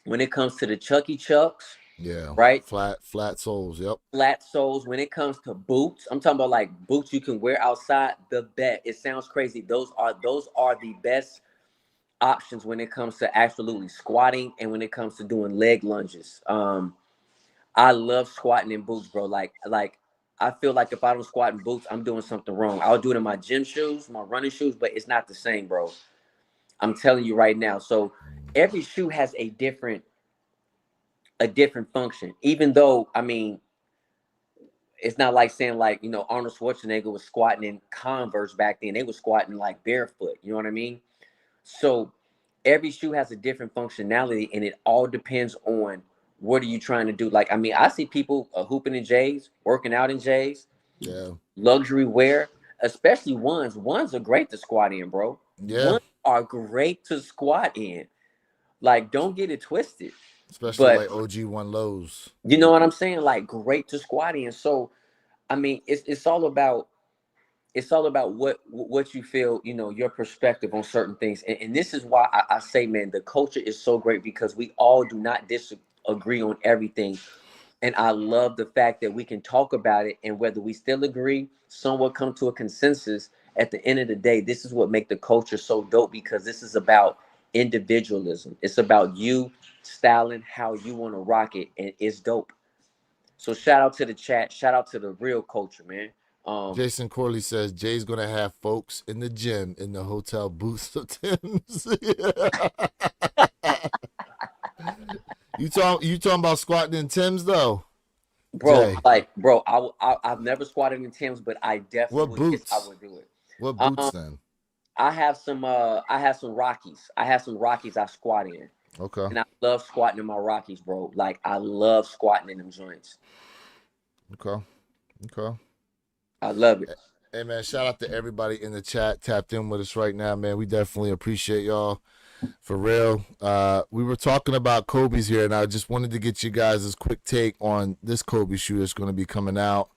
when it comes to the Chucky Chucks, Yeah. right? Flat soles. Yep. Flat soles, when it comes to boots, I'm talking about like boots you can wear outside. The bet, it sounds crazy. Those are the best options when it comes to absolutely squatting and when it comes to doing leg lunges. I love squatting in boots, bro. Like I feel like if I don't squat in boots, I'm doing something wrong. I'll do it in my gym shoes, my running shoes, but it's not the same, bro. I'm telling you right now. So every shoe has a different function. Even though, I mean, it's not like saying like, you know, Arnold Schwarzenegger was squatting in Converse back then. They were squatting like barefoot. You know what I mean? So every shoe has a different functionality, and it all depends on what are you trying to do. Like, I mean, I see people hooping in J's, working out in J's, Yeah. luxury wear, especially ones. Ones are great to squat in, bro. Yeah. Ones are great to squat in. Like, don't get it twisted. Especially But like OG1 lows. you know what I'm saying? Like, great to squat in. So, I mean, it's all about what you feel, you know, your perspective on certain things. And this is why I say, man, the culture is so great because we all do not disagree on everything. And I love the fact that we can talk about it, and whether we still agree, somewhat come to a consensus. At the end of the day, this is what make the culture so dope, because this is about individualism. It's about you styling how you want to rock it, and it's dope. So shout out to the chat, shout out to the real culture, man. Jason Corley says Jay's gonna have folks in the gym in the hotel booths of Tim's. You talking about squatting in Tim's though, Bro, Jay? like, bro, I've never squatted in Tim's, but I definitely What would. Yes, I boots? would do it. What boots then? I have some Rockies. I have some Rockies I squat in. Okay. And I love squatting in my Rockies, bro. Like, I love squatting in them joints. Okay. I love it. Hey man, shout out to everybody in the chat tapped in with us right now, man. We definitely appreciate y'all. For real. We were talking about Kobe's here, and I just wanted to get you guys' quick take on this Kobe shoe that's going to be coming out.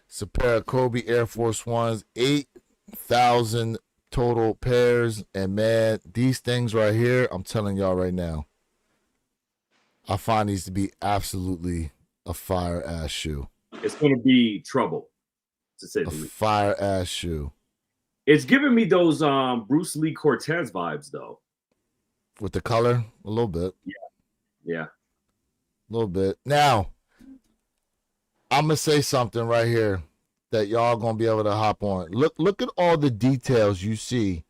It's a pair of Kobe Air Force Ones, 8,000 total pairs. And man, these things right here, I'm telling y'all right now, I find these to be absolutely a fire ass shoe. It's going to be trouble, to say A the least. fire ass shoe. It's giving me those Bruce Lee Cortez vibes, though. With the color, a little bit. Yeah. A little bit. Now, I'm gonna say something right here that y'all gonna be able to hop on. Look at all the details you see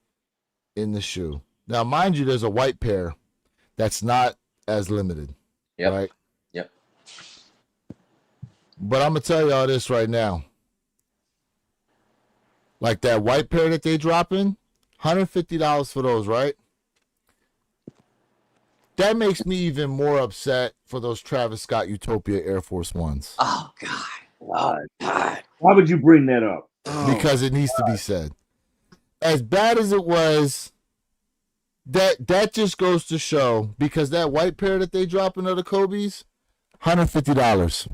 in the shoe. Now, mind you, there's a white pair that's not as limited. Yep. Right? Yep. But I'm gonna tell y'all this right now. Like that white pair that they dropping, $150 for those, right? That makes me even more upset for those Travis Scott Utopia Air Force Ones. Oh God. Oh God. Why would you bring that up? Because it needs to be said. As bad as it was, that just goes to show, because that white pair that they dropping of the Kobe's, $150.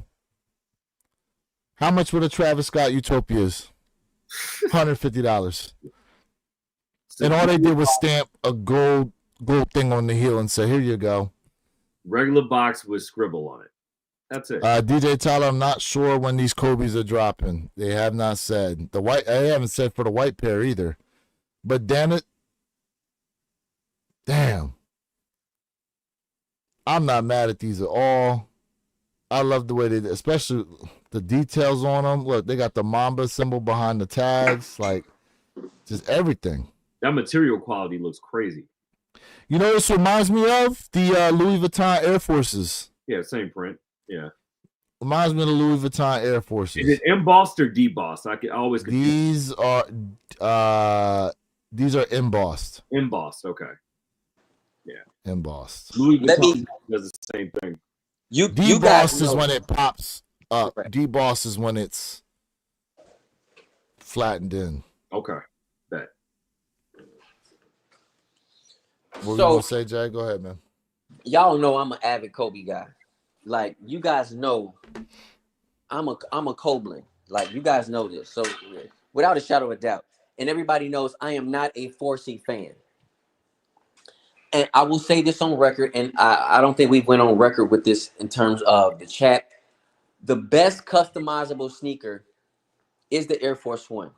How much were the Travis Scott Utopias? $150. And all they did was stamp a gold thing on the heel and say, here you go. Regular box with scribble on it. That's it. DJ Tyler, I'm not sure when these Kobe's are dropping. They have not said. They haven't said for the white pair either. But damn it. Damn. I'm not mad at these at all. I love the way they did, especially the details on them. Look, they got the Mamba symbol behind the tags. Like, just everything. That material quality looks crazy. You know, this reminds me of the Louis Vuitton Air Forces. Yeah, same print. Yeah. Reminds me of the Louis Vuitton Air Forces. Is it embossed or debossed? I always confuse. These are embossed. Embossed. Okay. Embossed. Louis Let Vuitton me- does the same thing. You guys Debossed is know. when it pops up. Right. Debossed is when it's flattened in. Okay. Bet. What you So gonna say, Jay? Go ahead, man. y'all know I'm an avid Kobe guy. Like, you guys know I'm a Koblin. Like, you guys know this. So without a shadow of a doubt. And everybody knows I am not a 4C fan. And I will say this on record, and I don't think we went on record with this in terms of the chat. The best customizable sneaker is the Air Force One.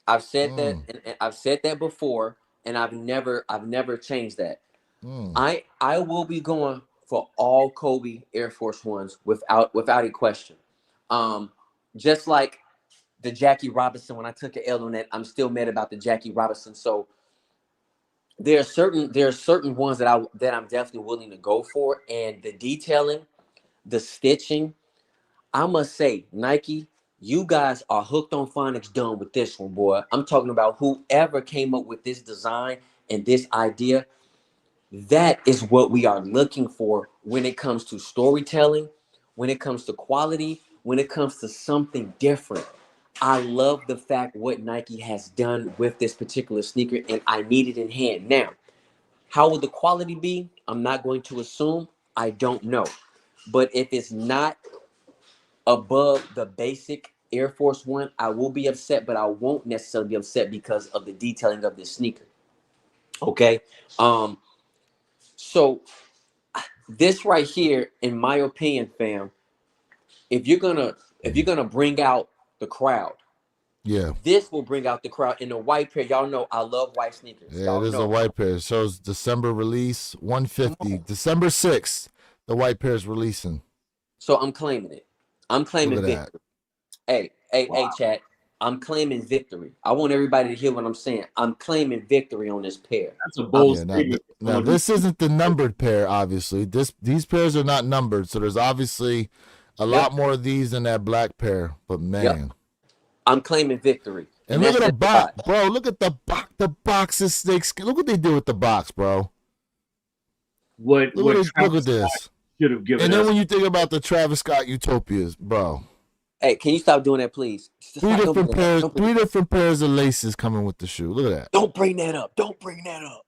I've said that, and I've said that before, and I've never changed that. I will be going for all Kobe Air Force Ones without a question. Just like the Jackie Robinson, when I took an L on that, I'm still mad about the Jackie Robinson. So there are certain ones that I'm definitely willing to go for, and the detailing, the stitching, I must say, Nike, you guys are hooked on phonics done with this one, boy. I'm talking about whoever came up with this design and this idea. That is what we are looking for when it comes to storytelling, when it comes to quality, when it comes to something different. I love the fact what Nike has done with this particular sneaker, and I need it in hand. Now, how will the quality be? I'm not going to assume. I don't know. But if it's not above the basic Air Force One, I will be upset, but I won't necessarily be upset because of the detailing of this sneaker. Okay. So this right here, in my opinion, fam, if you're gonna bring out the crowd, Yeah. this will bring out the crowd in the white pair. Y'all know I love white sneakers. Yeah, Y'all it is know. a white pair. It shows December release, 150. December 6th, the white pair is releasing. So I'm claiming it. I'm claiming Look at victory. Hey, chat. I'm claiming victory. I want everybody to hear what I'm saying. I'm claiming victory on this pair. That's a bold Yeah, statement. now this isn't the numbered pair, obviously. These pairs are not numbered, so there's obviously a lot more of these than that black pair. But man, I'm claiming victory. and look that's at the just box, why. bro. Look at the box. The box is snakes. Look what they did with the box, bro. What Look at Travis this. Scott should have given And then us. when you think about the Travis Scott Utopias, bro. Hey, can you stop doing that, please? Three different pairs of laces coming with the shoe. Look at that. Don't bring that up. Don't bring that up.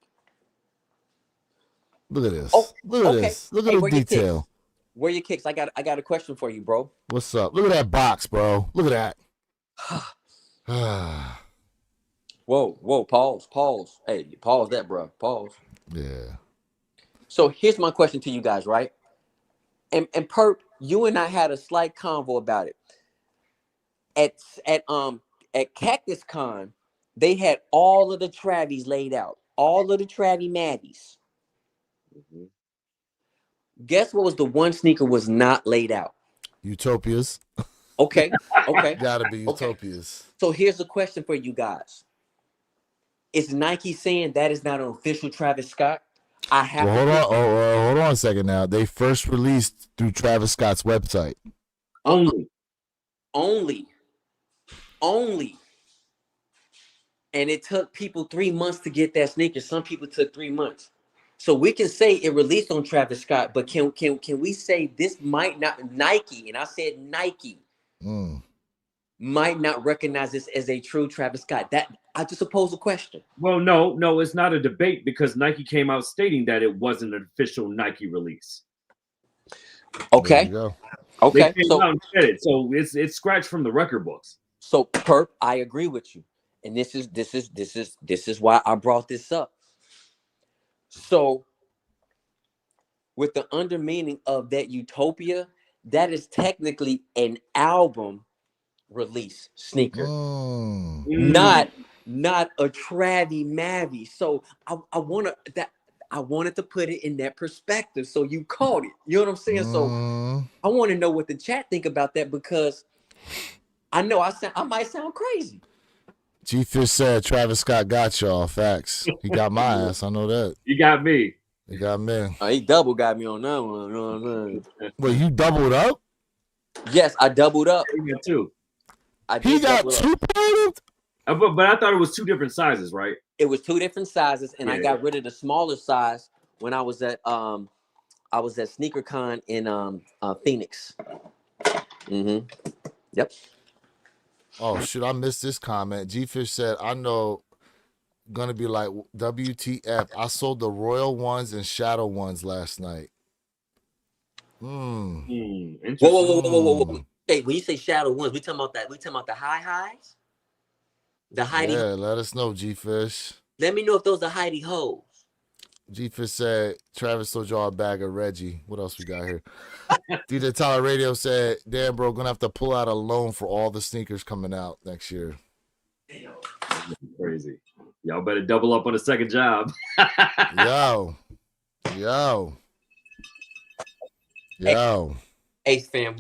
Look at this. Oh, Look at okay. this. Look at Hey, the where your detail. kicks? Where your kicks? I got a question for you, bro. What's up? Look at that box, bro. Look at that. Whoa, pause. Hey, pause that, bro. Pause. Yeah. So here's my question to you guys, right? And Perp, you and I had a slight convo about it. At Cactus Con, they had all of the Travis laid out, all of the Travis Maddies. Mhm. Guess what was the one sneaker was not laid out? Utopias. Okay. Gotta be Okay. Utopias. So here's the question for you guys. Is Nike saying that is not an official Travis Scott? I have Well, hold on a second now. They first released through Travis Scott's website. Only. And it took people 3 months to get that sneaker. Some people took 3 months. So we can say it released on Travis Scott, but can we say this might not Nike, and I said Nike, might not recognize this as a true Travis Scott? That I just posed a question. Well, no, it's not a debate because Nike came out stating that it wasn't an official Nike release. Okay. There you go. Okay. They came out and said it, so it's scratched from the record books. So Perp, I agree with you. And this is why I brought this up. So with the under meaning of that Utopia, that is technically an album release sneaker. Not a Travis Mavi. So I wanted to put it in that perspective. So you caught it. You know what I'm saying? So I want to know what the chat think about that, because I know I might sound crazy. G-Fish said Travis Scott got y'all. Facts. He got my ass. I know that. You got me. He got me. He double got me on that one. You know what I mean? Wait, you doubled up? Yes, I doubled up. He got two. He got two product? But I thought it was two different sizes, right? It was two different sizes, and I Yeah. got rid of the smaller size when I was at SneakerCon in Phoenix. Yep. Oh, shoot. I missed this comment. G-Fish said, I know gonna be like WTF. I sold the Royal ones and Shadow ones last night. Interesting. Whoa. Hey, when you say Shadow ones, we talking about the high highs? The Heidi. Yeah, let us know, G-Fish. Let me know if those are Heidi hoes. G-Fish said, Travis sold y'all a bag of Reggie. What else we got here? DJ Tyler Radio said, damn, bro, gonna have to pull out a loan for all the sneakers coming out next year. Crazy. Y'all better double up on a second job. Yo. Hey, fam,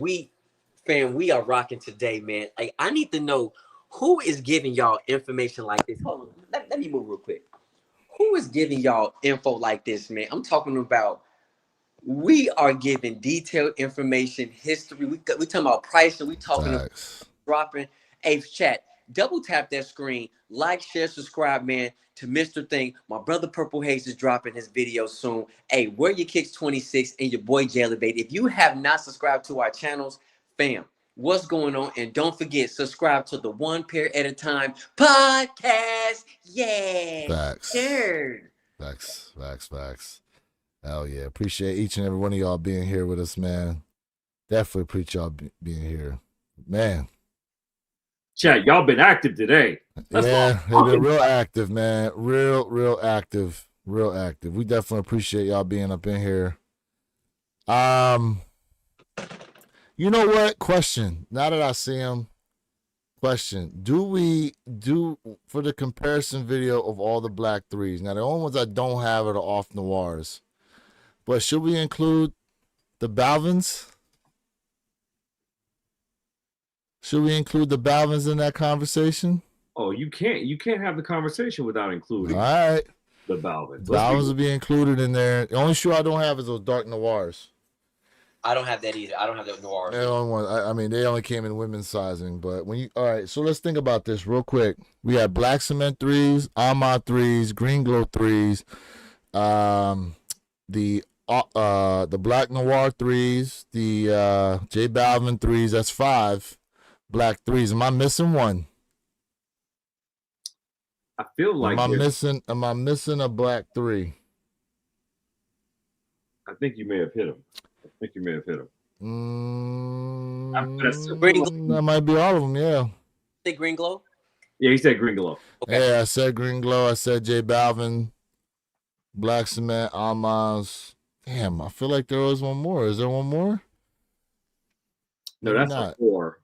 we are rocking today, man. Like, I need to know who is giving y'all information like this. Hold on, let me move real quick. Who is giving y'all info like this, man? I'm talking about We are giving detailed information, history. We talking about pricing. We talking about Facts. dropping. Hey, chat. Double tap that screen. Like, share, subscribe, man, to Mr. Thing. My brother Purple Haze is dropping his video soon. Hey, Wear Your Kicks 26 and your boy Jellybae. If you have not subscribed to our channels, fam, what's going on? And don't forget, subscribe to the One Pair at a Time podcast. Yeah. Facts. Sure. Facts. Hell yeah. Appreciate each and every one of y'all being here with us, man. Definitely appreciate y'all being here. Man. Chat, y'all been active today. That's Yeah, what they've I'm been talking real active, man. Real active. Real active. We definitely appreciate y'all being up in here. You know what? Question. Now that I see him, question. Do we do for the comparison video of all the black threes? Now the only ones I don't have are the off noirs. But should we include the Balvins? Should we include the Balvins in that conversation? Oh, you can't have the conversation without including All right. the Balvins. Balvins will be included in there. The only shoe I don't have is those dark noirs. I don't have that either. I don't have that noir. They only one, I mean, they only came in women's sizing. But when you, all right, so let's think about this real quick. We have black cement threes, Armand threes, green glow threes, the black noir threes, the J Balvin threes. That's 5 black threes. Am I missing one? I feel like Am I missing a black 3? I think you may have hit him. That might be all of them, yeah. Say green glow? Yeah, he said green glow. Okay. Yeah, I said green glow. I said J Balvin, black cement, Armands. Damn, I feel like there was one more. Is there one more? No, Maybe that's not. a 4.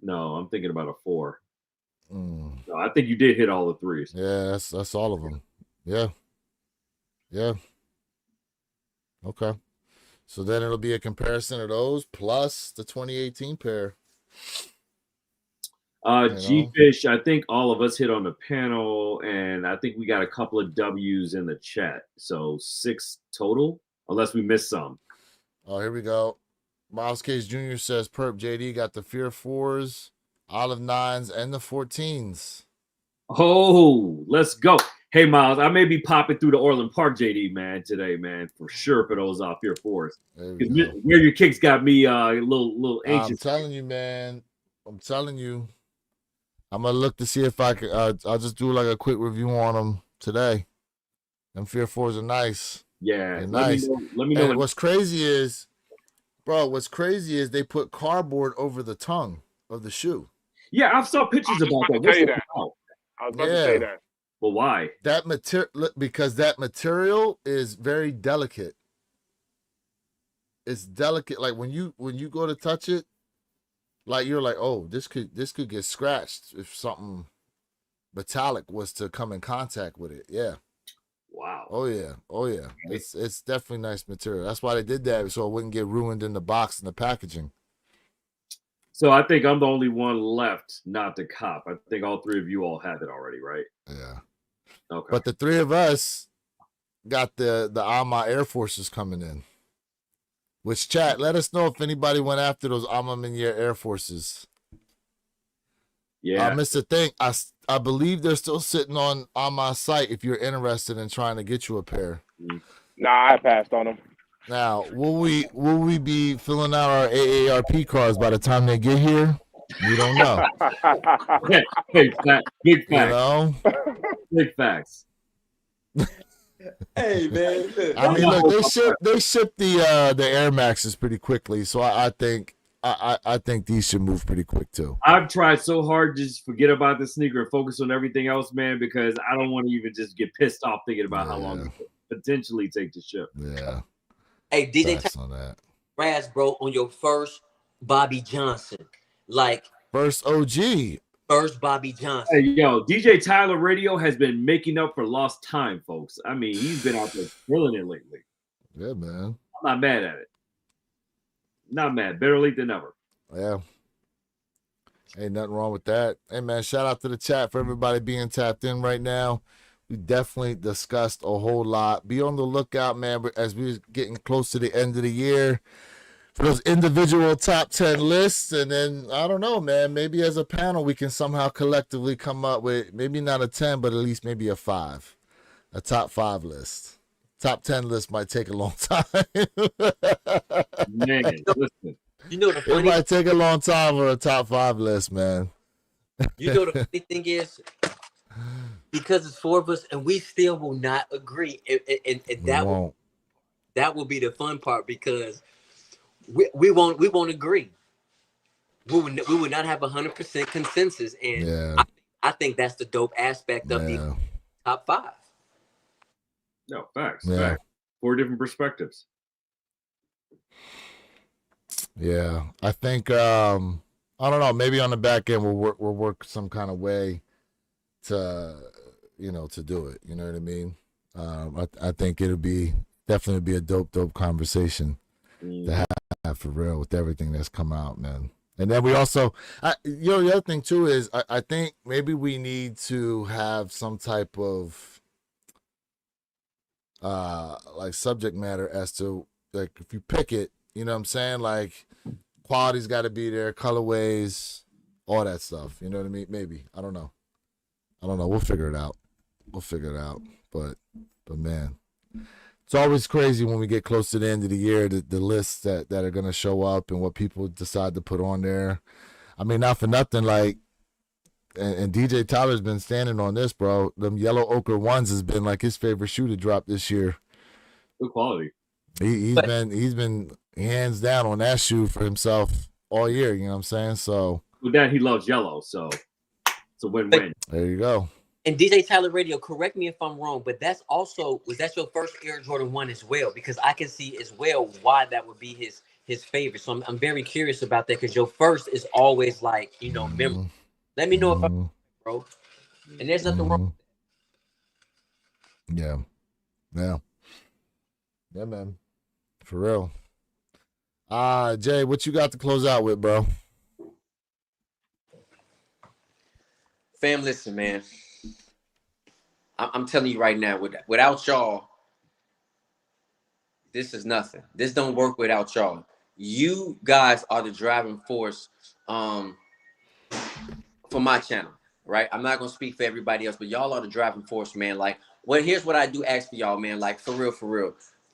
No, I'm thinking about a 4. Mm. No, I think you did hit all the 3s. Yeah, that's all of them. Yeah. Okay. So then it'll be a comparison of those plus the 2018 pair. G-Fish, I think all of us hit on the panel, and I think we got a couple of W's in the chat. So 6 total, unless we missed some. Oh, here we go. Miles Case Jr. says Perp JD got the Fear 4s, Olive 9s, and the 14s. Oh, let's go. Hey, Miles, I may be popping through the Orland Park, JD, man, today, man, for sure for those Fear 4s. There we go. Where your kicks got me a little anxious. I'm telling you, man. I'm telling you. I'm gonna look to see if I can. I'll just do like a quick review on them today. Them Fear 4s are nice. Yeah, They're let nice. me know. And what's crazy is they put cardboard over the tongue of the shoe. Yeah, I saw pictures about that. Tell you What's that. about? I was about to say that. But why? That material, because that material is very delicate. It's delicate. Like when you go to touch it, like you're like, oh, this could get scratched if something metallic was to come in contact with it. Yeah. Wow. Oh yeah. It's definitely nice material. That's why they did that, so it wouldn't get ruined in the box and the packaging. So I think I'm the only one left not to cop. I think all 3 of you all have it already, right? Yeah. Okay. But the 3 of us got the Alma Air Forces coming in. Which, chat, let us know if anybody went after those Alma Minier Air Forces. Yeah. Mr. Think, I believe they're still sitting on my site if you're interested in trying to get you a pair. Nah, I passed on them. Now, will we be filling out our AARP cards by the time they get here? We don't know. Big facts. You know? Big facts. Hey man, look. I mean, look, they ship the Air Maxes pretty quickly, so I think these should move pretty quick too. I've tried so hard to just forget about the sneaker and focus on everything else, man, because I don't want to even just get pissed off thinking about how long it could potentially take to ship. Yeah. Hey, DJ Facts on that. Raz, bro, on your first Bobby Johnson. Like First OG. first Bobby Johnson. Hey, yo, DJ Tyler Radio has been making up for lost time, folks. I mean, he's been out there killing it lately. Yeah, man. I'm not mad at it. Not mad. Better late than never. Yeah. Ain't nothing wrong with that. Hey, man, shout out to the chat for everybody being tapped in right now. We definitely discussed a whole lot. Be on the lookout, man, as we're getting close to the end of the year for those individual top 10 lists. And then, I don't know, man, maybe as a panel, we can somehow collectively come up with maybe not a 10, but at least maybe a 5, a top 5 list. Top 10 list might take a long time. Man, listen. You know the It funny, might take a long time for a top 5 list, man. you know the funny thing is, because it's 4 of us and we still will not agree, and that will be the fun part, because we won't agree. We would not have 100% consensus, and Yeah. I think that's the dope aspect of the top 5. No, facts. Yeah. Facts. 4 different perspectives. Yeah, I think I don't know. Maybe on the back end we'll work some kind of way to to do it. You know what I mean? I think it'll definitely be a dope conversation to have for real with everything that's come out, man. And then we also, the other thing too is I think maybe we need to have some type of like subject matter as to, like, if you pick it, you know what I'm saying? Like, quality's got to be there, colorways, all that stuff. You know what I mean? Maybe. I don't know. We'll figure it out. But man, it's always crazy when we get close to the end of the year, the lists that are going to show up and what people decide to put on there. I mean, not for nothing, like, and DJ Tyler's been standing on this, bro. Them yellow ochre ones has been like his favorite shoe to drop this year. Good quality. He's been hands down on that shoe for himself all year. You know what I'm saying? So with that, he loves yellow, so it's a win-win. There you go. And DJ Tyler Radio, correct me if I'm wrong, but was that your first Air Jordan 1 as well? Because I can see as well why that would be his favorite. So I'm very curious about that, because your first is always like, memory. Let me know if I'm bro. And there's nothing wrong. Yeah, man. For real. Jay, what you got to close out with, bro? Fam, listen, man. I'm telling you right now, without y'all, this is nothing. This don't work without y'all. You guys are the driving force for my channel, right? I'm not gonna speak for everybody else, but y'all are the driving force, man. Like, here's what I do ask for y'all, man. Like, for real.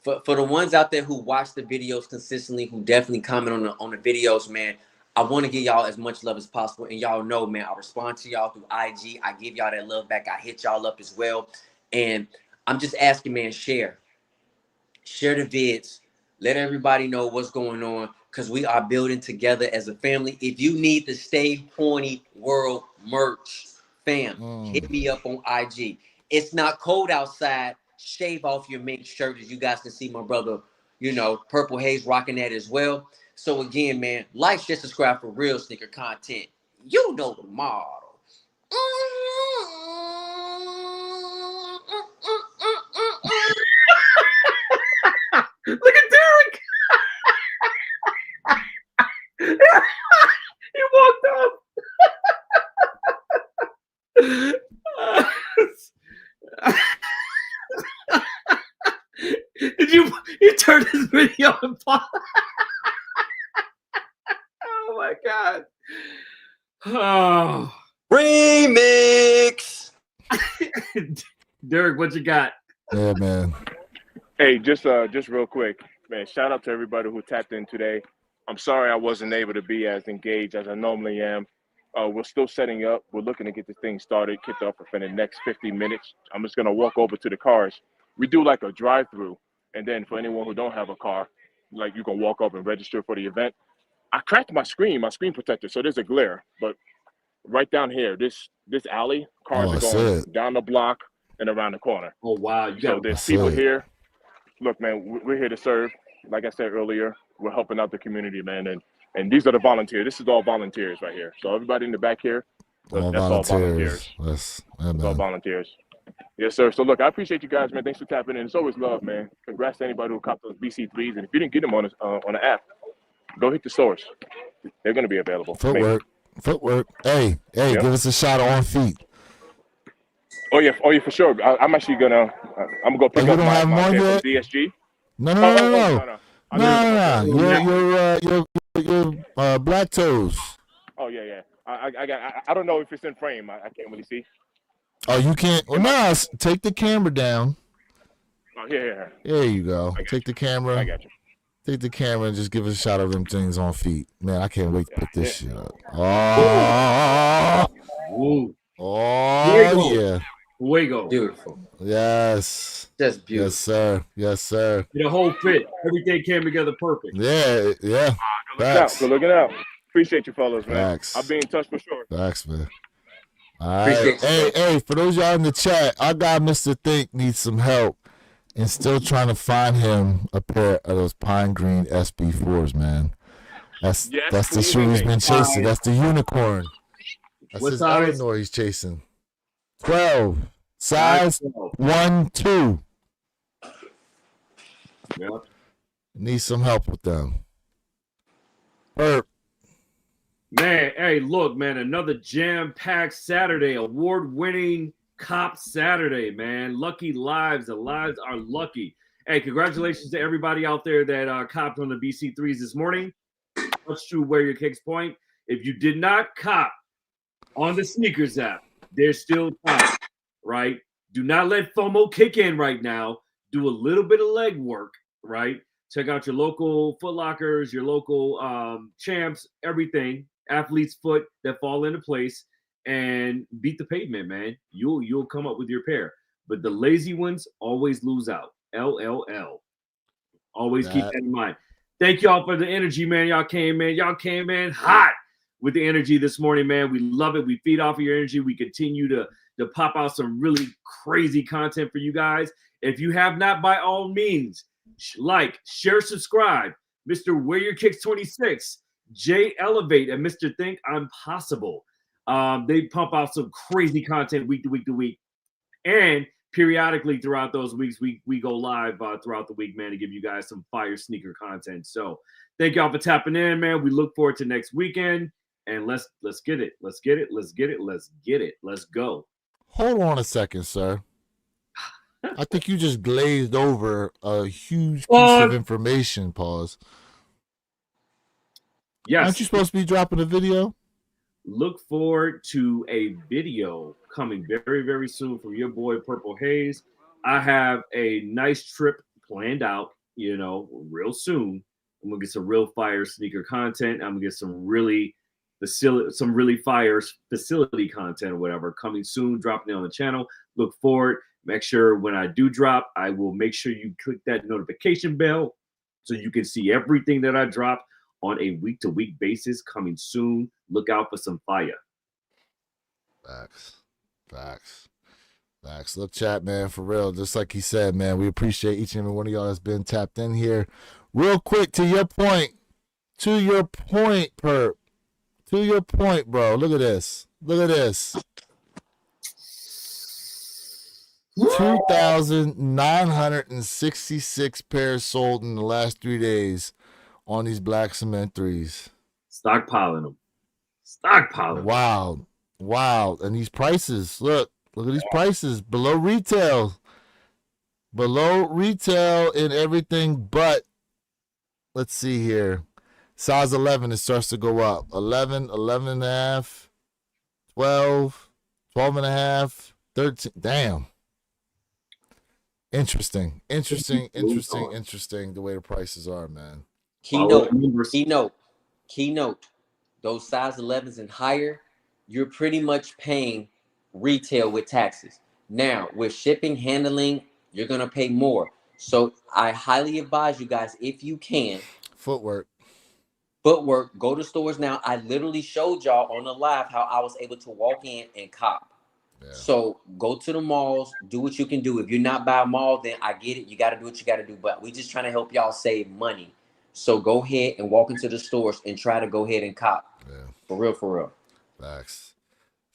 For the ones out there who watch the videos consistently, who definitely comment on the videos, man, I want to give y'all as much love as possible. And y'all know, man, I respond to y'all through IG. I give y'all that love back. I hit y'all up as well. And I'm just asking, man, share the vids. Let everybody know what's going on, because we are building together as a family. If you need the Stay Horny World merch, fam, hit me up on IG. It's not cold outside. Shave off your mink shirt, as you guys can see my brother, Purple Haze rocking that as well. So again, man, like, share, subscribe for real sneaker content. You know the model. Look at Derek. He walked up. Did you turn this video and pause? Oh my god. Oh. Remix. Derek, what you got? Yeah, man. Hey, just real quick, man, shout out to everybody who tapped in today. I'm sorry I wasn't able to be as engaged as I normally am. We're still setting up. We're looking to get this thing started, kicked off within the next 50 minutes. I'm just going to walk over to the cars. We do like a drive-through, and then for anyone who don't have a car, like, you can walk up and register for the event. I cracked my screen protector, so there's a glare. But right down here, this alley, cars are going down the block and around the corner. Oh, wow. There's people here. Look, man, we're here to serve. Like I said earlier, we're helping out the community, man. And these are the volunteers. This is all volunteers right here. So everybody in the back here, that's all volunteers. That's all volunteers. Yes, sir. So look, I appreciate you guys, man. Thanks for tapping in. It's always love, man. Congrats to anybody who copped those BC3s. And if you didn't get them on the app, go hit the source. They're going to be available. Footwork. Hey, Yep. Give us a shot on feet. Oh yeah, for sure. I'm actually gonna I'm gonna go pick you up don't my, have my them on pair from yet? DSG. No, Oh, no, no, oh, no, no. no. I No, missed it. no, Okay. no. Your black toes. Oh yeah. I don't know if it's in frame. I can't really see. Oh, you can't. Well, Am I- no, take the camera down. Oh yeah. There you go. I got Take the I camera. got you. Take the camera and just give us a shot of them things on feet. Man, I can't wait to put this shit up. Ooh, Oh, yeah. fuego. Beautiful. Yes. Just beautiful. Yes, sir. Yes, sir. The whole fit. Everything came together perfect. Yeah. Facts. Good looking out. Appreciate you fellas, man. Facts. I'll be in touch for sure. Facts, man. All right. Appreciate you, Hey, for those y'all in the chat, our guy Mr. Think needs some help and still trying to find him a pair of those pine green SB4s, man. That's the shoe he's been chasing. That's the unicorn. That's What his size? Eleanor he's chasing. 12. Size 1, 2. Yep. Need some help with them. Herb. Man, hey, look, man, another jam-packed Saturday, award-winning Cop Saturday, man. Lucky lives. The lives are lucky. Hey, congratulations to everybody out there that copped on the BC3s this morning. Much to Wear Your Kicks point. If you did not cop on the sneakers app, there's still time, right? Do not let FOMO kick in right now. Do a little bit of leg work, right? Check out your local Foot Lockers, your local Champs, everything, Athlete's Foot that fall into place, and beat the pavement, man. You'll come up with your pair. But the lazy ones always lose out. LLL. Always keep that in mind. Thank y'all for the energy, man. Y'all came in hot with the energy this morning, man. We love it. We feed off of your energy. We continue to pop out some really crazy content for you guys. If you have not, by all means, like, share, subscribe. Mr. Wear Your Kicks 26, Jay Elevate, and Mr. Think I'm Possible. They pump out some crazy content week to week to week. And periodically throughout those weeks, we go live throughout the week, man, to give you guys some fire sneaker content. So thank y'all for tapping in, man. We look forward to next weekend. And let's get it. Let's get it. Let's get it. Let's get it. Let's go. Hold on a second, sir. I think you just glazed over a huge piece of information. Pause. Yes. Aren't you supposed to be dropping a video? Look forward to a video coming very, very soon from your boy Purple Haze. I have a nice trip planned out, real soon. I'm gonna get some real fire sneaker content. I'm gonna get some really fire facility content or whatever coming soon, dropping it on the channel. Look forward. Make sure when I do drop, I will make sure you click that notification bell so you can see everything that I drop on a week-to-week basis coming soon. Look out for some fire. Facts. Look, chat, man, for real. Just like he said, man, we appreciate each and every one of y'all that's been tapped in here. Real quick, to your point, Perp. To your point, bro. Look at this. 2,966 pairs sold in the last 3 days on these black cement threes. Stockpiling them. Wow. And these prices, look at these prices below retail and everything. But let's see here. Size 11, it starts to go up. 11, 11 and a half, 12, 12 and a half, 13. Damn. Interesting the way the prices are, man. Keynote. Those size 11s and higher, you're pretty much paying retail with taxes. Now, with shipping, handling, you're going to pay more. So I highly advise you guys, if you can. Footwork, go to stores now. I literally showed y'all on the live how I was able to walk in and cop. Yeah. So go to the malls, do what you can do. If you're not by a mall, then I get it. You got to do what you got to do. But we just trying to help y'all save money. So go ahead and walk into the stores and try to go ahead and cop. Yeah. For real. Facts.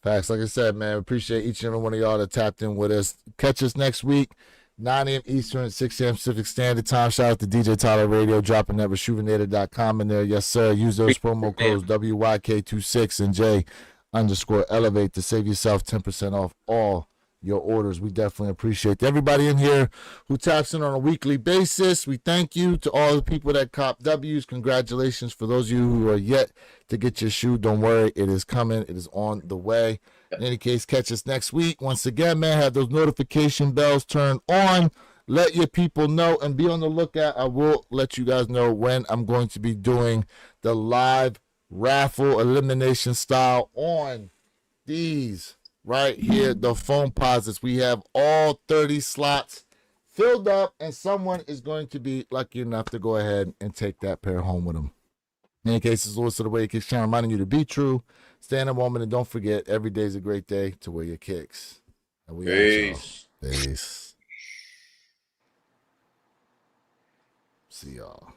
Like I said, man, appreciate each and every one of y'all that tapped in with us. Catch us next week, 9 a.m. Eastern, 6 a.m. Pacific Standard Time. Shout out to DJ Tyler Radio, dropping that Resjuvenator.com in there. Yes, sir. Use those promo codes WYK26 and J_Elevate to save yourself 10% off all your orders. We definitely appreciate everybody in here who taps in on a weekly basis. We thank you to all the people that cop W's. Congratulations for those of you who are yet to get your shoe. Don't worry, it is coming. It is on the way. In any case, catch us next week. Once again, man, have those notification bells turned on. Let your people know and be on the lookout. I will let you guys know when I'm going to be doing the live raffle elimination style on these right here, the foam posits. We have all 30 slots filled up, and someone is going to be lucky enough to go ahead and take that pair home with them. In any case, it's Lewis of the Way Kicks channel, reminding you to be true, stay in a moment, and don't forget, every day is a great day to wear your kicks. And we out, y'all. Peace. See y'all.